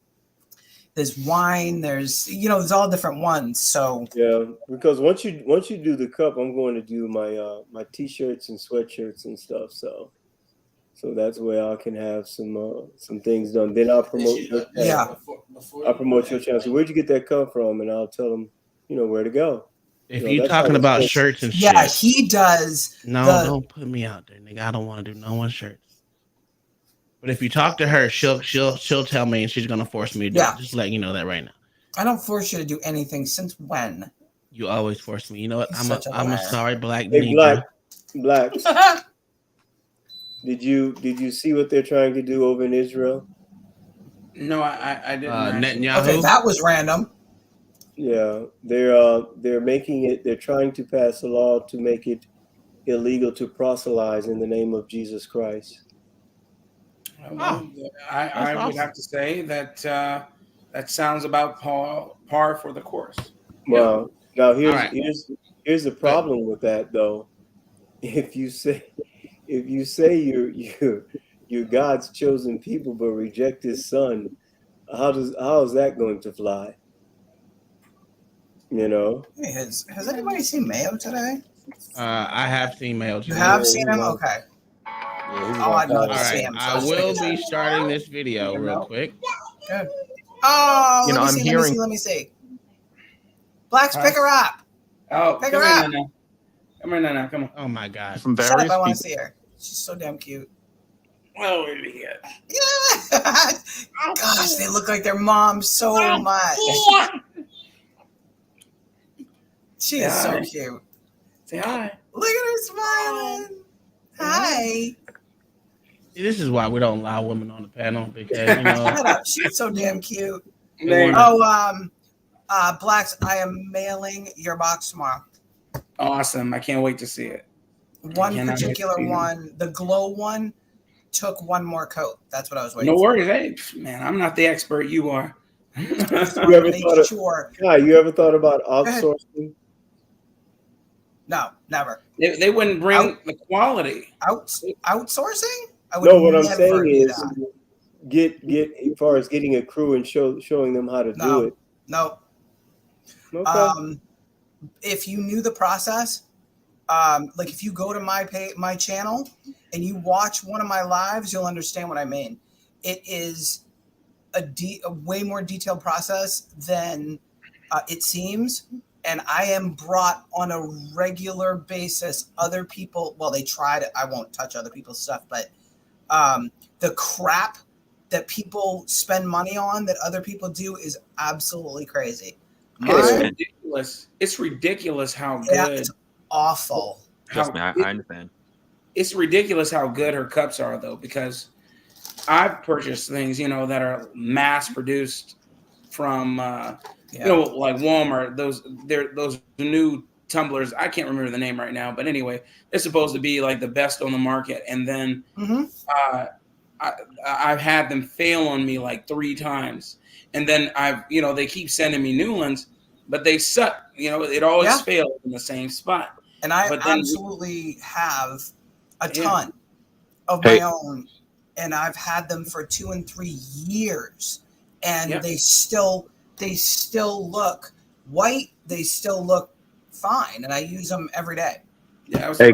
There's wine, there's all different ones. So yeah, because once you do the cup, I'm going to do my my t-shirts and sweatshirts and stuff. So that's where I can have some things done. Then I'll promote your channel. Yeah. I'll promote your channel. So where'd you get that cup from? And I'll tell them, where to go. If you're talking about shirts and shit. Yeah, he does. No, don't put me out there, nigga. I don't want to do no one's shirts. But if you talk to her, she'll tell me, and she's gonna force me to do it. Just letting you know that right now. I don't force you to do anything. Since when? You always force me. You know what? I'm a sorry black Hey, ninja. Black. Did you see what they're trying to do over in Israel? No, I didn't. Netanyahu. Okay, that was random. Yeah, they're making it. They're trying to pass a law to make it illegal to proselytize in the name of Jesus Christ. Well, I would have to say that that sounds about par for the course. Well, now here's the problem with that though. If you say you're God's chosen people but reject His Son, how is that going to fly? Hey, has anybody seen Mayo today? I have seen Mayo today. You have seen him? Okay. I'd love to see him. I will be starting this video real quick. Good. Oh, You know, let I'm me hearing- let me see. Blacks, pick her up. Oh, Pick come her here, up. Nana. Come here, Nana. Come on. Oh my God. From Shut up, various I want to people. see her. She's so damn cute. Oh, idiot. Yeah. Gosh, they look like their mom so much. She is so Hi. cute. Say hi. Look at her smiling. Hi. This is why we don't allow women on the panel because Shut up. She's so damn cute. They Oh, Blacks, I am mailing your box tomorrow. Awesome. I can't wait to see it. One Cannot wait to particular see them. one, the glow one, took one more coat. That's what I was waiting No for. worries. Hey, man, I'm not the expert. You are. You ever thought about outsourcing? No, never. They wouldn't bring the quality. Outsourcing? I would No, what I'm never saying do is that. get as far as getting a crew and showing them how to do it. No. Okay. If you knew the process, like if you go to my channel and you watch one of my lives, you'll understand what I mean. It is a way more detailed process than it seems. And I am brought on a regular basis. Other people, well, they tried it. I won't touch other people's stuff, but the crap that people spend money on that other people do is absolutely crazy. It's ridiculous. It's ridiculous how good. Yeah, it's awful. Trust me, I understand. It's ridiculous how good her cups are, though, because I've purchased things, that are mass produced, from you know, like Walmart. Those new tumblers. I can't remember the name right now, but anyway, they're supposed to be like the best on the market. And then I've had them fail on me like 3 times, and then they keep sending me new ones, but they suck. You know, it always fails in the same spot. And I but then absolutely have a ton of my own, and I've had them for 2 and 3 years, and they still look white. They still look fine, and I use them every day. Yeah, I say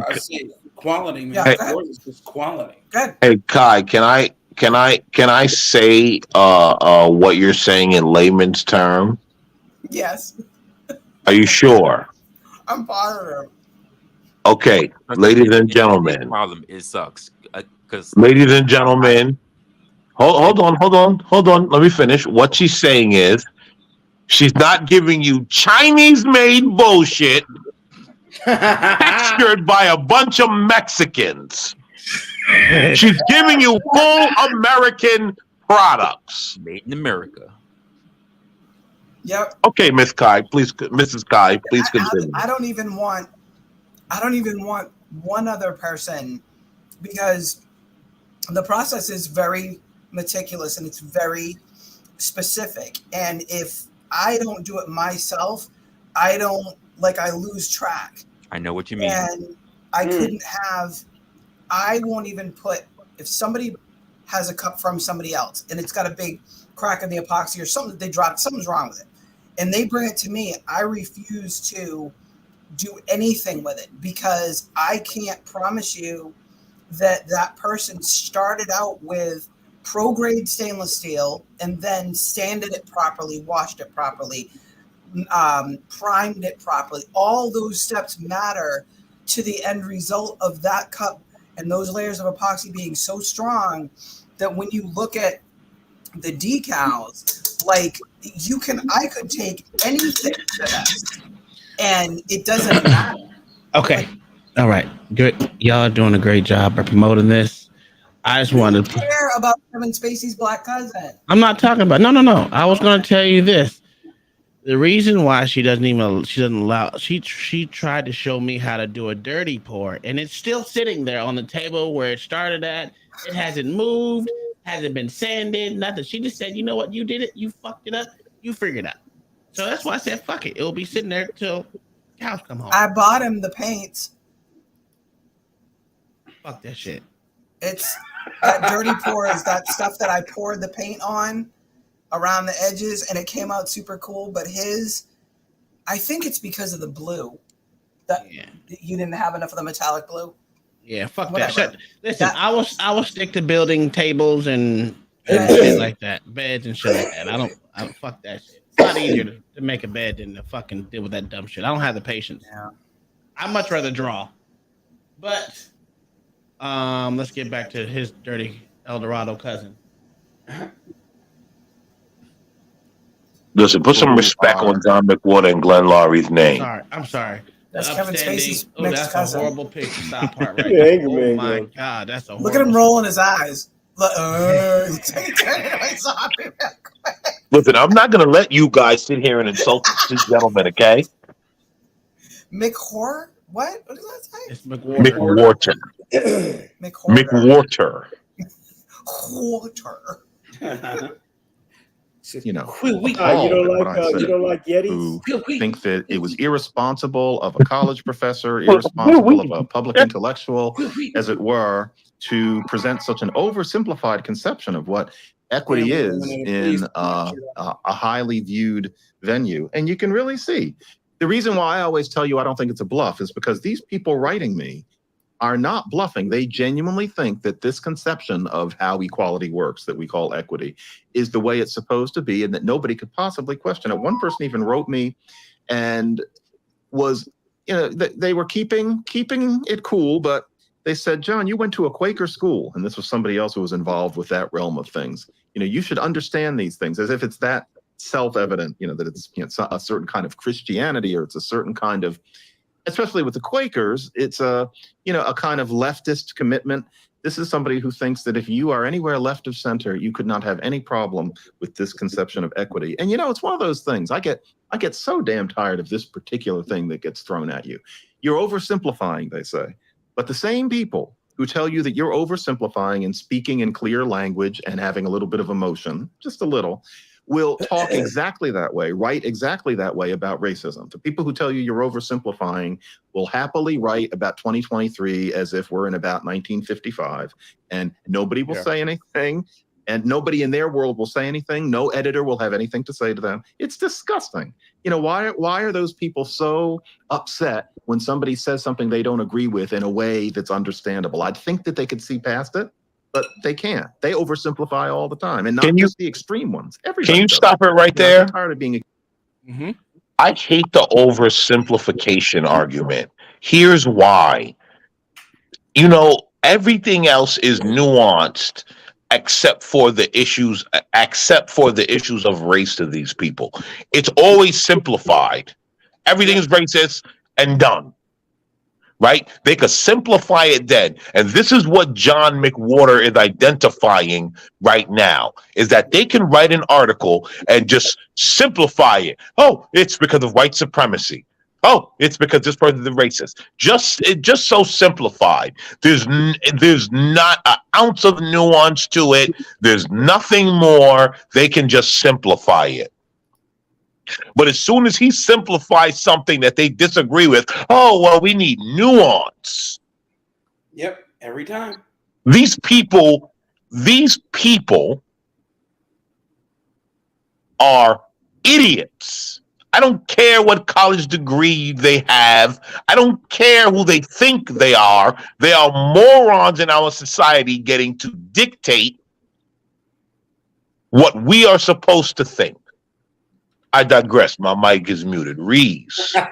quality, man. It's just quality. Good. Hey Kai, can I say what you're saying in layman's term? Yes. Are you sure? I'm positive. Okay, ladies and gentlemen. Problem, it sucks. Ladies and gentlemen, hold on. Let me finish. What she's saying is, she's not giving you Chinese-made bullshit textured by a bunch of Mexicans. She's giving you full American products. Made in America. Yep. Okay, Mrs. Kai, please continue. I don't even want one other person, because the process is very meticulous and it's very specific. And if I don't do it myself, I lose track. I know what you mean. And I won't even put, if somebody has a cup from somebody else and it's got a big crack in the epoxy or something that they dropped, something's wrong with it, and they bring it to me, I refuse to do anything with it, because I can't promise you that person started out with pro-grade stainless steel and then sanded it properly, washed it properly, primed it properly. All those steps matter to the end result of that cup and those layers of epoxy being so strong that when you look at the decals, like I could take anything to that and it doesn't matter. Okay. All right. Good. Y'all are doing a great job of promoting this. I just wanted to care about Kevin Spacey's black cousin. I'm not talking about no. I was going to tell you this. The reason why she doesn't allow, she tried to show me how to do a dirty pour, and it's still sitting there on the table where it started at. It hasn't moved, hasn't been sanded, nothing. She just said, you know what, you did it, you fucked it up, you figured it out. So that's why I said, fuck it. It'll be sitting there till cows come home. I bought him the paints. Fuck that shit. It's that dirty pour is that stuff that I poured the paint on around the edges, and it came out super cool. But I think it's because of the blue. That you didn't have enough of the metallic blue. Yeah, fuck that shit. Listen, I will stick to building tables and shit like that, beds and shit like that. I don't fuck that shit. It's a lot easier to make a bed than to fucking deal with that dumb shit. I don't have the patience. Yeah. I'd much rather draw. But let's get back to his dirty El Dorado cousin. Listen, put some respect on John McWhorter and Glenn Laurie's name. I'm sorry. That's Kevin Spacey's next that's cousin. a horrible picture. Stop part right there. Oh my God, that's a horrible. Look at him rolling his eyes. Listen, I'm not going to let you guys sit here and insult these gentlemen, okay? McWhorter? What? What did that say? It's McWhorter. McWhorter. You know, you don't like Yetis? Who think that it was irresponsible of a college professor, irresponsible of a public intellectual, as it were, to present such an oversimplified conception of what equity is in a highly viewed venue. And you can really see the reason why I always tell you I don't think it's a bluff is because these people writing me are not bluffing. They genuinely think that this conception of how equality works, that we call equity, is the way it's supposed to be and that nobody could possibly question it. One person even wrote me and was, they were keeping it cool, but they said, John, you went to a Quaker school, and this was somebody else who was involved with that realm of things. You should understand these things, as if it's that self-evident, that it's a certain kind of Christianity, or it's a certain kind of, especially with the Quakers, it's a kind of leftist commitment. This is somebody who thinks that if you are anywhere left of center, you could not have any problem with this conception of equity. And it's one of those things. I get so damn tired of this particular thing that gets thrown at you. You're oversimplifying, they say. But the same people who tell you that you're oversimplifying and speaking in clear language and having a little bit of emotion, just a little, will talk exactly that way, write exactly that way about racism. The people who tell you you're oversimplifying will happily write about 2023 as if we're in about 1955, and nobody will say anything, and nobody in their world will say anything. No editor will have anything to say to them. It's disgusting. Why are those people so upset when somebody says something they don't agree with in a way that's understandable? I'd think that they could see past it, but they can't. They oversimplify all the time, and not just the extreme ones. Everybody Can you does stop it right I there? get tired of being. I hate the oversimplification argument. Here's why. Everything else is nuanced except for the issues of race to these people. It's always simplified. Everything is racist and done. Right? They could simplify it then. And this is what John McWhorter is identifying right now, is that they can write an article and just simplify it. Oh, it's because of white supremacy. Oh, it's because this person is racist. Just so simplified. There's not an ounce of nuance to it. There's nothing more. They can just simplify it. But as soon as he simplifies something that they disagree with, oh, well, we need nuance. Yep, every time. These people are idiots. I don't care what college degree they have. I don't care who they think they are. They are morons in our society getting to dictate what we are supposed to think. I digress. My mic is muted. Reese. No.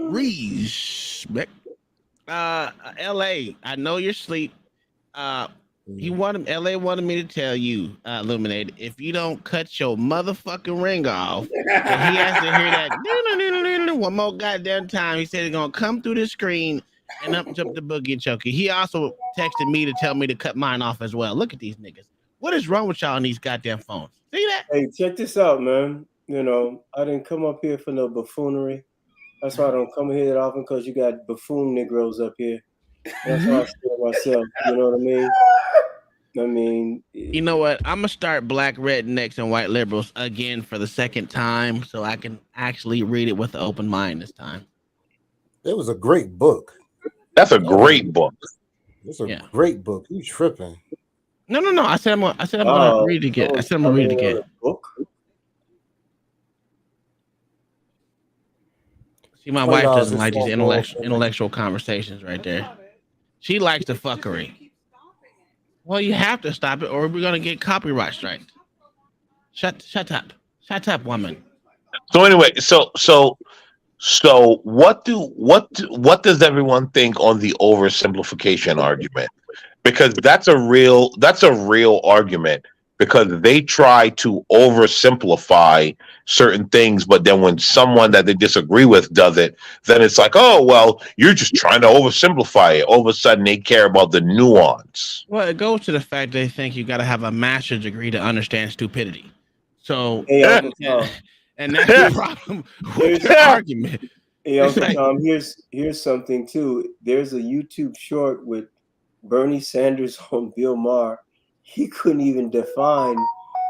Reese. LA, I know you're asleep. LA wanted me to tell you, Illuminated, if you don't cut your motherfucking ring off, that he has to hear that one more goddamn time. He said he's gonna come through the screen and up jump the boogie and choke you. He also texted me to tell me to cut mine off as well. Look at these niggas. What is wrong with y'all on these goddamn phones? See that? Hey, check this out, man. I didn't come up here for no buffoonery. That's why I don't come here that often, because you got buffoon Negroes up here. That's why I stay myself. You know what I mean? You know what? I'm gonna start Black Rednecks and White Liberals again for the second time, so I can actually read it with an open mind this time. It was a great book. That's a great book. It's a great book. You tripping? No. I said I'm gonna read it again. I said I'm gonna read it again. See, my wife doesn't like these intellectual conversations right there. She likes the fuckery. Well, you have to stop it, or we're gonna get copyright strikes. Shut up, woman. So anyway, so what does everyone think on the oversimplification argument? Because that's a real argument, because they try to oversimplify certain things, but then when someone that they disagree with does it, then it's like, oh, well, you're just trying to oversimplify it. All of a sudden they care about the nuance. Well, it goes to the fact they think you got to have a master's degree to understand stupidity. So, and that's the problem with the argument. Hey, Uncle Tom, here's something too. There's a YouTube short with Bernie Sanders on Bill Maher. He couldn't even define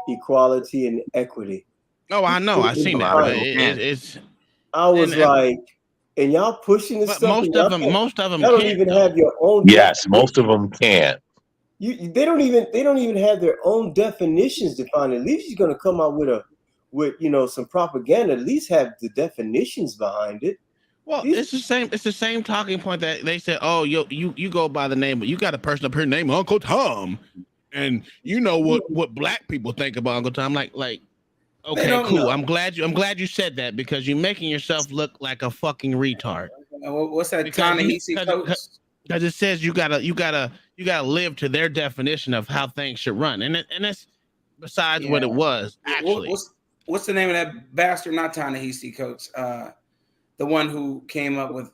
equality and equity. Oh, I know. I've seen that. I was like, and y'all pushing this stuff. Most of them don't even have your own. Yes, most of them can't. They don't even have their own definitions defined. At least you're gonna come out with some propaganda. At least have the definitions behind it. Well, it's the same talking point that they said, oh, you go by the name, but you got a person up here named Uncle Tom, and you know what black people think about Uncle Tom. Like, okay, cool. Know. I'm glad you said that, because you're making yourself look like a fucking retard. What's that? Because it says you gotta live to their definition of how things should run, and that's besides what it was actually. what's the name of that bastard? Not Ta-Nehisi Coates. The one who came up with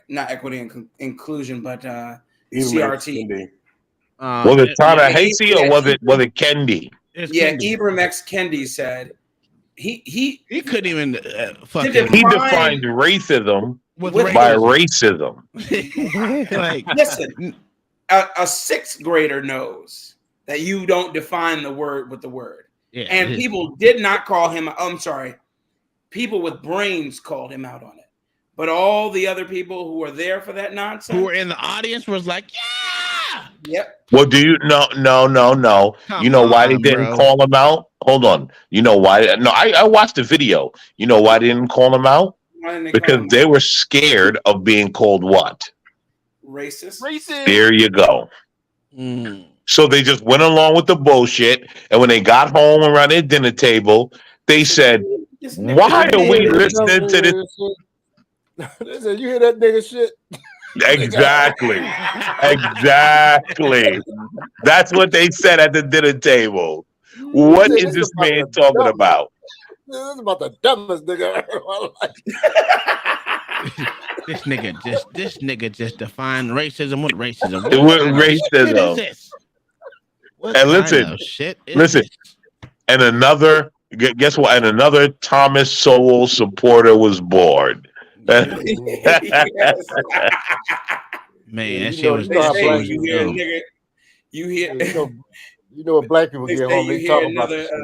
not equity and inclusion, but CRT. Was it Ta-Nehisi or was it Kendi? Ibram X. Kendi said he couldn't even fucking. He defined racism by racism. Like, listen, a sixth grader knows that you don't define the word with the word, and people did not call him. I'm sorry, people with brains called him out on it, but all the other people who were there for that nonsense, who were in the audience, was like, Yep. Well, do you no. You know why they didn't call him out? Hold on. You know why? No, I watched the video. You know why they didn't call him out? Because they were scared of being called what? Racist. There you go. So they just went along with the bullshit, and when they got home around their dinner table, they said, "Why are we listening to this?" They said, "You hear that nigga shit?" Exactly. That's what they said at the dinner table. What is this man talking about? This is about the dumbest nigga I ever in my life. This nigga just defined racism with racism. What racism? What is this? And listen. And another, guess what? And another Thomas Sowell supporter was born. Man, that shit was you hear you know what black people get home, they talk about this shit.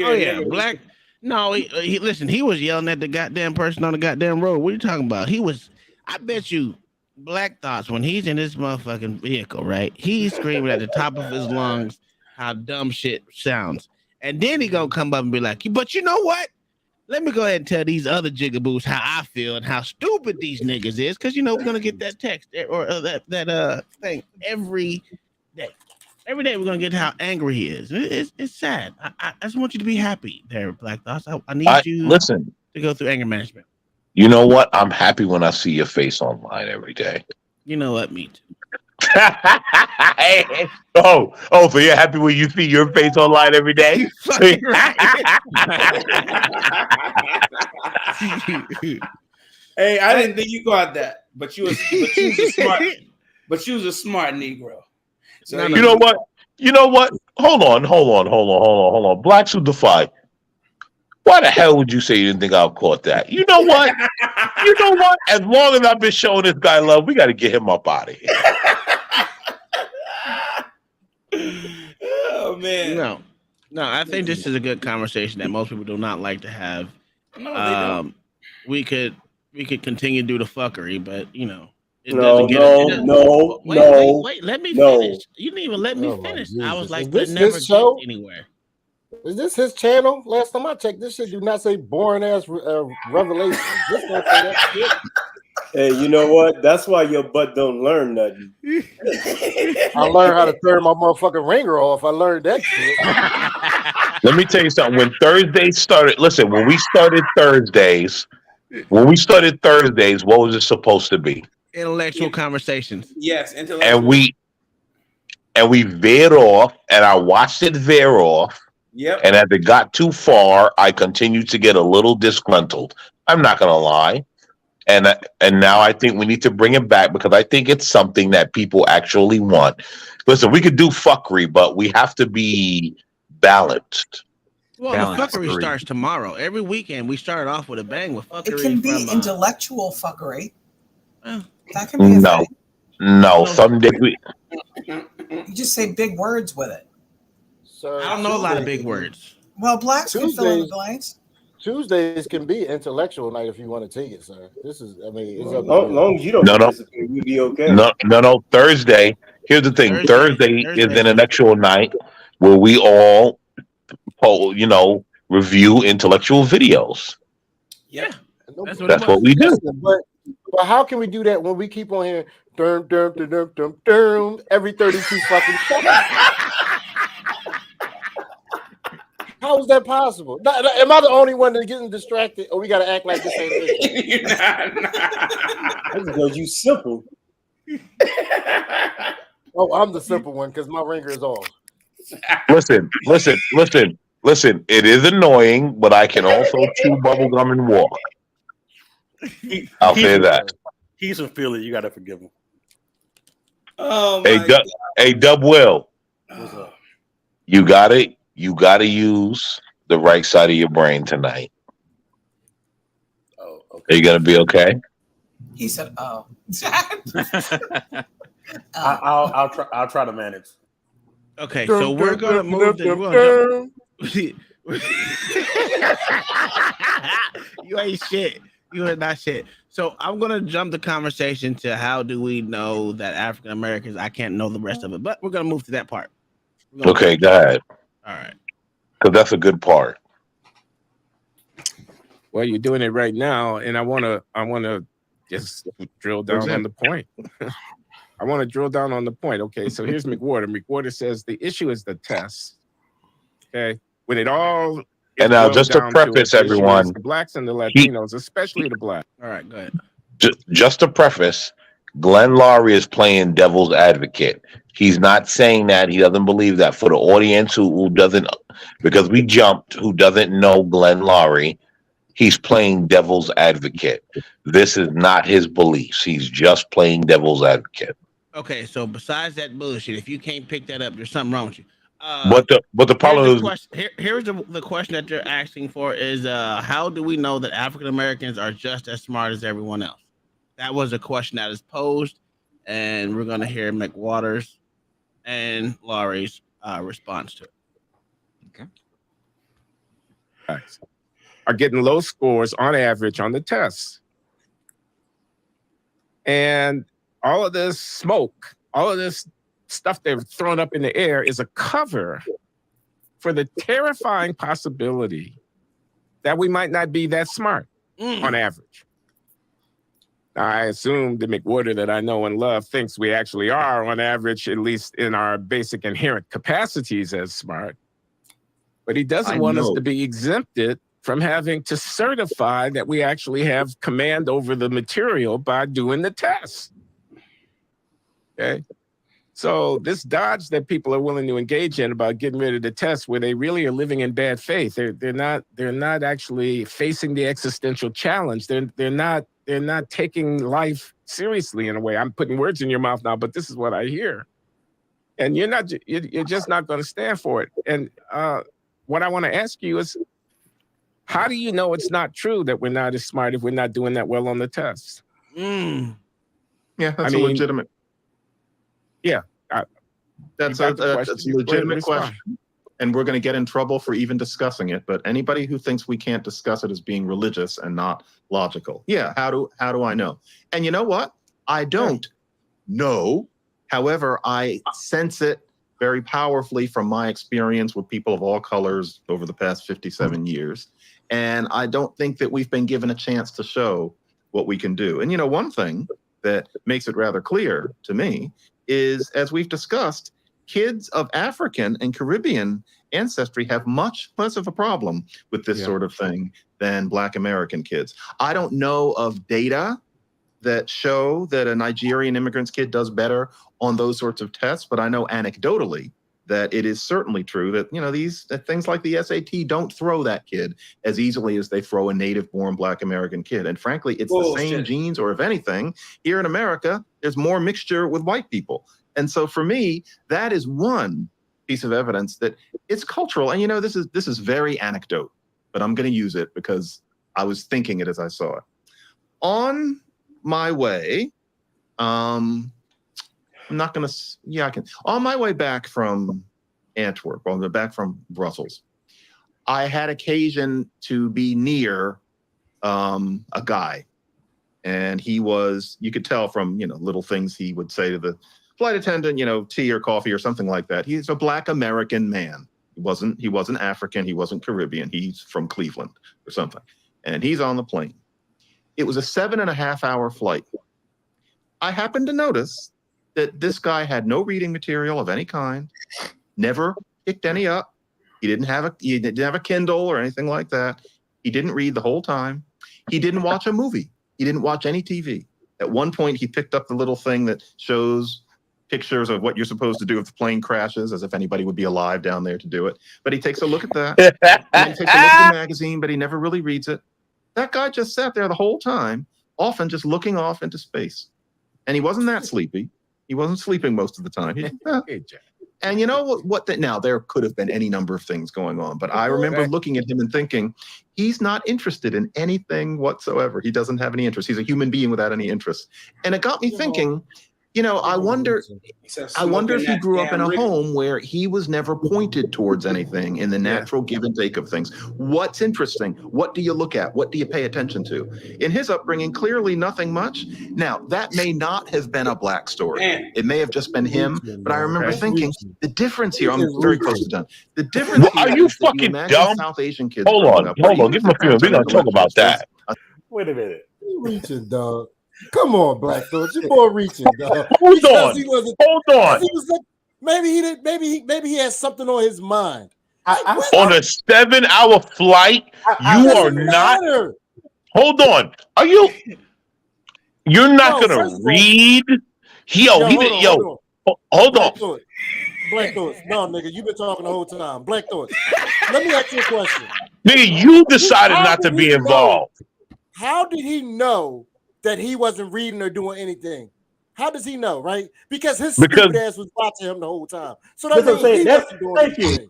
Oh yeah, black. No, he listen. He was yelling at the goddamn person on the goddamn road. What are you talking about? I bet you, Black Thoughts, when he's in his motherfucking vehicle, right? He's screaming at the top of his lungs how dumb shit sounds, and then he gonna come up and be like, "But you know what? Let me go ahead and tell these other jigaboos how I feel and how stupid these niggas is, because you know we're gonna get that text or that thing every day. Every day we're gonna get how angry he is. It's sad. I just want you to be happy, there, Black Thoughts. I need you listen to go through anger management. You know what? I'm happy when I see your face online every day. You know what? Me too. So you're happy when you see your face online every day? Hey, I didn't think you got that, but you was a smart Negro. So you know what? Hold on. Blacks Who Defy. Why the hell would you say you didn't think I caught that? You know what? As long as I've been showing this guy love, we got to get him up out of here. Oh man. No. I think this is a good conversation that most people do not like to have. No, they don't. We could continue to do the fuckery, but you know. No. Wait, let me finish. You didn't even let me finish. I was like, this never show? get anywhere. Is this his channel? Last time I checked, this shit do not say boring ass revelation. This don't say that shit. Hey, you know what? That's why your butt don't learn nothing. I learned how to turn my motherfucking ringer off. I learned that shit. Let me tell you something. When Thursday started, listen, when we started Thursdays, what was it supposed to be? Intellectual conversations. Yes, intellectual. And we veered off, and I watched it veer off. Yep. And as it got too far, I continued to get a little disgruntled. I'm not gonna lie. And now I think we need to bring it back because I think it's something that people actually want. Listen, we could do fuckery, but we have to be balanced. Well, the fuckery starts tomorrow. Every weekend we start off with a bang with fuckery. It can be intellectual fuckery. That can be a thing. No. Someday You just say big words with it. So I don't know a lot of big words. Well, blacks can fill in the blanks. Tuesdays can be intellectual night if you want to take it, sir. This is, I mean, it's up to As long as you don't participate, you'll be okay. No. Thursday. Here's the thing. Thursday is intellectual night where we all, review intellectual videos. Yeah. That's what we do. But how can we do that when we keep on hearing every 32 fucking seconds? How is that possible? Am I the only one that's getting distracted, or we got to act like this ain't it? That's because you simple. Oh, I'm the simple one because my ringer is off. Listen. Listen, it is annoying, but I can also chew bubblegum and walk. I'll say that. He's from Philly. You got to forgive him. Oh Hey, my God. hey, Dub Will. What's up? You got it. You got to use the right side of your brain tonight. Oh, okay. Are you gonna be okay? He said, "Oh." I'll try to manage. Okay, so we're gonna move. You ain't shit. You are not shit. So I'm gonna jump the conversation to how do we know that African Americans? I can't know the rest of it, but we're gonna move to that part. Okay, go ahead. All right. Because that's a good part. Well, you're doing it right now, and I wanna just drill down on the point. I want to drill down on the point. Okay, so here's McWhorter. McWhorter says the issue is the test. Okay, when it all and now just to preface everyone, the blacks and the Latinos, especially the blacks. All right, go ahead. Just to preface, Glenn Laurie is playing devil's advocate. He's not saying that. He doesn't believe that. For the audience who doesn't, because we jumped, who doesn't know Glenn Laurie, he's playing devil's advocate. This is not his beliefs. He's just playing devil's advocate. Okay, so besides that bullshit, if you can't pick that up, there's something wrong with you. But the problem is, here's the question that they're asking for is how do we know that African Americans are just as smart as everyone else? That was a question that is posed, and we're gonna hear McWhorter's and Laurie's response to it. Okay. Are getting low scores on average on the tests. And all of this smoke, all of this stuff they've thrown up in the air is a cover for the terrifying possibility that we might not be that smart on average. Now, I assume the McWhorter that I know and love thinks we actually are on average, at least in our basic inherent capacities as smart. But he doesn't want us to be exempted from having to certify that we actually have command over the material by doing the test. Okay. So this dodge that people are willing to engage in about getting rid of the test, where they really are living in bad faith, they're not actually facing the existential challenge. They're not taking life seriously in a way. I'm putting words in your mouth now, but this is what I hear. And you're just not going to stand for it. And what I want to ask you is, how do you know it's not true that we're not as smart if we're not doing that well on the tests? Yeah, that's a legitimate. Yeah, that's a legitimate question, and we're going to get in trouble for even discussing it. But anybody who thinks we can't discuss it as being religious and not logical, yeah, how do I know? And you know what? I don't know. However, I sense it very powerfully from my experience with people of all colors over the past 57 years. And I don't think that we've been given a chance to show what we can do. And, you know, one thing that makes it rather clear to me is, as we've discussed, kids of African and Caribbean ancestry have much less of a problem with this sort of thing than Black American kids. I don't know of data that show that a Nigerian immigrant's kid does better on those sorts of tests, but I know anecdotally that it is certainly true that, you know, these things like the SAT don't throw that kid as easily as they throw a native-born Black American kid. And frankly, it's the same genes, or if anything, here in America, there's more mixture with white people. And so for me, that is one piece of evidence that it's cultural. And, you know, this is very anecdote, but I'm going to use it because I was thinking it as I saw it. On my way, I'm not going to, I can. On my way back from Antwerp, back from Brussels, I had occasion to be near a guy. And he was, you could tell from, you know, little things he would say to the flight attendant, you know, tea or coffee or something like that. He's a Black American man. He wasn't African. He wasn't Caribbean. He's from Cleveland or something. And he's on the plane. It was a 7.5-hour flight. I happened to notice that this guy had no reading material of any kind, never picked any up. He didn't have a Kindle or anything like that. He didn't read the whole time. He didn't watch a movie. He didn't watch any TV. At one point, he picked up the little thing that shows pictures of what you're supposed to do if the plane crashes, as if anybody would be alive down there to do it. But he takes a look at that, and then takes a look at the magazine, but he never really reads it. That guy just sat there the whole time, often just looking off into space. And he wasn't that sleepy. He wasn't sleeping most of the time. And you know what? Now, there could have been any number of things going on, but I remember looking at him and thinking, he's not interested in anything whatsoever. He doesn't have any interest. He's a human being without any interest. And it got me thinking, you know, I wonder if he grew up in a home where he was never pointed towards anything in the natural give and take of things. What's interesting? What do you look at? What do you pay attention to? In his upbringing, clearly nothing much. Now, that may not have been a black story. It may have just been him. But I remember thinking the difference here, I'm very close to done. The difference here are you is that fucking imagine dumb? South Asian kids. Hold on. Give him a few. We're going to talk about that. Wait a minute. You reaching, dog. Come on, Black Thought. Your boy reaching, dog. Hold on. Maybe he did. Maybe he has something on his mind. On a 7-hour flight, you are not. Hold on. Are you? You're not gonna read. Hold on. Black Thoughts. No, nigga, you've been talking the whole time. Black Thoughts. Let me ask you a question. Nigga, you decided not to be involved. How did he know that he wasn't reading or doing anything? How does he know, right? Because his stupid ass was watching him the whole time. So that means he wasn't doing anything.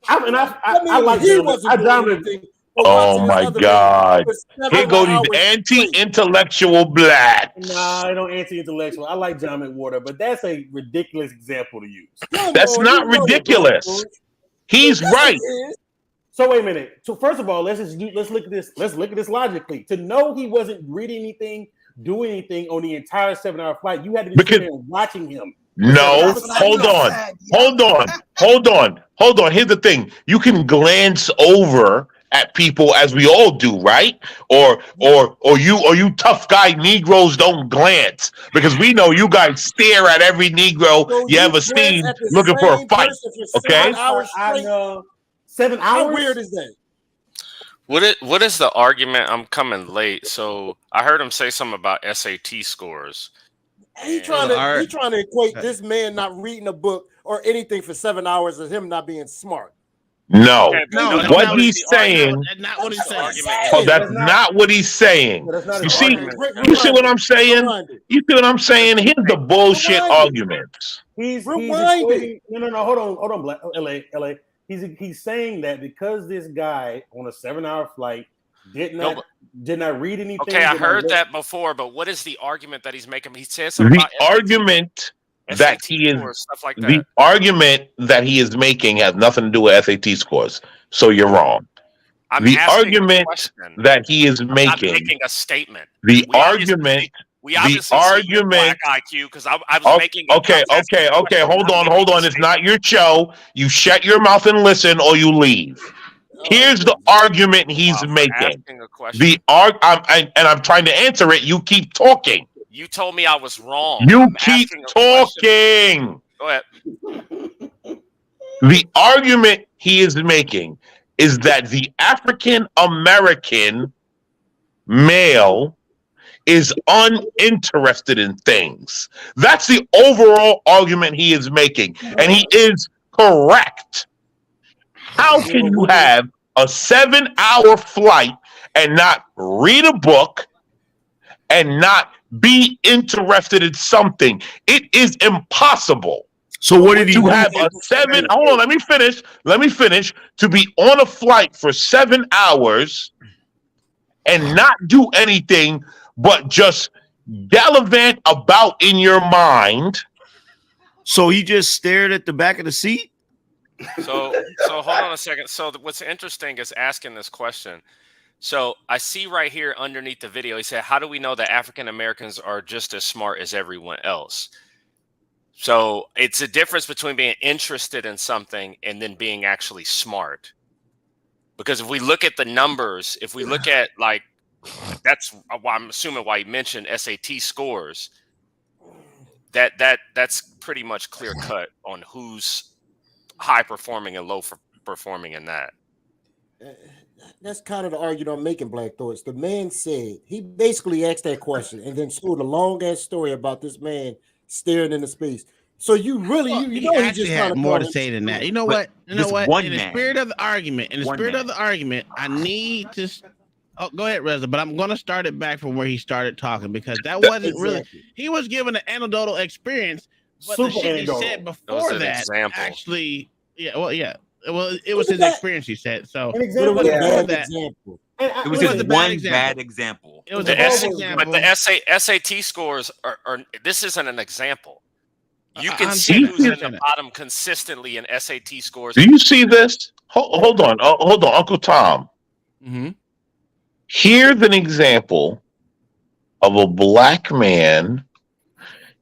I like he wasn't doing anything. Oh my God. Here go these anti-intellectual blacks. Nah, I don't anti-intellectual. I like John McWhorter, but that's a ridiculous example to use. That's not ridiculous. He's right. So wait a minute. So first of all, let's look at this. Let's look at this logically. To know he wasn't reading anything, doing anything on the entire 7-hour flight, you had to be sitting there watching him. No, hold on. Here's the thing. You can glance over at people as we all do, right? Or you tough guy Negroes don't glance, because we know you guys stare at every Negro you ever seen looking for a fight. Okay? I know. 7 hours? How weird is that? What is the argument? I'm coming late, so I heard him say something about SAT scores. He trying to equate this man not reading a book or anything for 7 hours as him not being smart. No, what he's saying. That's not what he's saying. Oh, that's not what he's saying. You see what I'm saying? You see what I'm saying? Here's the bullshit arguments. He's equating, no. Hold on, LA. He's saying that because this guy on a 7-hour flight did not read anything. Okay, I heard that before, but what is the argument that he's making? He says something about argument that he is stuff like that. The argument that he is making has nothing to do with SAT scores. So you're wrong. The argument that he is making a statement. The argument. Black IQ, because I was making. Okay. Hold on. It's not your show. You shut your mouth and listen, or you leave. Here's the argument he's making. I'm trying to answer it. You keep talking. You told me I was wrong. You keep talking. Go ahead. The argument he is making is that the African American male is uninterested in things. That's the overall argument he is making, and he is correct. How can you have a 7-hour flight and not read a book and not be interested in something? It is impossible. So what did he have a 7? Hold on, let me finish. To be on a flight for 7 hours and not do anything but just gallivant about in your mind. So he just stared at the back of the seat? So hold on a second. So what's interesting is asking this question. So I see right here underneath the video, he said, how do we know that African Americans are just as smart as everyone else? So it's a difference between being interested in something and then being actually smart. Because if we look at the numbers, if we look at that's why I'm assuming why he mentioned SAT scores, that's pretty much clear cut on who's high performing and low performing in that. That's kind of the argument I'm making, Black Thoughts. The man said, he basically asked that question and then told a long ass story about this man staring into space. So you really, Well, you he know, he actually just trying had to more call to him say than that. stupid. You know But what? You know just what? one In the man. spirit of the argument, I need to. Oh, go ahead, Reza. But I'm going to start it back from where he started talking because that wasn't really. Exactly. He was given an anecdotal experience, but Super the shit he anecdotal. said It was before an that example. actually, yeah. Well, it was Look at his that. experience. He said so. An But it example. was a Before bad that, example. It was it his was a one bad example. bad example. It was The a bad horrible example. But the SAT scores are this isn't an example. You I can understand see that. who's I in the understand that. bottom consistently in SAT scores. Do you see this? Hold on, Uncle Tom. Mm-hmm. Here's an example of a black man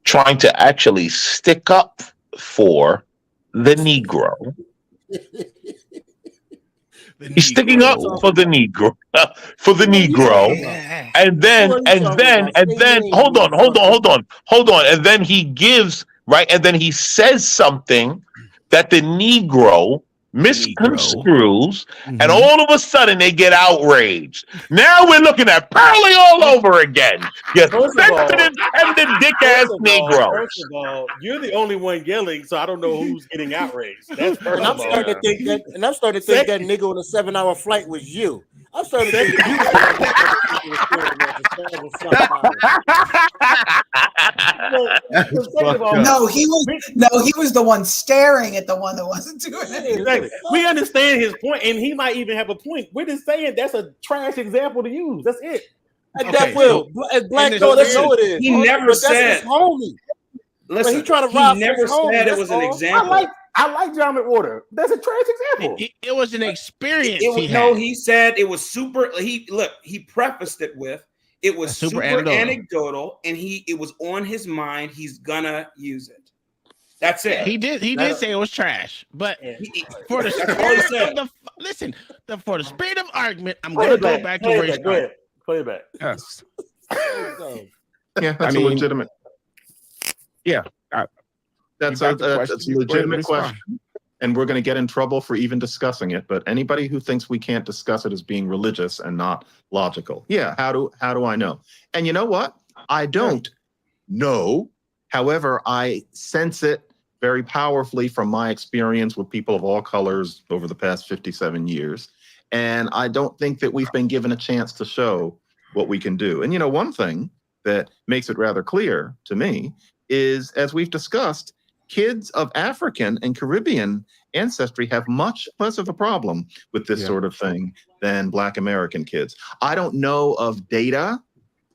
trying to actually stick up for the Negro. He's sticking up for the Negro, and then hold on, and then he gives right, and then he says something that the Negro misconstrues, and all of a sudden they get outraged. Now we're looking at Pearly all over again. You sensitive, tender, dick ass Negro. First of all, you're the only one yelling, so I don't know who's getting outraged. That's first And I'm of all. starting to think that, that nigga on a 7-hour flight was you. I'm starting to think you was No, he was the one staring at the one that wasn't doing it. Exactly. We understand his point, and he might even have a point. We're just saying that's a trash example to use. That's it. And that will. As Black Thought, that's know it is. He never said. That's his homie. Listen, he trying to he rob never his homie. said it That's was an all. example. I like John Water. That's a trash example. It was an experience. He said it was super. He prefaced it with it was super anecdotal, and it was on his mind. He's gonna use it. That's it. He did say it was trash, but for the for the spirit of argument, I'm going to go back to where he started. Play it back. Yes. Yeah, that's a legitimate. Yeah, that's a legitimate question, and we're going to get in trouble for even discussing it. But anybody who thinks we can't discuss it as being religious and not logical, yeah, how do I know? And you know what? I don't know. However, I sense it very powerfully from my experience with people of all colors over the past 57 years. And I don't think that we've been given a chance to show what we can do. And, one thing that makes it rather clear to me is, as we've discussed, kids of African and Caribbean ancestry have much less of a problem with this sort of thing than Black American kids. I don't know of data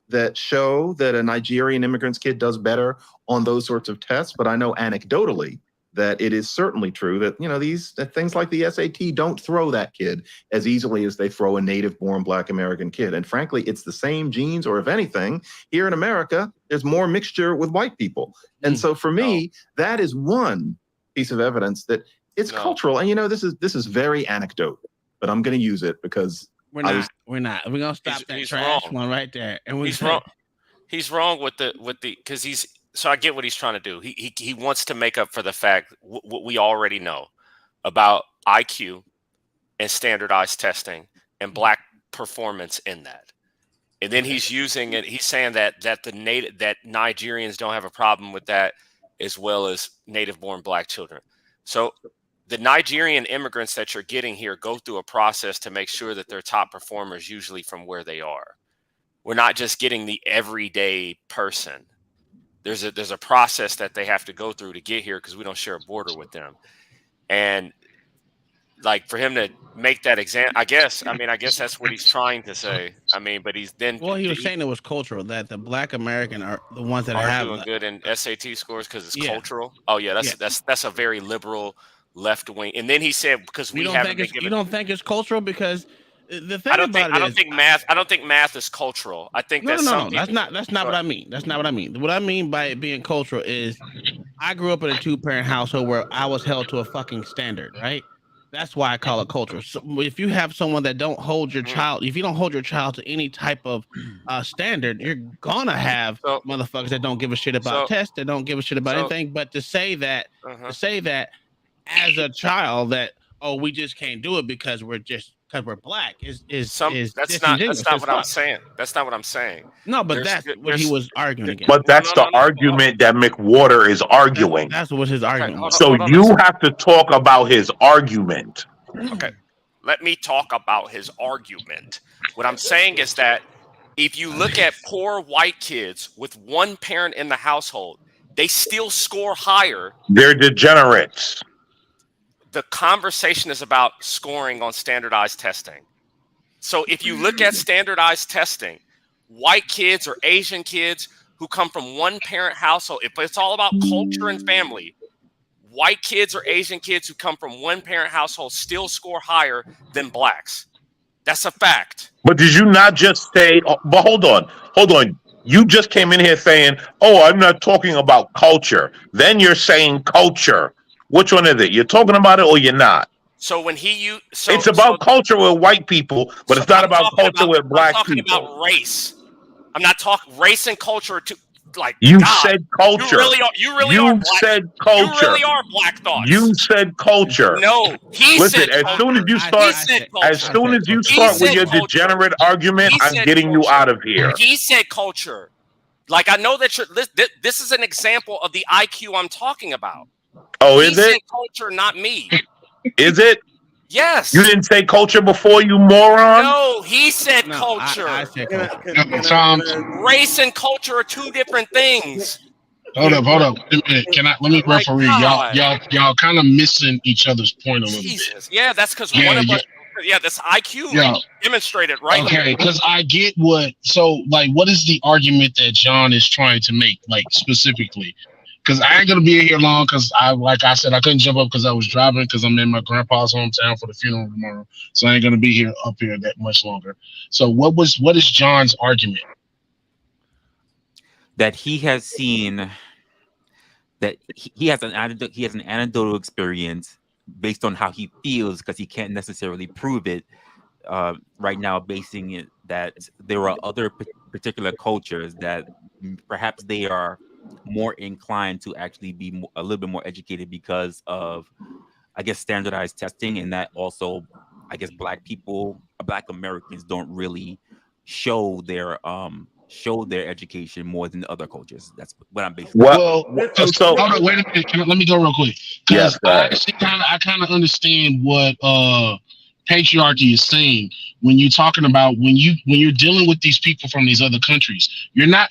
that show that a Nigerian immigrant's kid does better on those sorts of tests, but I know anecdotally that it is certainly true that, that things like the SAT don't throw that kid as easily as they throw a native-born Black American kid. And frankly, it's the same genes, or if anything, here in America, there's more mixture with white people. And so for me, that is one piece of evidence that it's cultural. And this is very anecdote, but I'm going to use it because we're not. We're going to stop that trash one right there. And he's wrong. He's wrong with the because so I get what he's trying to do. He wants to make up for the fact what we already know about IQ and standardized testing and Black performance in that. And then he's using it. He's saying that that Nigerians don't have a problem with that, as well as native-born Black children. So the Nigerian immigrants that you're getting here go through a process to make sure that they're top performers, usually from where they are. We're not just getting the everyday person. There's a process that they have to go through to get here because we don't share a border with them. And like for him to make that I guess that's what he's trying to say. But he's then. Well, he was saying it was cultural, that the Black American are the ones that are doing good in SAT scores because it's cultural. Oh yeah, that's a very liberal left wing. And then he said because we haven't been given. You don't think it's cultural because the thing I don't think math is cultural. I think no. That's not what I mean. That's not what I mean. What I mean by it being cultural is I grew up in a 2-parent household where I was held to a fucking standard, right? That's why I call it culture. So if you have someone that don't hold your child, if you don't hold your child to any type of standard, you're gonna have motherfuckers that don't give a shit about tests, that don't give a shit about anything. But to say that as a child that we just can't do it because we're just because we're black is that's not disingenuous what as I'm fuck. saying. That's not what I'm saying. No, but that's what he was arguing against. But that's the argument that McWater is arguing. That's what his argument was. So you have to talk about his argument. Okay, let me talk about his argument. What I'm saying is that if you look at poor white kids with one parent in the household, they still score higher. They're degenerates. The conversation is about scoring on standardized testing. So if you look at standardized testing, white kids or Asian kids who come from one parent household, if it's all about culture and family, white kids or Asian kids who come from one parent household still score higher than blacks. That's a fact. But did you not just say, but hold on. You just came in here saying, oh, I'm not talking about culture. Then you're saying culture. Which one is it? You're talking about it or you're not? So when it's about culture with white people, but it's not about culture with black people. I'm talking about race. I'm not talking race and culture to like you God, said culture. You really are black. Said culture. You really are black thoughts. You said culture. No, he Listen, said as culture. soon as you start with your degenerate argument, I'm getting you out of here. He said culture. Like I know that this is an example of the IQ I'm talking about. Oh, he is said it? Culture, not me. Is it? Yes. You didn't say culture before, you moron? No, he said culture. I said culture. Race and culture are two different things. Hold up. Let me referee? Y'all kind of missing each other's point a little bit. Yeah, that's because one of us. Yeah, this IQ demonstrated right. Okay, because I get what is the argument that John is trying to make, like specifically? Because I ain't gonna be here long because like I said, I couldn't jump up because I was driving because I'm in my grandpa's hometown for the funeral tomorrow. So I ain't gonna be up here that much longer. So what is John's argument? That he has seen that he has an anecdotal experience based on how he feels because he can't necessarily prove it right now, basing it that there are other particular cultures that perhaps they are more inclined to actually be a little bit more educated because of, I guess, standardized testing, and that also, I guess, Black Americans don't really show their education more than other cultures. That's what I'm basically. Hold on, wait a minute. Let me go real quick. Because I kind of understand what patriarchy is saying when you're talking about when you're dealing with these people from these other countries. You're not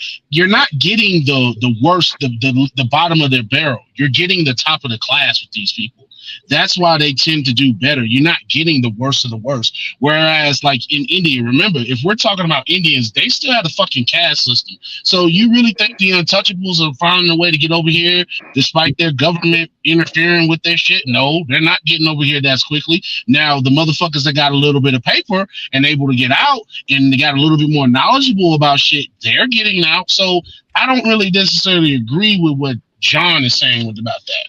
getting the worst, the bottom of their barrel. You're getting the top of the class with these people. That's why they tend to do better. You're not getting the worst of the worst. Whereas, like in India, remember, if we're talking about Indians, they still have the fucking caste system. So you really think the untouchables are finding a way to get over here despite their government interfering with their shit? No, they're not getting over here that quickly. Now, the motherfuckers that got a little bit of paper and able to get out and they got a little bit more knowledgeable about shit, they're getting out. So I don't really necessarily agree with what John is saying about that.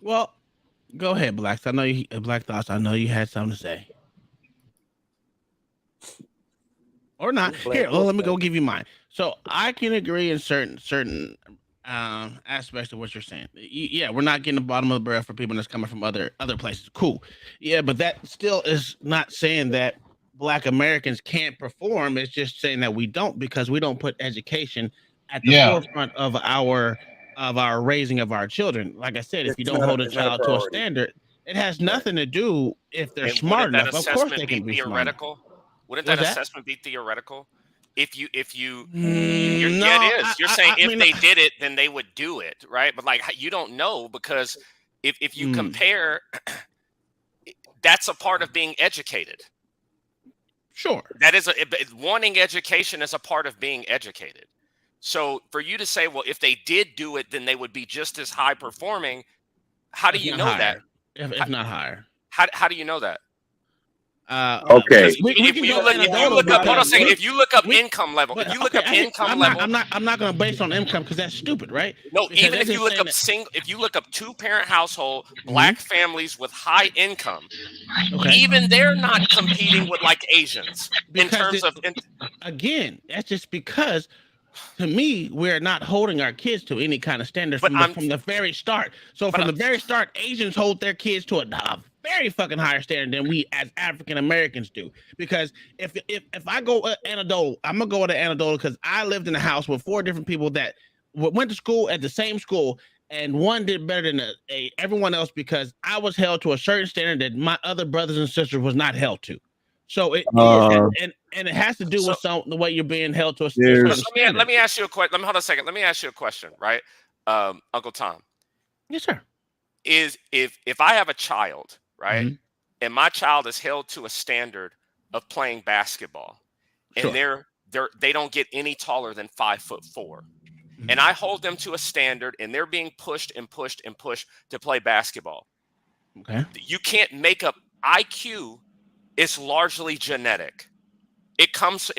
Well, go ahead, Blacks. I know you, Black Thoughts. I know you had something to say, or not. Here, let me go give you mine. So I can agree in certain aspects of what you're saying. Yeah, we're not getting the bottom of the barrel for people that's coming from other places. Cool. Yeah, but that still is not saying that Black Americans can't perform. It's just saying that we don't, because we don't put education at the forefront of our raising of our children. Like I said, if you don't hold a child to a standard, it has nothing to do if they're smart enough. Of course they can be theoretical. Wouldn't that assessment be theoretical? If you you're saying if they did it, then they would do it, right? But like you don't know, because if you compare, that's a part of being educated. Sure. That is wanting education is a part of being educated. So for you to say, well, if they did do it, then they would be just as high performing. How do you know that? If not higher. How do you know that? Okay. If you look up income level, I'm not going to base on income because that's stupid, right? No, because even if you look up two-parent household, Black families with high income, even they're not competing with like Asians in terms of. Again, that's just because. To me, we're not holding our kids to any kind of standard from the very start. So from the very start, Asians hold their kids to a very fucking higher standard than we as African Americans do. Because if I go anecdotal, I'm gonna go to anecdotal because I lived in a house with 4 different people that went to school at the same school, and one did better than everyone else because I was held to a certain standard that my other brothers and sisters was not held to. So it is, and it has to do with the way you're being held to a certain standard. Let me ask you a question. Hold on a second. Let me ask you a question, right, Uncle Tom? Yes, sir. Is if I have a child, right, Mm-hmm. and my child is held to a standard of playing basketball, and they don't get any taller than 5'4", and I hold them to a standard, and they're being pushed and pushed and pushed to play basketball. Okay. You can't make up IQ. It's largely genetic. It comes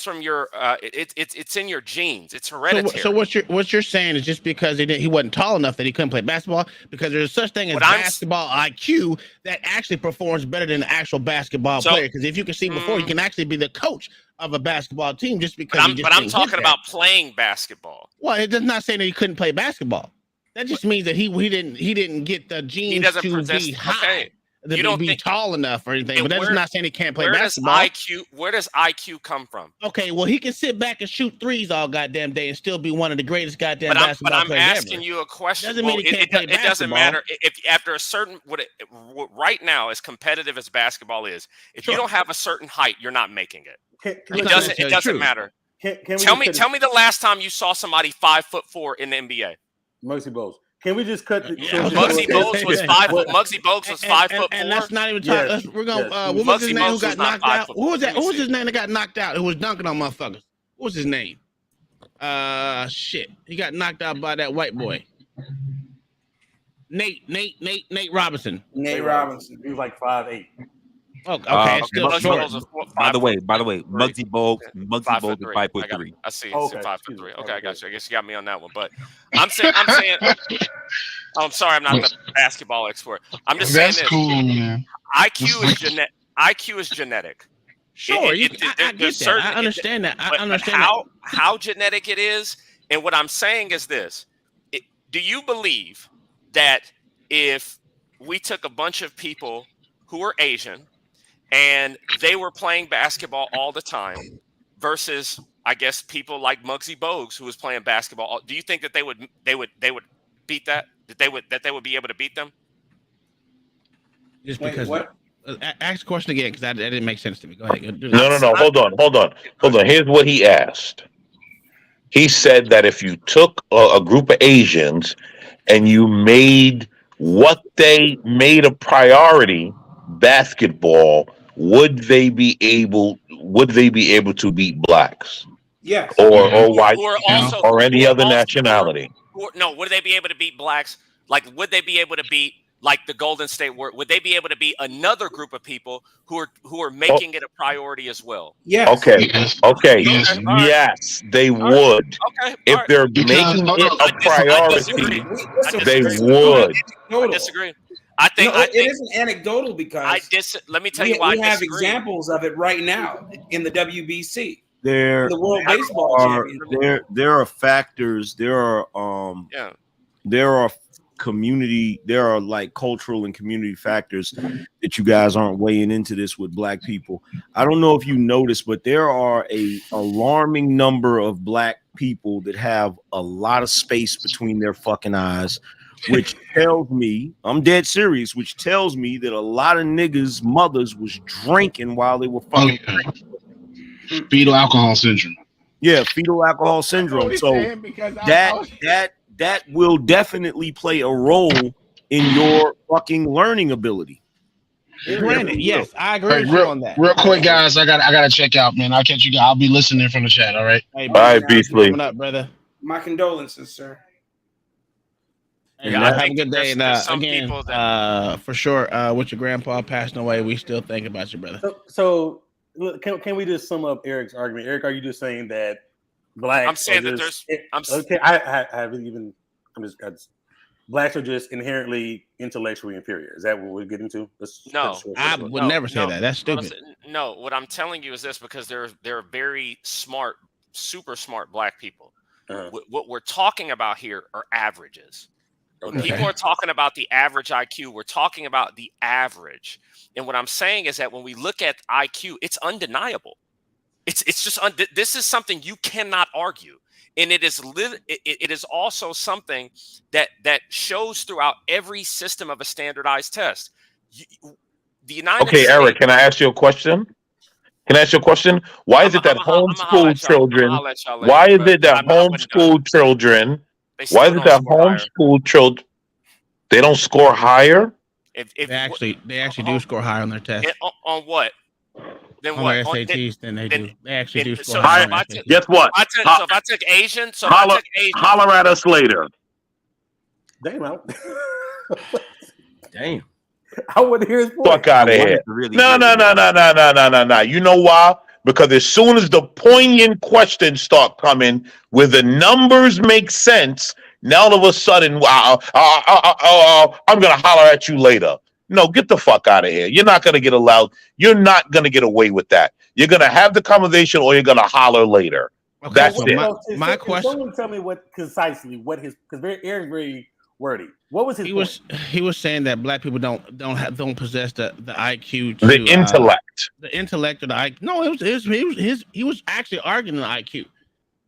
from your it's in your genes. It's hereditary. So what you're saying is just because he wasn't tall enough that he couldn't play basketball, because there's such thing as basketball IQ that actually performs better than the actual basketball player. Because if you can see before, you can actually be the coach of a basketball team just because. But I'm talking about playing basketball. Well, it does not say that he couldn't play basketball. That just means that he didn't get the genes to be high. You don't be tall enough or anything, but that's not saying he can't play basketball. Where does IQ come from? Okay, well, he can sit back and shoot threes all goddamn day and still be one of the greatest goddamn basketball players ever. But I'm asking you a question. Doesn't mean he can't play basketball. It doesn't matter if after a certain right now, as competitive as basketball is, if you don't have a certain height, you're not making it. It doesn't matter. Tell me the last time you saw somebody 5'4" in the NBA. Muggsy Bogues. Can we just cut? Muggsy Bogues was 5 foot. Muggsy Bogues was 5'4". And let's not even talk. We're gonna. What was his name who got knocked out? Who was that? Who was his name that got knocked out? Who was dunking on motherfuckers? What was his name? Shit. He got knocked out by that white boy. Nate Robinson. Nate Robinson. He was like 5'8". Oh, okay. Still short. By the way, Muggsy Bogues is 5'3". I see. Okay. 5'3". Okay, I got you. I guess you got me on that one. But I'm saying. I'm sorry, I'm not the basketball expert. I'm just saying this. Cool, man. IQ is genetic. Sure, I get that. I understand that. I understand how genetic it is, and what I'm saying is this: do you believe that if we took a bunch of people who are Asian and they were playing basketball all the time versus, I guess, people like Muggsy Bogues who was playing basketball, do you think that they would beat that? That they would be able to beat them? Just because. What? Ask the question again, because that didn't make sense to me. Go ahead. No. Hold on. Here's what he asked. He said that if you took a group of Asians and you made what they made a priority, basketball, would they be able to beat blacks? Yes. Or white or any other nationality? Would they be able to beat blacks? Like, would they be able to beat like the Golden State Warriors? Would they be able to beat another group of people who are making it a priority as well? Yes. Okay. Yes, they would. Okay. If they're making it a priority, they would. I disagree. I think it isn't anecdotal because let me tell you why we have examples of it right now in the WBC. There are factors. There are like cultural and community factors that you guys aren't weighing into this with black people. I don't know if you noticed, but there are a alarming number of black people that have a lot of space between their fucking eyes, which tells me, I'm dead serious, which tells me that a lot of niggas' mothers was drinking while they were fucking. Fetal alcohol syndrome. Yeah, fetal alcohol syndrome. So that will definitely play a role in your fucking learning ability. Granted, yes, I agree with you on that. Real quick, guys, I gotta check out, man. I'll catch you guys. I'll be listening from the chat. All right. Hey, all right, Beasley. Coming up, brother. My condolences, sir. Hey, have a good day. And again, for sure, with your grandpa passing away, we still think about you, brother. So can we just sum up Eric's argument? Eric, are you just saying that blacks? I'm saying that there's. Blacks are just inherently intellectually inferior. Is that what we're getting to? I would never say that. That's stupid. No, what I'm telling you is this, because there are very smart, super smart black people. What we're talking about here are averages. When people are talking about the average IQ, we're talking about the average. And what I'm saying is that when we look at IQ, it's undeniable. It's just this is something you cannot argue, and it is also something that shows throughout every system of a standardized test. The United Okay, States. Eric, can I ask you a question? Can I ask you a question? Why is it that homeschool children? Why is it that homeschool children? Why is it that homeschool children? They don't score higher. They actually do score higher on their test. On what? Then on what? their SATs than they do. They actually do score So higher. if I took, Guess what? so if I took Asian, Holler at us later. Damn. Damn. I want to hear his point. Fuck out of here. No. You know why? Because as soon as the poignant questions start coming where the numbers make sense, now all of a sudden, I'm going to holler at you later. No, get the fuck out of here. You're not going to get allowed. You're not going to get away with that. You're going to have the conversation or you're going to holler later. Okay, that's so it. My question. Someone tell me because Eric's very wordy. What was his point? He was saying that black people don't possess the IQ the intellect. The intellect or the IQ. No, he was actually arguing the IQ.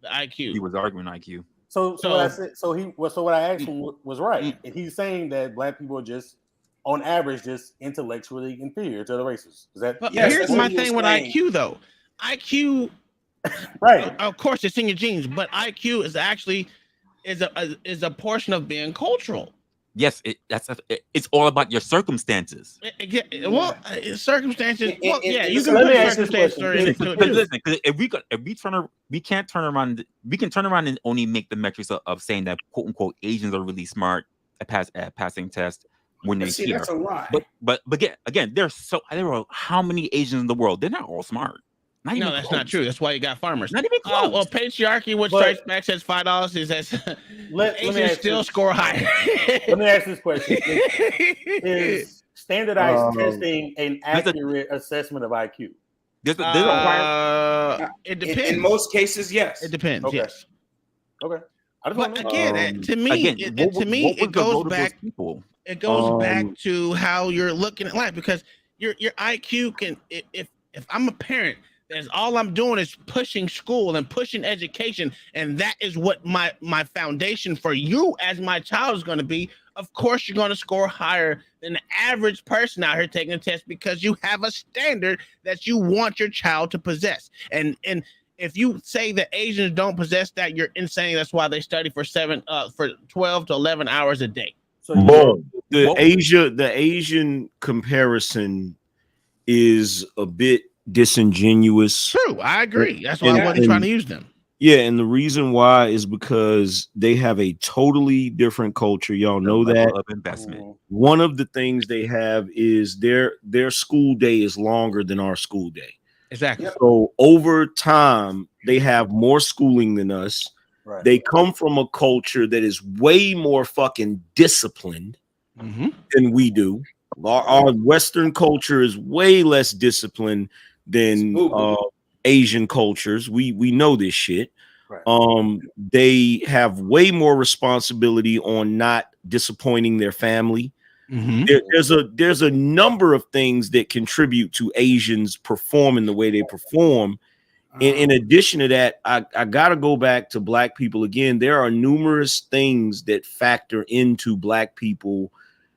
The IQ. He was arguing IQ. So what I asked him was right. And he's saying that black people are just on average just intellectually inferior to the races. Is that here's my thing with IQ though. IQ right. Of course it's in your genes, but IQ is actually is a portion of being cultural. Yes, it's all about your circumstances. Circumstances. Well, yeah, you can can put circumstances into it. Listen, because we can turn around and only make the metrics of saying that quote unquote Asians are really smart at passing tests when they're here. That's a lie. But again, there are how many Asians in the world? They're not all smart. No, that's not true. That's why you got farmers. Not even close. Well, patriarchy, which strikes back says $5 is that Asians still score higher. Let me ask this question: Is standardized testing an accurate assessment of IQ? It depends. In most cases, yes. It depends. Okay. Yes. Okay. But again, to me, it goes back. It goes back to how you're looking at life, because your IQ can. If I'm a parent, that's all I'm doing is pushing school and pushing education, and that is what my foundation for you as my child is going to be. Of course, you're going to score higher than the average person out here taking a test because you have a standard that you want your child to possess. And if you say that Asians don't possess that, you're insane. That's why they study for 12 to 11 hours a day. So boom. The Asian comparison is a bit disingenuous. True, I agree. That's why I wasn't trying to use them. Yeah, and the reason why is because they have a totally different culture. Y'all know that. Of investment. One of the things they have is their school day is longer than our school day. Exactly. So over time, they have more schooling than us. Right. They come from a culture that is way more fucking disciplined than we do. Our Western culture is way less disciplined than Asian cultures. We know this shit. Right. They have way more responsibility on not disappointing their family. There's a number of things that contribute to Asians performing the way they perform. In addition to that, I gotta go back to black people again. There are numerous things that factor into black people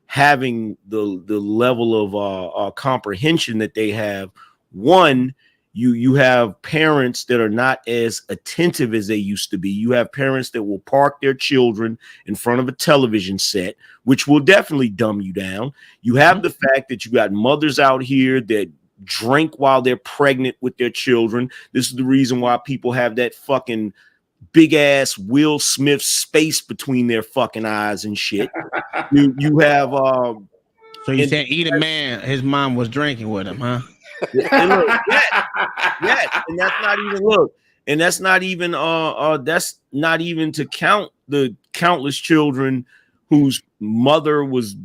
having the level of comprehension that they have. One, you have parents that are not as attentive as they used to be. You have parents that will park their children in front of a television set, which will definitely dumb you down. You have the fact that you got mothers out here that drink while they're pregnant with their children. This is the reason why people have that fucking big ass Will Smith space between their fucking eyes and shit. you have so you saying eat a man, his mom was drinking with him, huh? And look, and that's not even that's not even to count the countless children whose mother was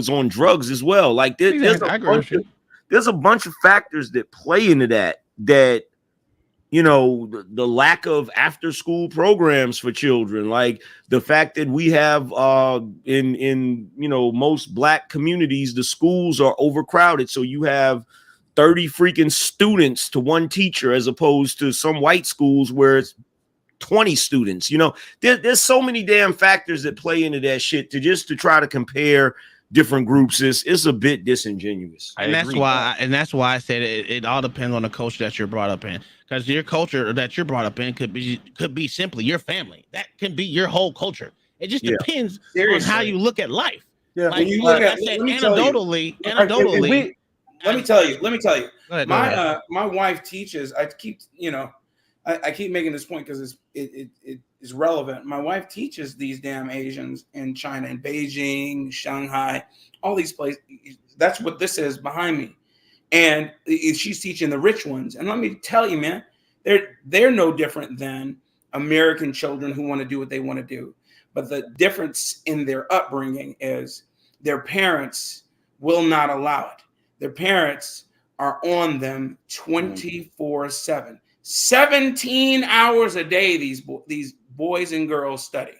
on drugs as well. Like there's a bunch of factors that play into that you know, the lack of after school programs for children, like the fact that we have in you know, most black communities, the schools are overcrowded, so you have 30 freaking students to one teacher, as opposed to some white schools where it's 20 students. You know, there's so many damn factors that play into that shit to try to compare different groups is a bit disingenuous. And that's why I said it all depends on the culture that you're brought up in, because your culture that you're brought up in could be simply your family. That can be your whole culture. It just depends on how you look at life. Yeah, Like, when you look like at, I said, let me tell you. anecdotally. Let me tell you. Go ahead. My wife teaches. I keep making this point because it is relevant. My wife teaches these damn Asians in China, in Beijing, Shanghai, all these places. That's what this is behind me, and she's teaching the rich ones. And let me tell you, man, they're no different than American children who want to do what they want to do. But the difference in their upbringing is their parents will not allow it. Their parents are on them 24/7. 17 hours a day these boys and girls study.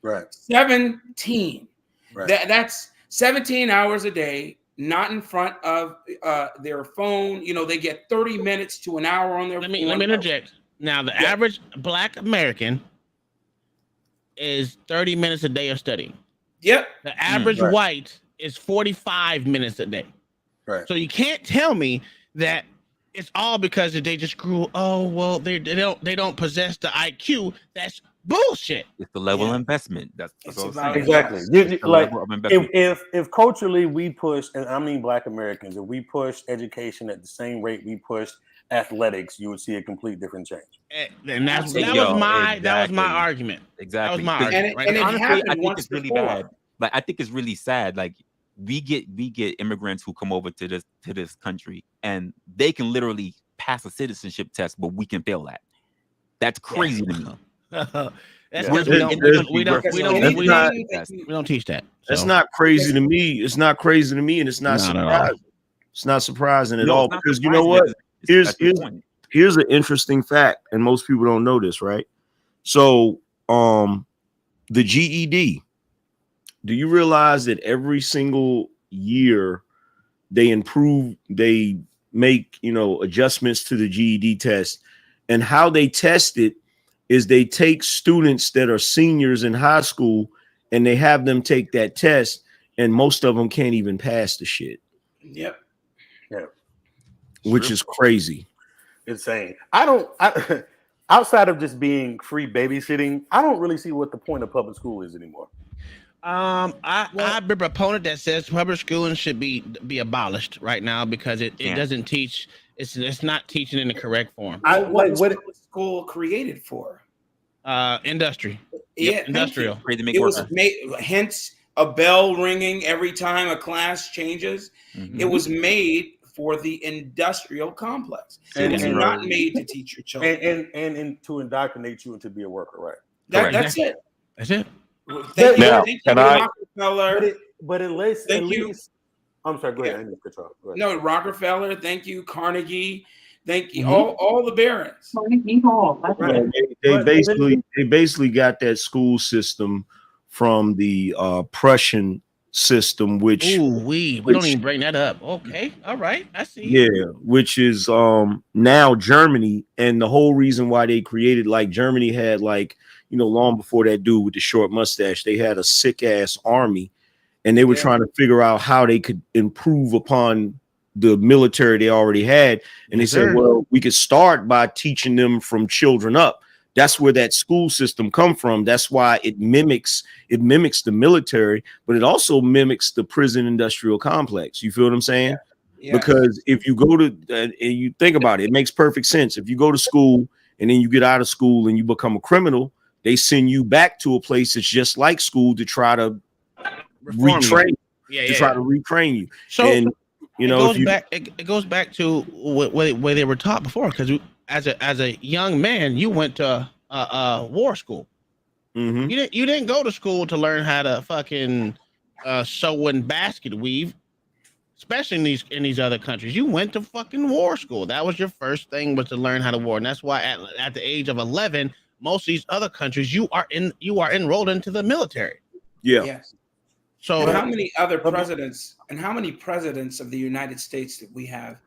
Right. 17. Right. That's 17 hours a day, not in front of their phone. You know, they get 30 minutes to an hour on their phone. Let me interject. Now, the average Black American is 30 minutes a day of studying. Yep. The average white is 45 minutes a day. Right. So you can't tell me that it's all because they just grew. Oh well, they don't possess the IQ. That's bullshit. It's the level of investment. That's what I'm saying. Exactly. It's the Like level of investment. if culturally we push, and I mean Black Americans, if we push education at the same rate we push athletics, you would see a complete different change. And that was my argument. Exactly. That was my argument. And it honestly, happened I think once it's really before. bad. Like, I think it's really sad. Like, we get immigrants who come over to this country, and they can literally pass a citizenship test, but we can fail that. That's crazy to me. That's because we don't teach that. That's not crazy to me. It's not crazy to me, and it's not surprising. It's not surprising at all, because you know what? Here's an interesting fact, and most people don't know this, right? So, the GED. Do you realize that every single year they make, you know, adjustments to the GED test, and how they test it is they take students that are seniors in high school and they have them take that test, and most of them can't even pass the shit. Yep. Yeah. Which is crazy. Insane. Outside of just being free babysitting, I don't really see what the point of public school is anymore. I'm a proponent that says public schooling should be abolished right now, because it doesn't teach. It's not teaching in the correct form. What was public school created for? Industry. Yeah, industrial. It was made. Hence, a bell ringing every time a class changes. Mm-hmm. It was made for the industrial complex. It was not made to teach your children and to indoctrinate you and to be a worker, right? That's it. That's it. Thank Now, you, can I? Rockefeller. But at least, you. I'm sorry. Go ahead. I need to control. No, Rockefeller. Thank you, Carnegie. Thank you, Mm-hmm. all the barons. They basically got that school system from the Prussian system, which we don't even bring that up. Okay, all right, I see. Yeah, which is now Germany, and the whole reason why they created, like, Germany had, like, you know, long before that dude with the short mustache, they had a sick ass army, and they were trying to figure out how they could improve upon the military they already had. And they said, well, we could start by teaching them from children up. That's where that school system come from. That's why it mimics the military, but it also mimics the prison industrial complex. You feel what I'm saying? Yeah. Because if you go to and you think about it, it makes perfect sense. If you go to school and then you get out of school and you become a criminal, they send you back to a place that's just like school to try to retrain you. So, and you know, it goes back to where they were taught before. Because as a young man, you went to war school. Mm-hmm. You didn't go to school to learn how to fucking sew and basket weave. especially in these other countries. You went to fucking war school. That was your first thing, was to learn how to war, and that's why at the age of 11, most of these other countries you are enrolled into the military. Yeah. Yes. So and how many other presidents and how many presidents of the United States that we have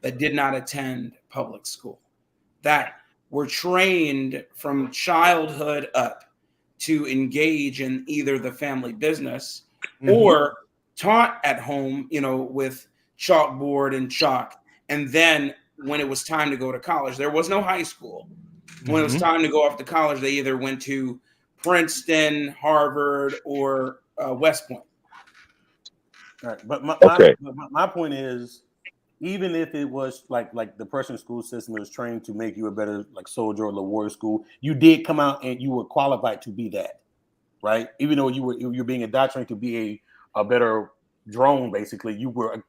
that did not attend public school, that were trained from childhood up to engage in either the family business or taught at home, with chalkboard and chalk. And then when it was time to go to college, there was no high school. When it was time to go off to college, they either went to Princeton, Harvard, or West Point. All right, but my point is, even if it was like the Prussian school system was trained to make you a better soldier or the warrior school, you did come out and you were qualified to be that, right? Even though you're being indoctrinated to be a better drone, basically, you were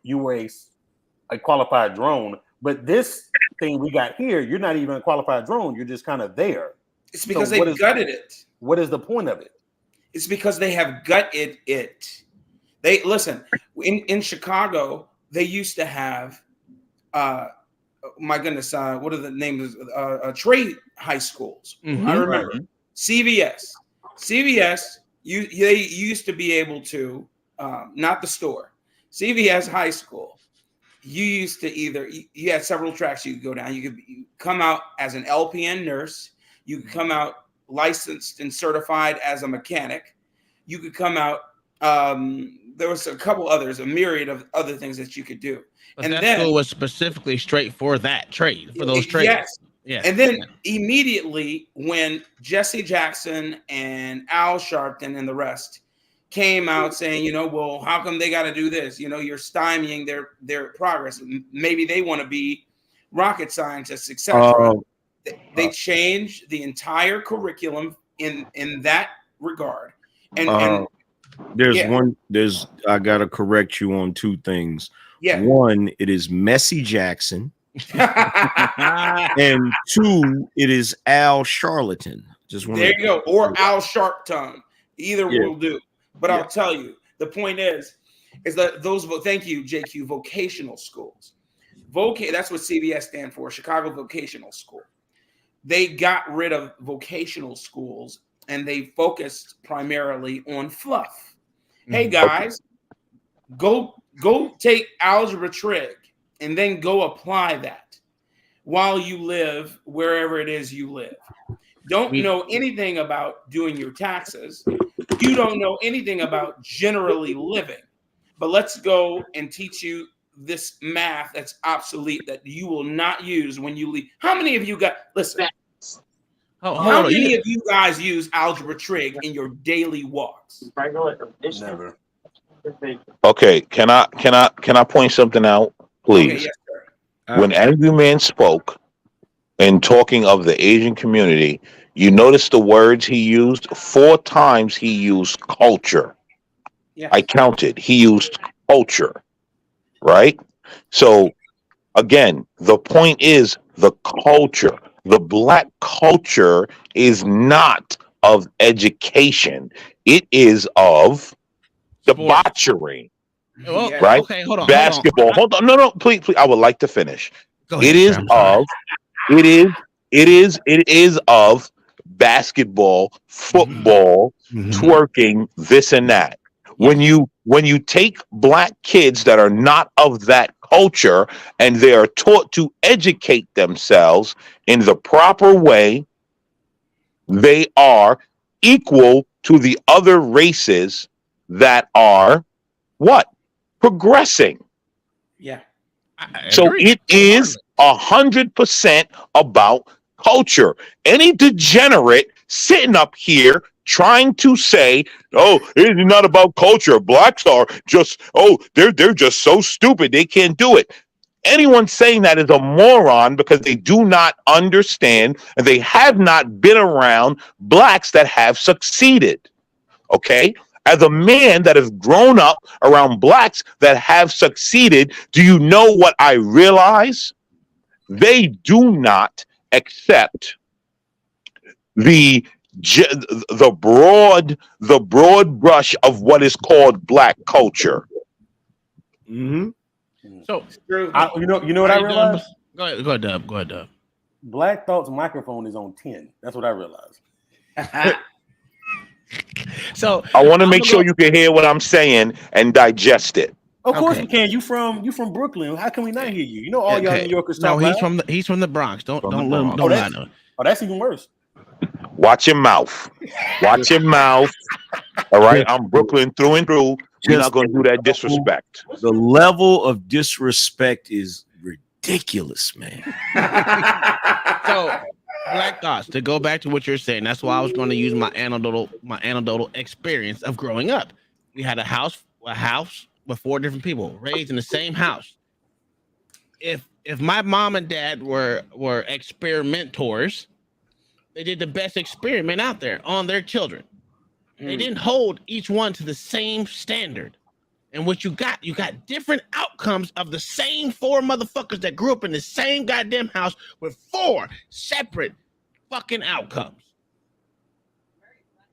a qualified drone. But this thing we got here, you're not even a qualified drone. You're just kind of there. It's because they gutted it. What is the point of it? It's because they have gutted it. They listen in Chicago. They used to have, my goodness, what are the names? Trade high schools. I remember CVS. They used to be able to, not the store. CVS high school. You used to you had several tracks you could go down. You could come out as an LPN nurse. You could come out licensed and certified as a mechanic. You could come out. There was a couple others, a myriad of other things that you could do. But and that school was specifically straight for that trade, for those trades. Yes. Yeah. And then immediately when Jesse Jackson and Al Sharpton and the rest came out saying, well, how come they got to do this? You're stymieing their progress. Maybe they want to be rocket scientists, etc. They changed the entire curriculum in that regard. And I gotta correct you on two things. Yeah. One, it is Messi Jackson. And two, it is Al Charlatan. There you go. Or Al Sharp Tongue. Either will do. But I'll tell you, the point is that thank you, JQ, vocational schools. That's what CVS stand for, Chicago Vocational School. They got rid of vocational schools and they focused primarily on fluff. Hey guys, go take algebra trig and then go apply that while you live wherever it is you live. Don't know anything about doing your taxes. You don't know anything about generally living. But let's go and teach you this math that's obsolete that you will not use when you leave. How many of you listen? How many of you guys use algebra trig in your daily walks? Never. Okay, can I point something out, please? Okay, yes, sir. When Angry Man spoke and talking of the Asian community, you notice the words he used. 4 times he used culture. Yeah. I counted. He used culture, right? So again, the point is the culture. The black culture is not of education. It is of debauchery. Well, right? Okay, hold on. Basketball. Hold on. No, please. I would like to finish. Go ahead, It is sir, I'm sorry. it is of basketball, football, twerking, this and that. When you take black kids that are not of that culture and they are taught to educate themselves in the proper way, they are equal to the other races that are what? Progressing. Yeah. So it is 100% about culture. Any degenerate sitting up here trying to say, "Oh, it's not about culture. Blacks are just they're just so stupid they can't do it." Anyone saying that is a moron because they do not understand and they have not been around blacks that have succeeded. Okay? As a man that has grown up around blacks that have succeeded, do you know what I realize? They do not accept the broad brush of what is called black culture. Mm-hmm. So you know what I realized? Go ahead, Dub. Go ahead, Dub. Black Thought's microphone is on 10. That's what I realized. So I want to make sure you can hear what I'm saying and digest it. Of course we can. You from Brooklyn. How can we not hear you? You know all y'all New Yorkers No, talk loud. he's from the Bronx. Don't lie to him. Oh, that's even worse. Watch your mouth. Watch your mouth. All right. I'm Brooklyn through and through. We're not going to do that disrespect. The level of disrespect is ridiculous, man. So, Black Thoughts, to go back to what you're saying, that's why I was going to use my anecdotal experience of growing up. We had a house with 4 different people raised in the same house. If my mom and dad were experimentors, they did the best experiment out there on their children. They didn't hold each one to the same standard. And what you got different outcomes of the same 4 motherfuckers that grew up in the same goddamn house with 4 separate fucking outcomes.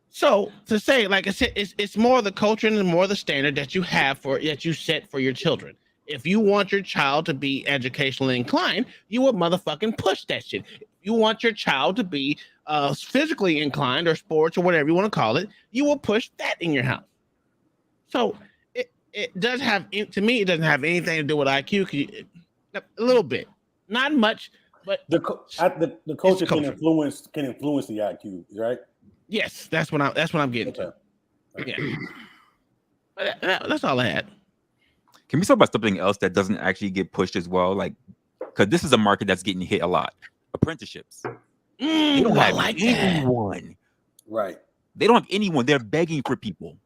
So to say, like I said, it's more the culture and more the standard that you have that you set for your children. If you want your child to be educationally inclined, you will motherfucking push that shit. If you want your child to be physically inclined or sports or whatever you want to call it, you will push that in your house. So it does have, to me, it doesn't have anything to do with IQ. A little bit, not much, but the culture can influence the IQ, right? Yes, that's what I'm getting to. Yeah, but that's all I had. Can we talk about something else that doesn't actually get pushed as well? Like, because this is a market that's getting hit a lot. Apprenticeships. They don't have anyone. Right. They don't have anyone. They're begging for people.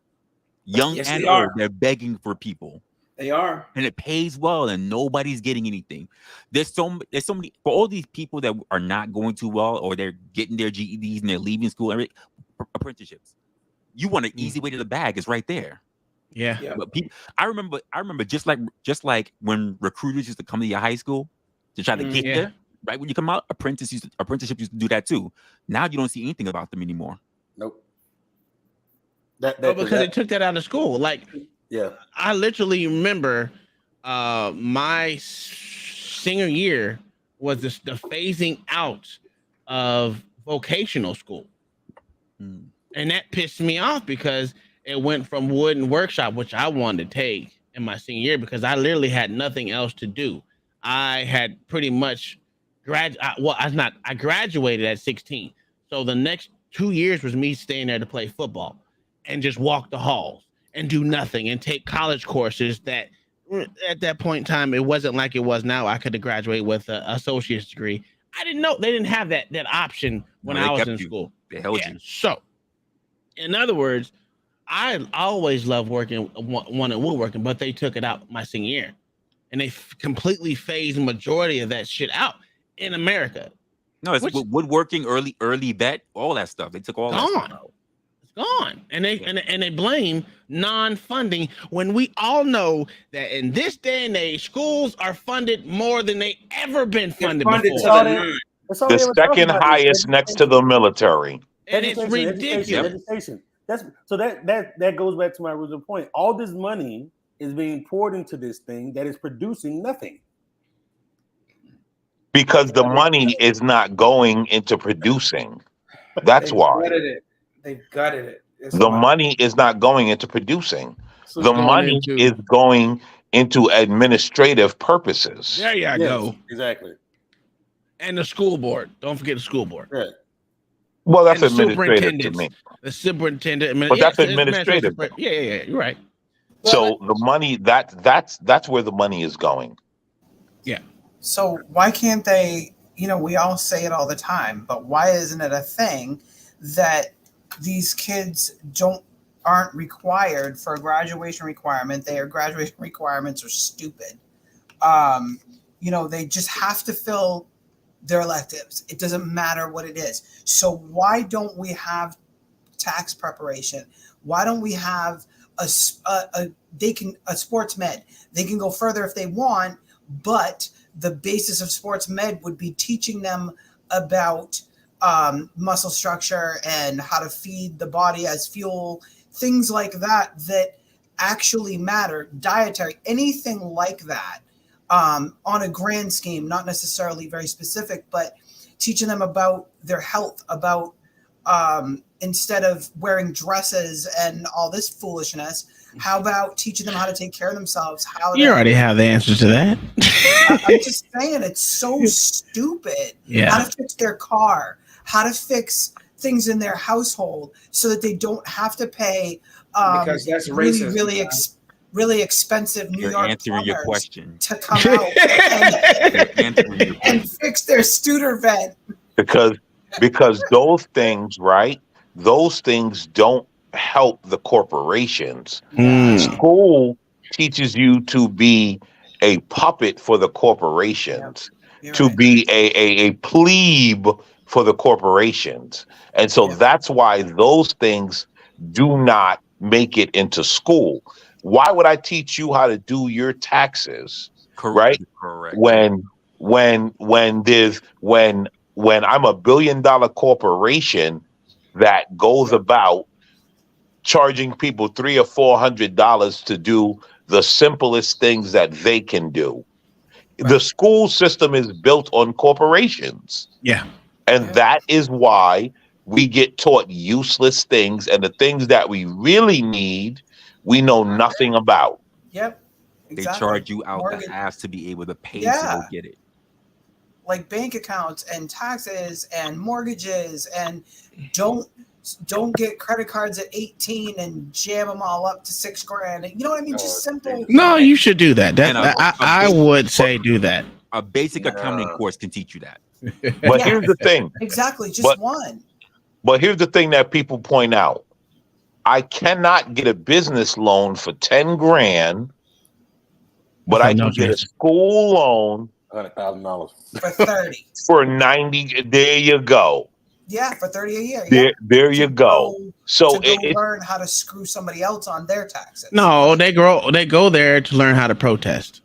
Young and old, they're begging for people. They are. And it pays well, and nobody's getting anything. There's so many for all these people that are not going too well, or they're getting their GEDs and they're leaving school. Apprenticeships. You want an easy way to the bag? It's right there. Yeah. But people, I remember just like when recruiters used to come to your high school to try to get there. Right when you come out, apprenticeship used to do that too. Now you don't see anything about them anymore. Nope. Because they took that out of school. Like, I literally remember my senior year was the phasing out of vocational school. And that pissed me off because it went from wooden workshop, which I wanted to take in my senior year because I literally had nothing else to do. I had pretty much I graduated at 16. So the next 2 years was me staying there to play football and just walk the halls and do nothing and take college courses that at that point in time, it wasn't like it was now. I could have graduated with an associate's degree. I didn't know they didn't have that option when I was in school. They held you. So in other words, I always loved working, wanted woodworking, but they took it out my senior year and they completely phased the majority of that shit out in America. No, it's woodworking, early vet, all that stuff. They took all that stuff out. It's gone. And they blame non-funding when we all know that in this day and age, schools are funded more than they ever been funded before. The second highest next to the military. And it's ridiculous. Education. That goes back to my original point. All this money is being poured into this thing that is producing nothing. Because the money is not going into producing. That's why. They've gutted it. The money is not going into producing. The money is going into administrative purposes. There you go. Exactly. And the school board. Don't forget the school board. Right. Well, that's administrative to me. The superintendent. But that's administrative. Yeah, you're right. So the money that's where the money is going. Yeah. So why can't they, we all say it all the time, but why isn't it a thing that these kids aren't required for a graduation requirement? Their graduation requirements are stupid. They just have to fill their electives. It doesn't matter what it is. So why don't we have tax preparation? Why don't we have a sports med? They can go further if they want, but the basis of sports med would be teaching them about muscle structure and how to feed the body as fuel, things like that actually matter. Dietary, anything like that on a grand scheme, not necessarily very specific, but teaching them about their health, about instead of wearing dresses and all this foolishness, how about teaching them how to take care of themselves? You already have the answer to that. I'm just saying, it's so stupid. Yeah. How to fix their car, how to fix things in their household so that they don't have to pay because that's racism, really expensive New You're York answering your plumbers question. to come out and fix their Studer vent. Because those things, right? Those things don't help the corporations. School teaches you to be a puppet for the corporations, to be a plebe for the corporations. And so that's why those things do not make it into school. Why would I teach you how to do your taxes? Right? Correct. When I'm a $1 billion corporation that goes about charging people $300 or $400 to do the simplest things that they can do. The school system is built on corporations. Yeah. And that is why we get taught useless things, and the things that we really need, we know nothing about. Yep. They charge you out the ass to be able to pay to go get it. Like bank accounts and taxes and mortgages, and don't get credit cards at 18 and jam them all up to $6,000. You know what I mean? Just simple. No, you should do that. I would say do that. A basic accounting course can teach you that. But here's the thing. Exactly, just one. But here's the thing that people point out. I cannot get a business loan for $10,000, but I can get a school loan $100,000 for 30 for 90. There you go. Yeah, for 30 a year. There you go. So to learn how to screw somebody else on their taxes. No, they go there to learn how to protest.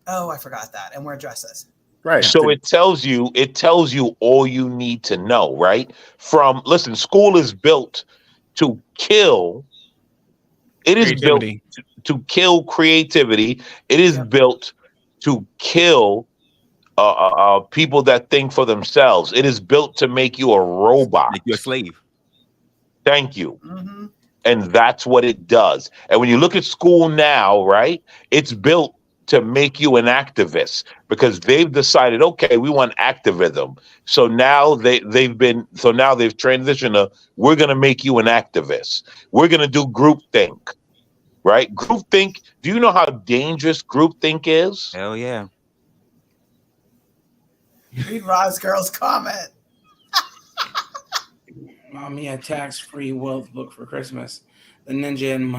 Oh, I forgot that. And wear dresses. Right. So it tells you all you need to know, right? Listen, school is built to kill. It is built to kill creativity. It is built to kill people that think for themselves. It is built to make you a robot. Make you a slave. Thank you. And that's what it does. And when you look at school now, right, it's built to make you an activist, because they've decided, okay, we want activism. So now they've transitioned to, we're going to make you an activist. We're going to do groupthink, right? Groupthink. Do you know how dangerous groupthink is? Hell yeah. Read Roz Girl's comment. Mommy, a tax-free wealth book for Christmas. The ninja and the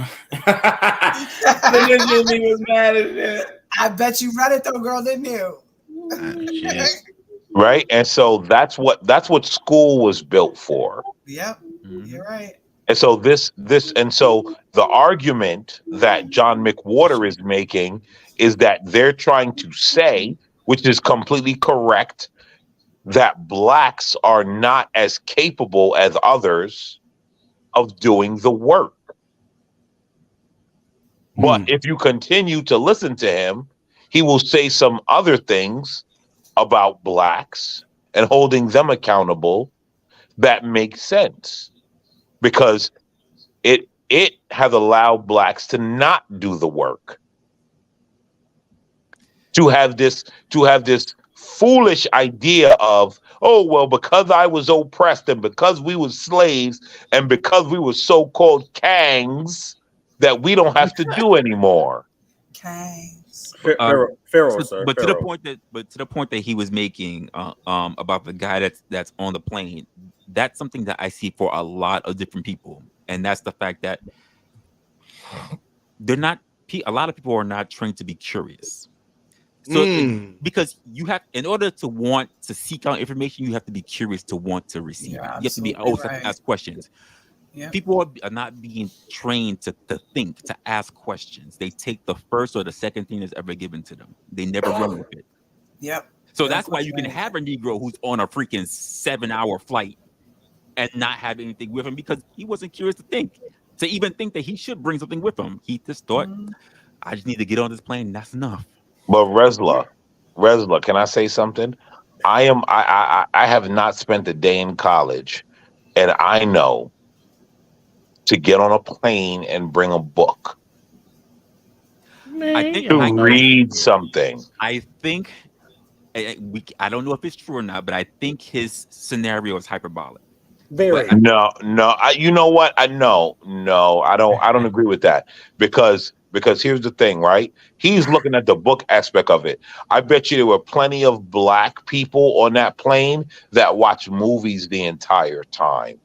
ninja and me was mad at it. I bet you read it though, girl, didn't you? Right. And so that's what school was built for. Yep. You're right. And so the argument that John McWhorter is making is that they're trying to say, which is completely correct, that blacks are not as capable as others of doing the work. But if you continue to listen to him, he will say some other things about blacks and holding them accountable that make sense, because it has allowed blacks to not do the work, to have this foolish idea of, oh, well, because I was oppressed and because we were slaves and because we were so-called kangs, that we don't have to do anymore. Pharaoh, sir. But to the point that he was making about the guy that's on the plane, that's something that I see for a lot of different people, and that's the fact that a lot of people are not trained to be curious. So because you have, in order to want to seek out information, you have to be curious to want to receive it. You have to be always have to ask questions. Yep. People are not being trained to think, to ask questions. They take the first or the second thing that's ever given to them. They never run with it. Yep. So that's why you can have a Negro who's on a freaking 7-hour flight and not have anything with him, because he wasn't curious to even think that he should bring something with him. He just thought, I just need to get on this plane. And that's enough. But Resla, can I say something? I have not spent a day in college, and I know to get on a plane and bring a book I think to read something. I think I don't know if it's true or not, but I think his scenario is hyperbolic. Very. No, you know what? I don't agree with that because here's the thing, right? He's looking at the book aspect of it. I bet you there were plenty of black people on that plane that watched movies the entire time,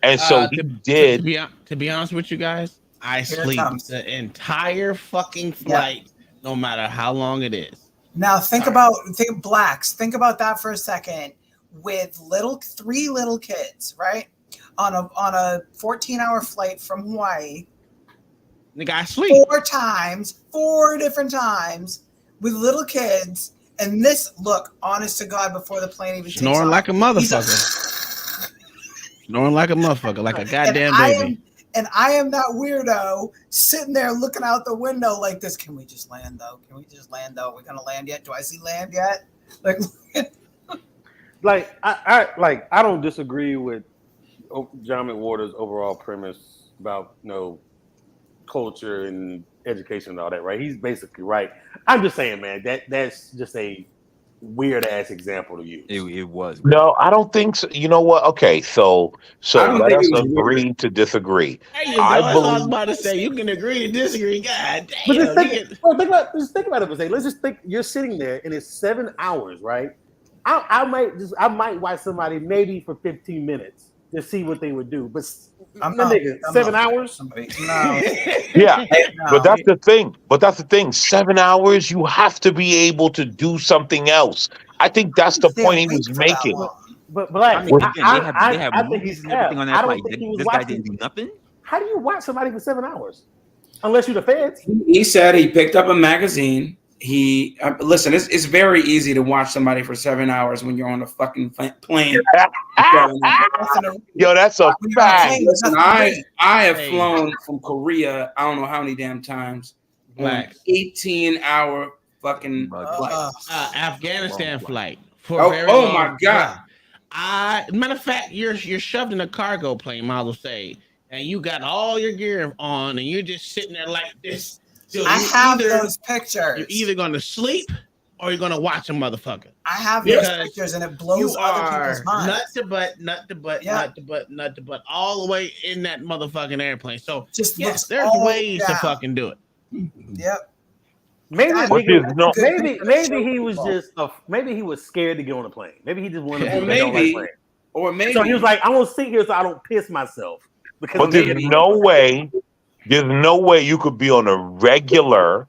and so he did. To be honest with you guys, I Here it sleep comes. the entire fucking flight, no matter how long it is. Now think blacks. Think about that for a second. With three little kids, right? On a 14-hour flight from Hawaii. Nigga, I sleep 4 different times with little kids. And this, look, honest to God, before the plane even takes snoring off, like a motherfucker. Snoring like a motherfucker, like a goddamn baby. I am that weirdo sitting there looking out the window like this. Can we just land though? Are we gonna land yet? Do I see land yet? Like I don't disagree with John McWhorter's overall premise about culture and education and all that, right? He's basically right. I'm just saying, man, that's just a weird ass example to use. It was. No, I don't think so. You know what? Okay, so let us agree weird. to disagree. There you go. That's all I was about to say. You can agree to disagree. God damn. But just think about it. Let's just think you're sitting there and it's 7 hours, right? I might watch somebody maybe for 15 minutes to see what they would do. But 7 hours? No. Yeah, but that's the thing. 7 hours, you have to be able to do something else. I think that's the point he was making. But I mean, again, I they have think movies he's and everything on that flight. This guy watching. didn't do nothing. How do you watch somebody for 7 hours? Unless you're the feds. He said he picked up a magazine. He listen. It's very easy to watch somebody for 7 hours when you're on a fucking plane. Yo, that's a fact. Listen, I have flown from Korea. I don't know how many damn times. 18-hour fucking flight. Afghanistan flight. Oh my god! Matter of fact, you're shoved in a cargo plane, might as well say, and you got all your gear on, and you're just sitting there like this. So I have those pictures. You're either going to sleep or you're going to watch a motherfucker. I have those pictures, and it blows other people's minds. Nut to butt, all the way in that motherfucking airplane. So just yes, there's ways to fucking do it. Yep. Maybe he was just maybe he was scared to get on a plane. Maybe he just wanted to be on a plane. Or maybe so he was like, I'm gonna sit here so I don't piss myself. But there's no way you could be on a regular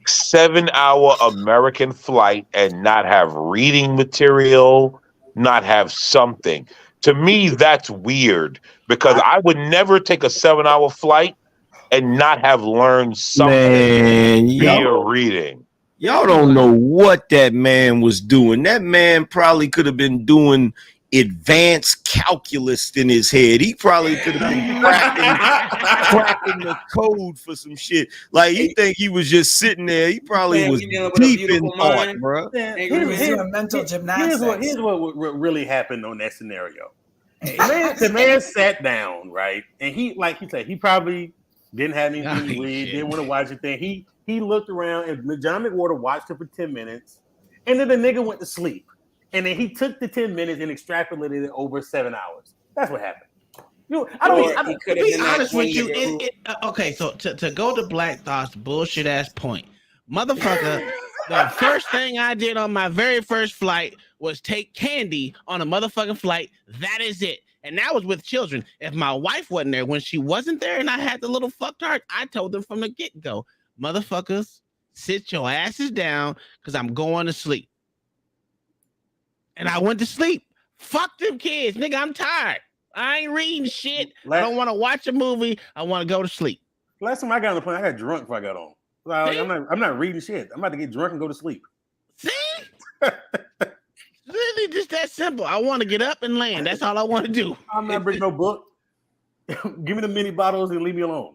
7-hour American flight and not have reading material, not have something. To me, that's weird because I would never take a 7-hour flight and not have learned something via reading. Y'all don't know what that man was doing. That man probably could have been doing advanced calculus in his head. He probably could have been cracking the code for some shit. Like he think he was just sitting there. He probably was deep in thought, bro. Here's mental gymnastics. Here's what really happened on that scenario. The man sat down, right, and he said he probably didn't have anything to read, didn't want to watch anything. He looked around and John McWhorter watched it for 10 minutes, and then the nigga went to sleep. And then he took the 10 minutes and extrapolated it over 7 hours. That's what happened. To be honest with you, okay, so to go to Black Thought's bullshit ass point, motherfucker, the first thing I did on my very first flight was take candy on a motherfucking flight. That is it. And that was with children. If my wife wasn't there, when she wasn't there and I had the little fucktard, I told them from the get-go, motherfuckers, sit your asses down because I'm going to sleep. And I went to sleep. Fuck them kids. Nigga, I'm tired. I ain't reading shit. I don't want to watch a movie. I want to go to sleep. Last time I got on the plane, I got drunk before I got on. I'm not reading shit. I'm about to get drunk and go to sleep. See? Really just that simple. I want to get up and land. That's all I want to do. I'm not bringing no book. Give me the mini bottles and leave me alone.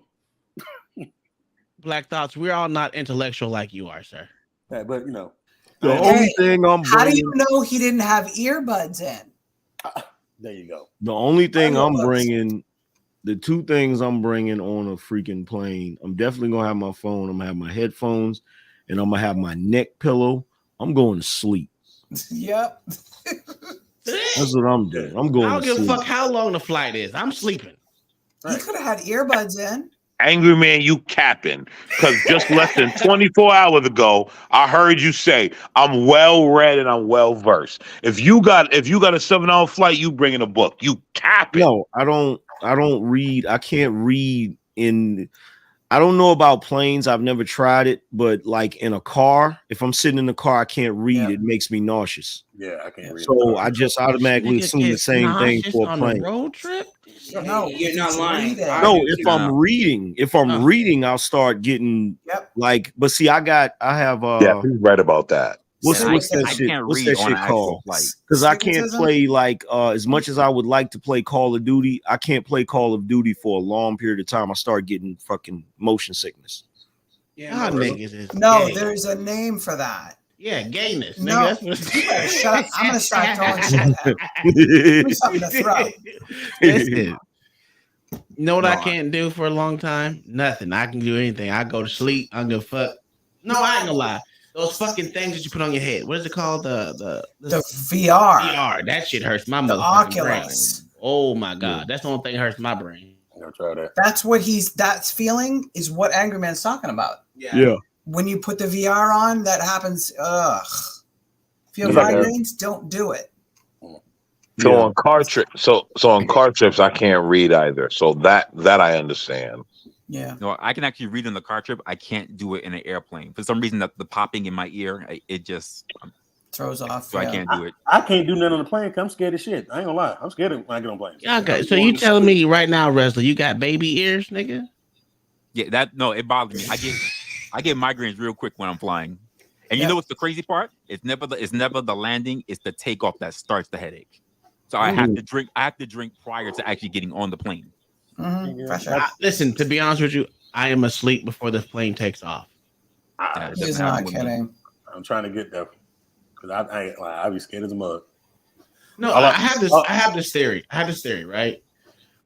Black Thoughts, we're all not intellectual like you are, sir. Yeah, but you know, the only thing I'm How do bringing, you know he didn't have earbuds in? There you go. the only thing I'm Earbuds. bringing, the two things I'm bringing on a freaking plane, I'm definitely gonna have my phone. I'm gonna have my headphones, and I'm gonna have my neck pillow. I'm going to sleep. Yep. That's what I'm doing. I'm going I don't to give a sleep. fuck how long the flight is. I'm sleeping. He could have had earbuds in. Angry man, you capping. Because just less than 24 hours ago, I heard you say, I'm well read and I'm well versed. If you got a 7-hour flight, you bringing a book. You capping. No, I don't read. I can't read in. I don't know about planes. I've never tried it, but like in a car, if I'm sitting in the car, I can't read. It makes me nauseous. Yeah, I can't read. So I just automatically assume the same thing for a on plane. a road trip. No, you're not lying. No, if I'm reading, I'll start getting like. But see, I have. Yeah, he's right about that. What's I that shit? can't What's read that on shit an actual called? flight. Because I can't Stigmatism? play like as much as I would like to play Call of Duty. I can't play Call of Duty for a long period of time. I start getting fucking motion sickness. Yeah, niggas is No, gay. there's a name for that. Yeah, gayness. No, Nigga, that's what you better shut up. I'm gonna start throwing shit at him. Give me something to throw. Listen, you know what I can't do for a long time? Nothing. I can do anything. I go to sleep. I don't give a fuck. No, I ain't gonna lie. Those fucking things that you put on your head. What is it called? The VR. VR. That shit hurts my The motherfucking Oculus. brain. Oh my god, that's the only thing that hurts my brain. Try that. That's what that's feeling is what Angry Man's talking about. Yeah. When you put the VR on, that happens. Ugh. If you have Yeah. migraines, don't do it. So on car trips, so on car trips, I can't read either. So that I understand. Yeah. No, I can actually read on the car trip. I can't do it in an airplane. For some reason, the popping in my ear, it just throws off. So I can't do it. I can't do nothing on the plane because I'm scared of shit. I ain't gonna lie. I'm scared when I get on planes. Okay, so you telling me right now, Wrestler, you got baby ears, nigga? Yeah, it bothers me. I get migraines real quick when I'm flying. And you know what's the crazy part? It's never the landing, it's the takeoff that starts the headache. So I have to drink prior to actually getting on the plane. Listen, to be honest with you, I am asleep before the plane takes off. He's not kidding. I'm trying to get there because I be scared as a mug. No, I have this theory. Right?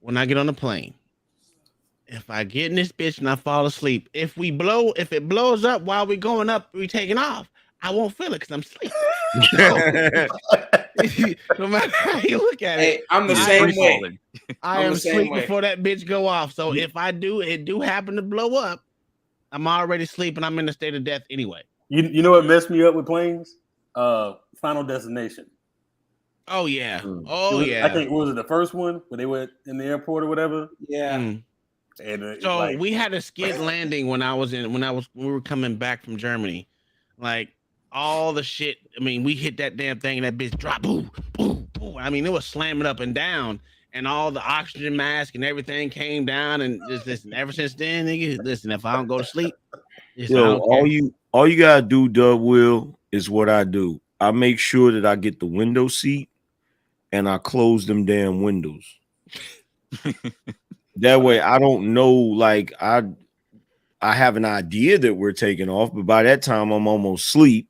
When I get on the plane, if I get in this bitch and I fall asleep, if it blows up while we're going up, we taking off, I won't feel it because I'm asleep. No matter how you look at it, I'm the same way. I am asleep before that bitch go off. So if it do happen to blow up, I'm already asleep and I'm in a state of death anyway. You know what messed me up with planes? Final Destination. Oh yeah. I think was it the first one when they were in the airport or whatever? Yeah. And so we had a skid landing when we were coming back from Germany. Like all the shit. I mean, we hit that damn thing and that bitch dropped. Boom, boom, boom. I mean, it was slamming up and down, and all the oxygen mask and everything came down. And just listen, ever since then, nigga, listen, if I don't go to sleep, all you gotta do, Dub Will, is what I do. I make sure that I get the window seat and I close them damn windows. That way I don't know, like I have an idea that we're taking off, but by that time I'm almost asleep.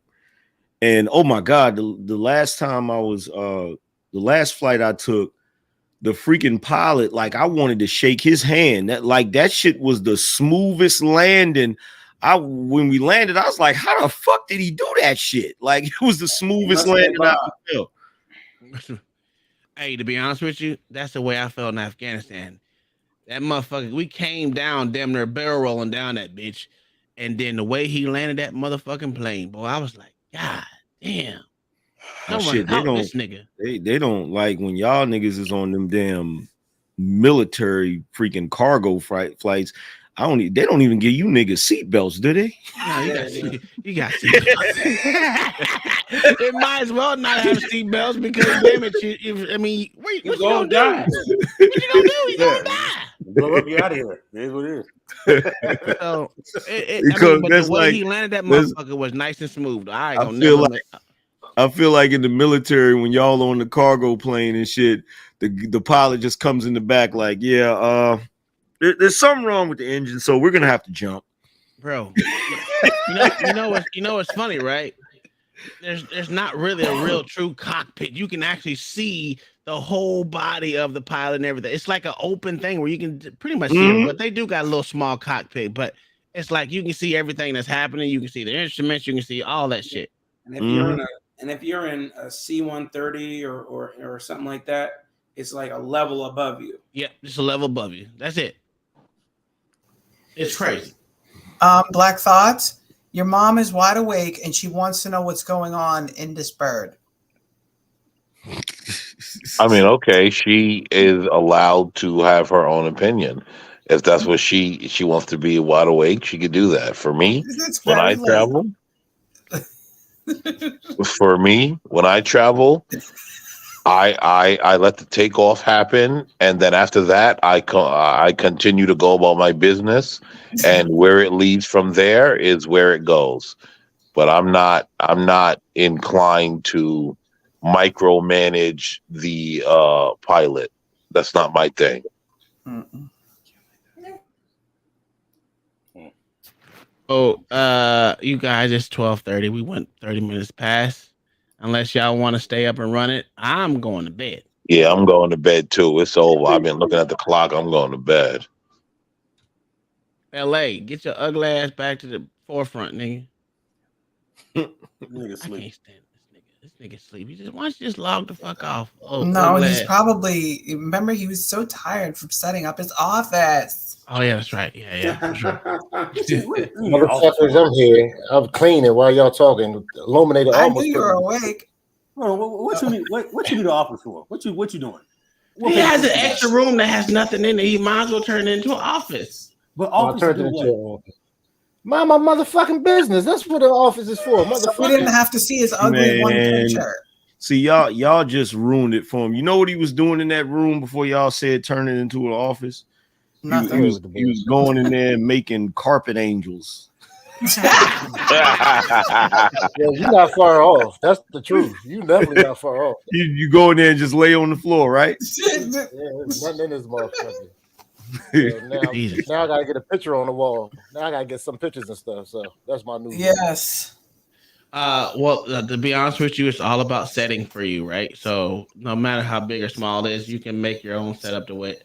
And oh my god, the last time I was the last flight I took, the freaking pilot, like I wanted to shake his hand. That shit was the smoothest landing. When we landed, I was like, how the fuck did he do that shit? Like it was the smoothest landing I ever felt. Hey, to be honest with you, that's the way I felt in Afghanistan. That motherfucker, we came down, damn near barrel rolling down that bitch. And then the way he landed that motherfucking plane, boy, I was like, God damn. Oh, shit, This nigga. They don't like when y'all niggas is on them damn military freaking cargo flights. They don't even give you niggas seatbelts, do they? No, you got seatbelts. It might as well not have seatbelts because damn it, what you gonna die? What you gonna do? You gonna die. Blow up, you out of here. It is what it is. So but the way he landed that motherfucker was nice and smooth. I feel like in the military when y'all on the cargo plane and shit, the pilot just comes in the back like, there's something wrong with the engine, so we're gonna have to jump. bro. You know what's funny, right? There's not really a real true cockpit. You can actually see the whole body of the pilot and everything. It's like an open thing where you can pretty much see it, but they do got a little small cockpit, but it's like you can see everything that's happening. You can see the instruments, you can see all that shit. And if you're in a C-130 or something like that, it's like a level above you. Yeah, just a level above you. That's it. It's crazy. Black Thoughts. Your mom is wide awake and she wants to know what's going on in this bird. I mean, okay, she is allowed to have her own opinion. If that's what she wants to be wide awake, she could do that. For me, when I travel, I let the takeoff happen, and then after that, I continue to go about my business, and where it leads from there is where it goes. But I'm not inclined to micromanage the pilot. That's not my thing. Oh, you guys, it's 12:30. We went 30 minutes past. Unless y'all want to stay up and run it, I'm going to bed. Yeah, I'm going to bed too. It's over. I've been looking at the clock. I'm going to bed. LA, get your ugly ass back to the forefront, nigga. Nigga sleep. I can't stand this nigga sleep. Why don't you just log the fuck off? Oh, No, he's probably, remember, he was so tired from setting up his office. Oh yeah, that's right. Yeah, for sure. Motherfuckers, I'm here. I'm cleaning while y'all talking. Illuminated. I knew you were awake. What you need? What you need the office for? What you doing? He has an extra room that has nothing in it. He might as well turn it into an office. But office turned it into an office. Mind my motherfucking business. That's what the office is for. Motherfucker. We didn't have to see his ugly one picture. See, y'all just ruined it for him. You know what he was doing in that room before y'all said turn it into an office? He was going in there and making carpet angels. Yeah, you're not far off. That's the truth. You definitely not far off. You go in there and just lay on the floor, right? Yeah, there's nothing in this motherfucker. Now I gotta get a picture on the wall. Now I gotta get some pictures and stuff. So that's my new. Yes. Well, to be honest with you, it's all about setting for you, right? So no matter how big or small it is, you can make your own setup the way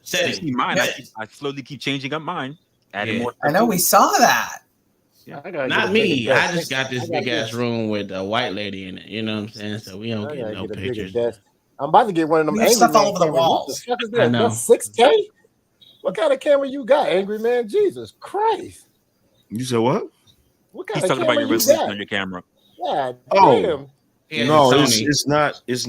setting. Mine, I slowly keep changing up mine, adding more. I know we saw that. Yeah, not me. I just got this big ass room with a white lady in it. You know what I'm saying? So we don't get no pictures. I'm about to get one of them angry stuff man all over the cameras. walls. What the fuck is I that? know. That's 6K? What kind of camera you got, angry man? Jesus Christ! You said what? What kind He's of talking about camera your you resolution got? on your camera. God Oh. damn. Yeah, No, Sony. it's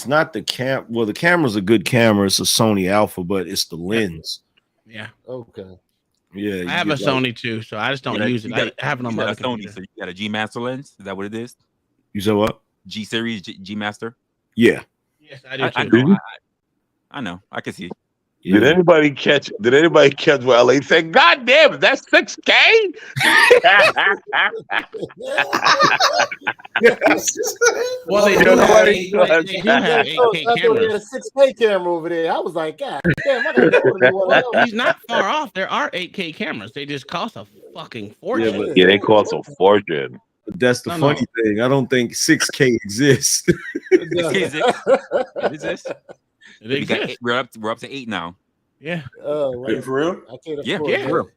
not the cam. Well, the camera's a good camera. It's a Sony Alpha, but it's the lens. Yeah. Okay. Yeah, I have a Sony too, so I just don't use it. I have it on my other Sony, computer. so you got a G Master lens. Is that what it is? You said what? G series, G Master. Yeah. Yes, I do too. I know. I can see it. Did anybody catch what LA said? God damn it, that's 6K? Well, they do have 8K cameras. A 6K camera over there. I was like, God damn, I gotta go to one else. He's not far off. There are 8K cameras. They just cost a fucking fortune. Yeah, they cost a fortune. But that's the funny thing. I don't think 6K exists. It exists. It exists. We're up to 8 now. Yeah. For real? I can't Yeah, afford yeah. that.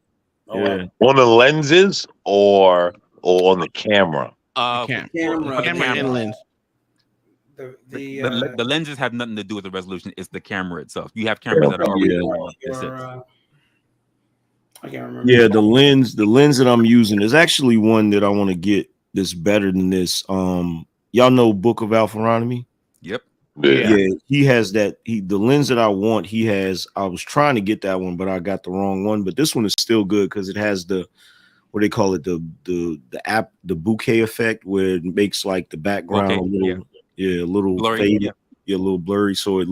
Yeah. On the lenses or on the camera? Camera and lens. The lenses have nothing to do with the resolution. It's the camera itself. You have cameras that are already I can't remember. Yeah, the lens that I'm using is actually one that I want to get that's better than this. Y'all know Book of Alpharonomy? Yep. Yeah, he has that. The lens that I want, he has. I was trying to get that one, but I got the wrong one. But this one is still good because it has the what they call it, the bouquet effect, where it makes like the background a little blurry, faded, a little blurry, so it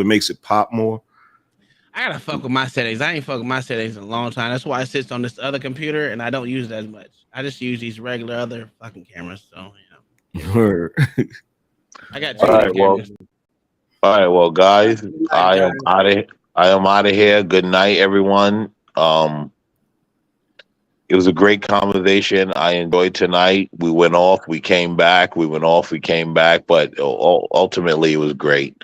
makes it pop more. I gotta fuck with my settings. I ain't fucked with my settings in a long time. That's why it sits on this other computer, and I don't use it as much. I just use these regular other fucking cameras. So I got two cameras. All right, well, guys, I am out of here. Good night, everyone. It was a great conversation. I enjoyed tonight. We went off, we came back. We went off, we came back. But ultimately, it was great.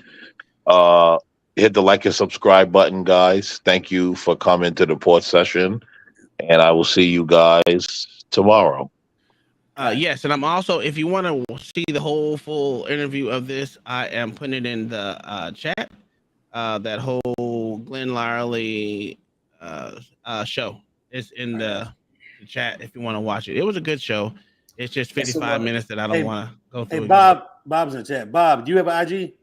Hit the like and subscribe button, guys. Thank you for coming to the Porch session, and I will see you guys tomorrow. Yes, and I'm also, if you want to see the whole full interview of this, I am putting it in the chat. That whole Glenn Larley show is in the chat if you want to watch it. It was a good show. It's just 55 minutes that I don't want to go through. Hey, Bob's in the chat. Bob, do you have an IG?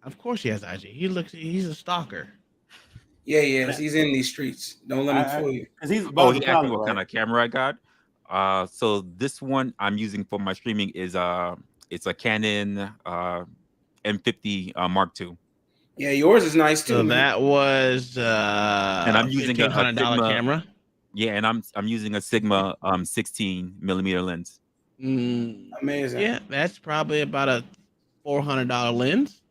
Of course he has IG. He's a stalker. Yeah, he's in these streets. Don't let him fool you. He asked me what kind of camera I got. So this one I'm using for my streaming is it's a Canon M50 Mark II. Yeah, yours is nice too. So that was and I'm using a $1,500 camera. Yeah, and I'm using a Sigma 16 millimeter lens. Amazing. Yeah, that's probably about a $400 lens.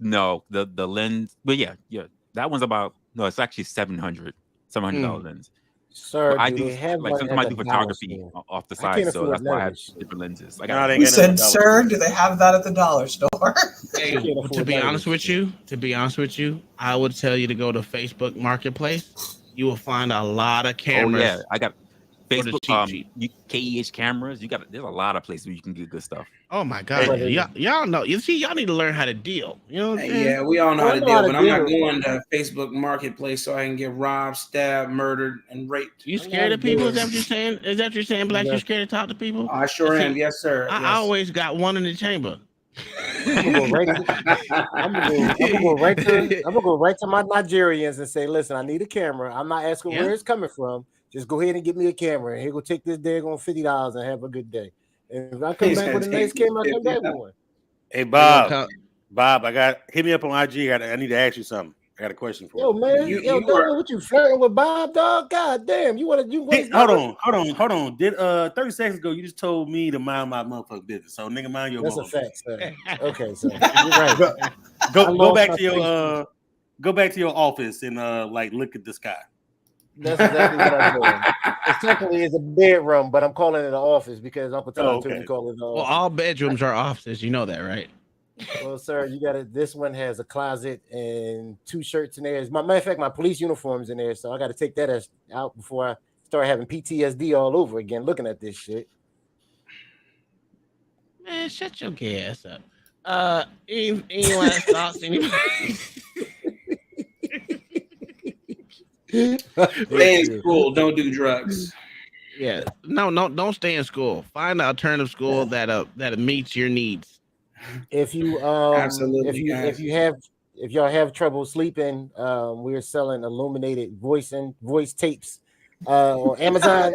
No, the lens, but yeah, that one's about it's actually $700 lens. Sir, but I do do they have like one sometimes I at do the photography dollar off the store? I side, can't so afford that's why I have those. different lenses. We said, sir, do they have that at the dollar store? Hey, to be honest with you, I would tell you to go to Facebook Marketplace. You will find a lot of cameras. Oh yeah, I got for the Facebook, KEH cameras. There's a lot of places where you can get good stuff. Oh my God, y'all know. You see, y'all need to learn how to deal. You know what I'm saying? Yeah, we all know how to deal, but I'm not going to Facebook Marketplace so I can get robbed, stabbed, murdered, and raped. You scared of people? Is that what you're saying? Is that what you're saying, Black? You scared to talk to people? I sure am. Yes, sir. I always got one in the chamber. I'm gonna go right to my Nigerians and say, listen, I need a camera. I'm not asking where it's coming from. Just go ahead and get me a camera. And here, go take this daggone $50 and have a good day. And if I come back with a nice camera, I come back with one. Hey, Bob, hit me up on IG. I need to ask you something. I got a question for you. Yo, man, what you flirting with Bob, dog? God damn, hold on. Did 30 seconds ago you just told me to mind my motherfucking business? So nigga, mind your. That's motherfucking a fact, sir. Okay, so you're right. go back to your office and look at the sky. That's exactly what I'm doing. Technically, it's a bedroom, but I'm calling it an office because Uncle Tom told me to call it an office. Well, all bedrooms are offices. You know that, right? Well, sir, you got it. This one has a closet and 2 shirts in there. As matter of fact, my police uniform's in there, so I got to take that out before I start having PTSD all over again looking at this shit. Man, shut your gay ass up. Any last thoughts, anybody? Stay in school. Don't do drugs. Yeah, no, don't stay in school. Find an alternative school that meets your needs. If you absolutely, if y'all have trouble sleeping, we're selling illuminated voice tapes on Amazon.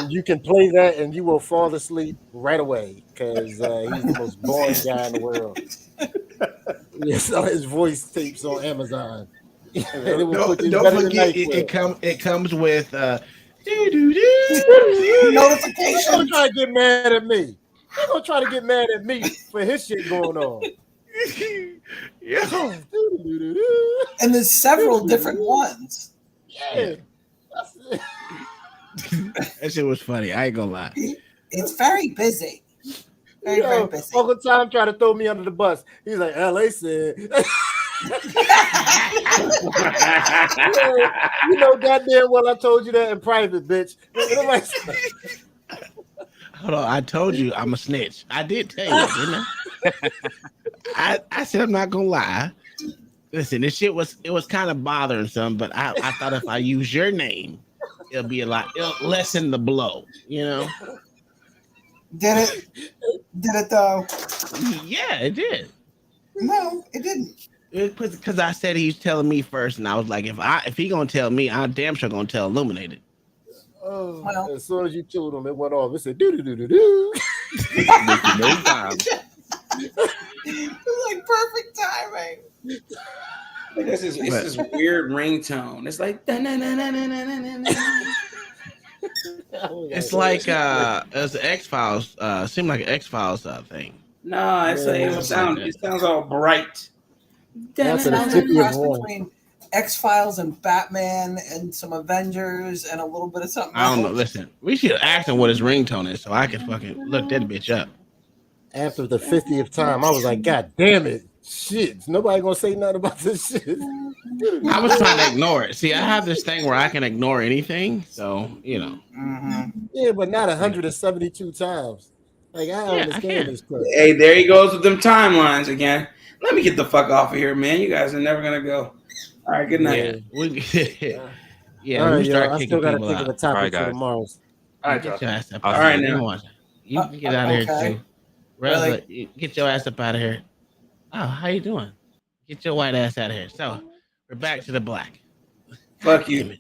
You can play that and you will fall asleep right away because he's the most boring guy in the world. We sell his voice tapes on Amazon. Don't forget it comes with notifications. Don't try to get mad at me. They're gonna try to get mad at me for his shit going on. Yeah. And there's several different ones. Yeah. That shit was funny. I ain't gonna lie. It's very busy. Very busy. Uncle Tom tried to throw me under the bus. He's like, LA said. you know goddamn well I told you that in private, bitch. Hold on, I told you I'm a snitch. I did tell you, didn't I? I said I'm not gonna lie. Listen, this shit was kind of bothering some, but I thought if I use your name, it'll lessen the blow, you know. Did it though? Yeah, it did. No, it didn't. Because I said he's telling me first, and I was like, if he gonna tell me, I'm damn sure gonna tell Illuminated. Oh, as soon as you told him, it went off. It said do do do do do. No time. It's like perfect timing. It's this weird ringtone. It's like it's like it's the X-Files. Seemed like an X-Files thing. No, it sounds all bright. That's a cross between X-Files and Batman and some Avengers and a little bit of something I don't know. else. Listen, we should ask him what his ringtone is so I can fucking look that bitch up. After the 50th time, I was like, God damn it. Shit. Nobody gonna say nothing about this shit. I was trying to ignore it. See, I have this thing where I can ignore anything. So, you know. Yeah, but not 172 times. Like, I don't understand this crap. Hey, there he goes with them timelines again. Let me get the fuck off of here, man. You guys are never gonna go. All right, good night. Yeah, All right, we start y'all. I kicking still gotta people think of a out. topic for tomorrow. All right, Get your ass up. All out right, of here. now. You can get out of here okay. too. Reza, get your ass up out of here. Oh, how you doing? Get your white ass out of here. So we're back to the black. Fuck you.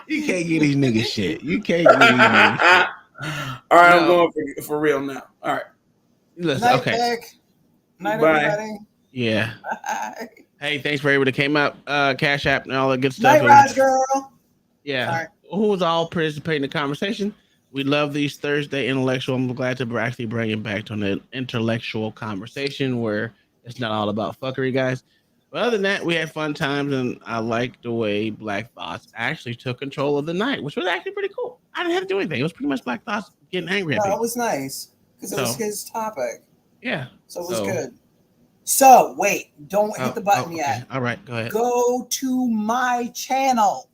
You can't get these niggas shit. You can't get these niggas shit. All right, I'm going for real now. All right. Listen, Night, okay. Vic. Night, Bye. everybody. Yeah. Bye. Hey, thanks for everybody that came up. Cash App and all that good stuff. Night, Rise Girl. Yeah. Sorry. Who was all participating in the conversation? We love these Thursday intellectual. I'm glad to actually bring it back to an intellectual conversation where it's not all about fuckery, guys. But other than that, we had fun times, and I like the way Black Thoughts actually took control of the night, which was actually pretty cool. I didn't have to do anything. It was pretty much Black Thoughts getting angry at No, people. it was nice because it was So- his topic. Yeah. So it was good. So wait, don't Oh, hit the button okay. yet. All right, go ahead. Go to my channel.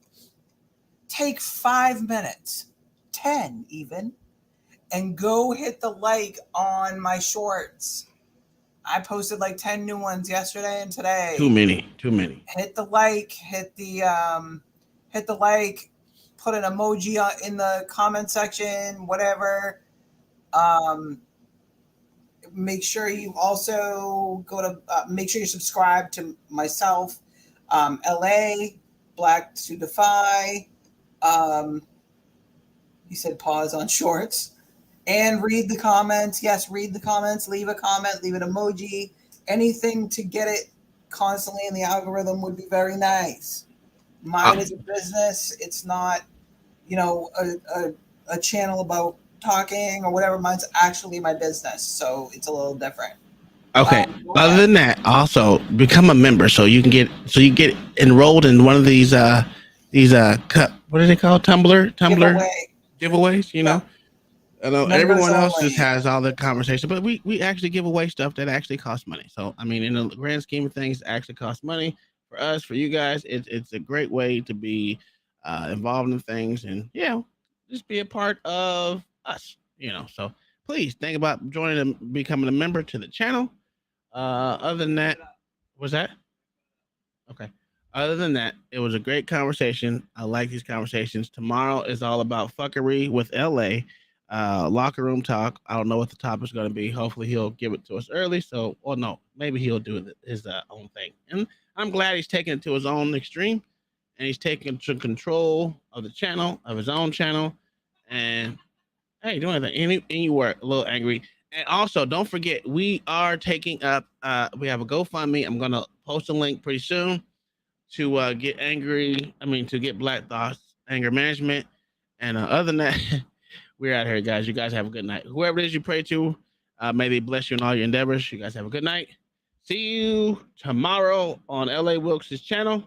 Take 5 minutes, 10 even, and go hit the like on my shorts. I posted like 10 new ones yesterday and today. Too many. Hit the like, hit the like, put an emoji in the comment section, whatever. Make sure you also go to make sure you subscribe to myself, LA, Black to Defy. He said pause on shorts and read the comments. Yes, read the comments, leave a comment, leave an emoji, anything to get it constantly in the algorithm would be very nice. Mine is a business. It's not, a channel about talking or whatever. Mine's actually my business. So it's a little different. Okay. Other than that, also become a member so you get enrolled in one of these what are they called? Tumblr giveaways. You know, I know Members everyone else only. just has all the conversation, but we actually give away stuff that actually costs money. So I mean, in the grand scheme of things, it actually costs money for us, for you guys. It's a great way to be involved in things and just be a part of us. So please think about joining and becoming a member to the channel. Other than that, was that okay? Other than that, it was a great conversation. I like these conversations. Tomorrow is all about fuckery with LA. Locker room talk. I don't know what the topic's going to be. Hopefully, he'll give it to us early. So, or no, maybe he'll do his own thing. And I'm glad he's taking it to his own extreme, and he's taking control of the channel, of his own channel. And hey, doing anything. And you were a little angry. And also, don't forget, we are taking up. We have a GoFundMe. I'm gonna post a link pretty soon to get to get Black Thoughts anger management. And other than that, we're out here, guys. You guys have a good night. Whoever it is you pray to, may they bless you in all your endeavors. You guys have a good night. See you tomorrow on LA Wilkes' channel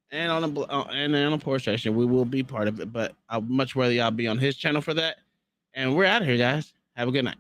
and on the Porch session. We will be part of it, but I'd much rather y'all be on his channel for that. And we're out of here, guys. Have a good night.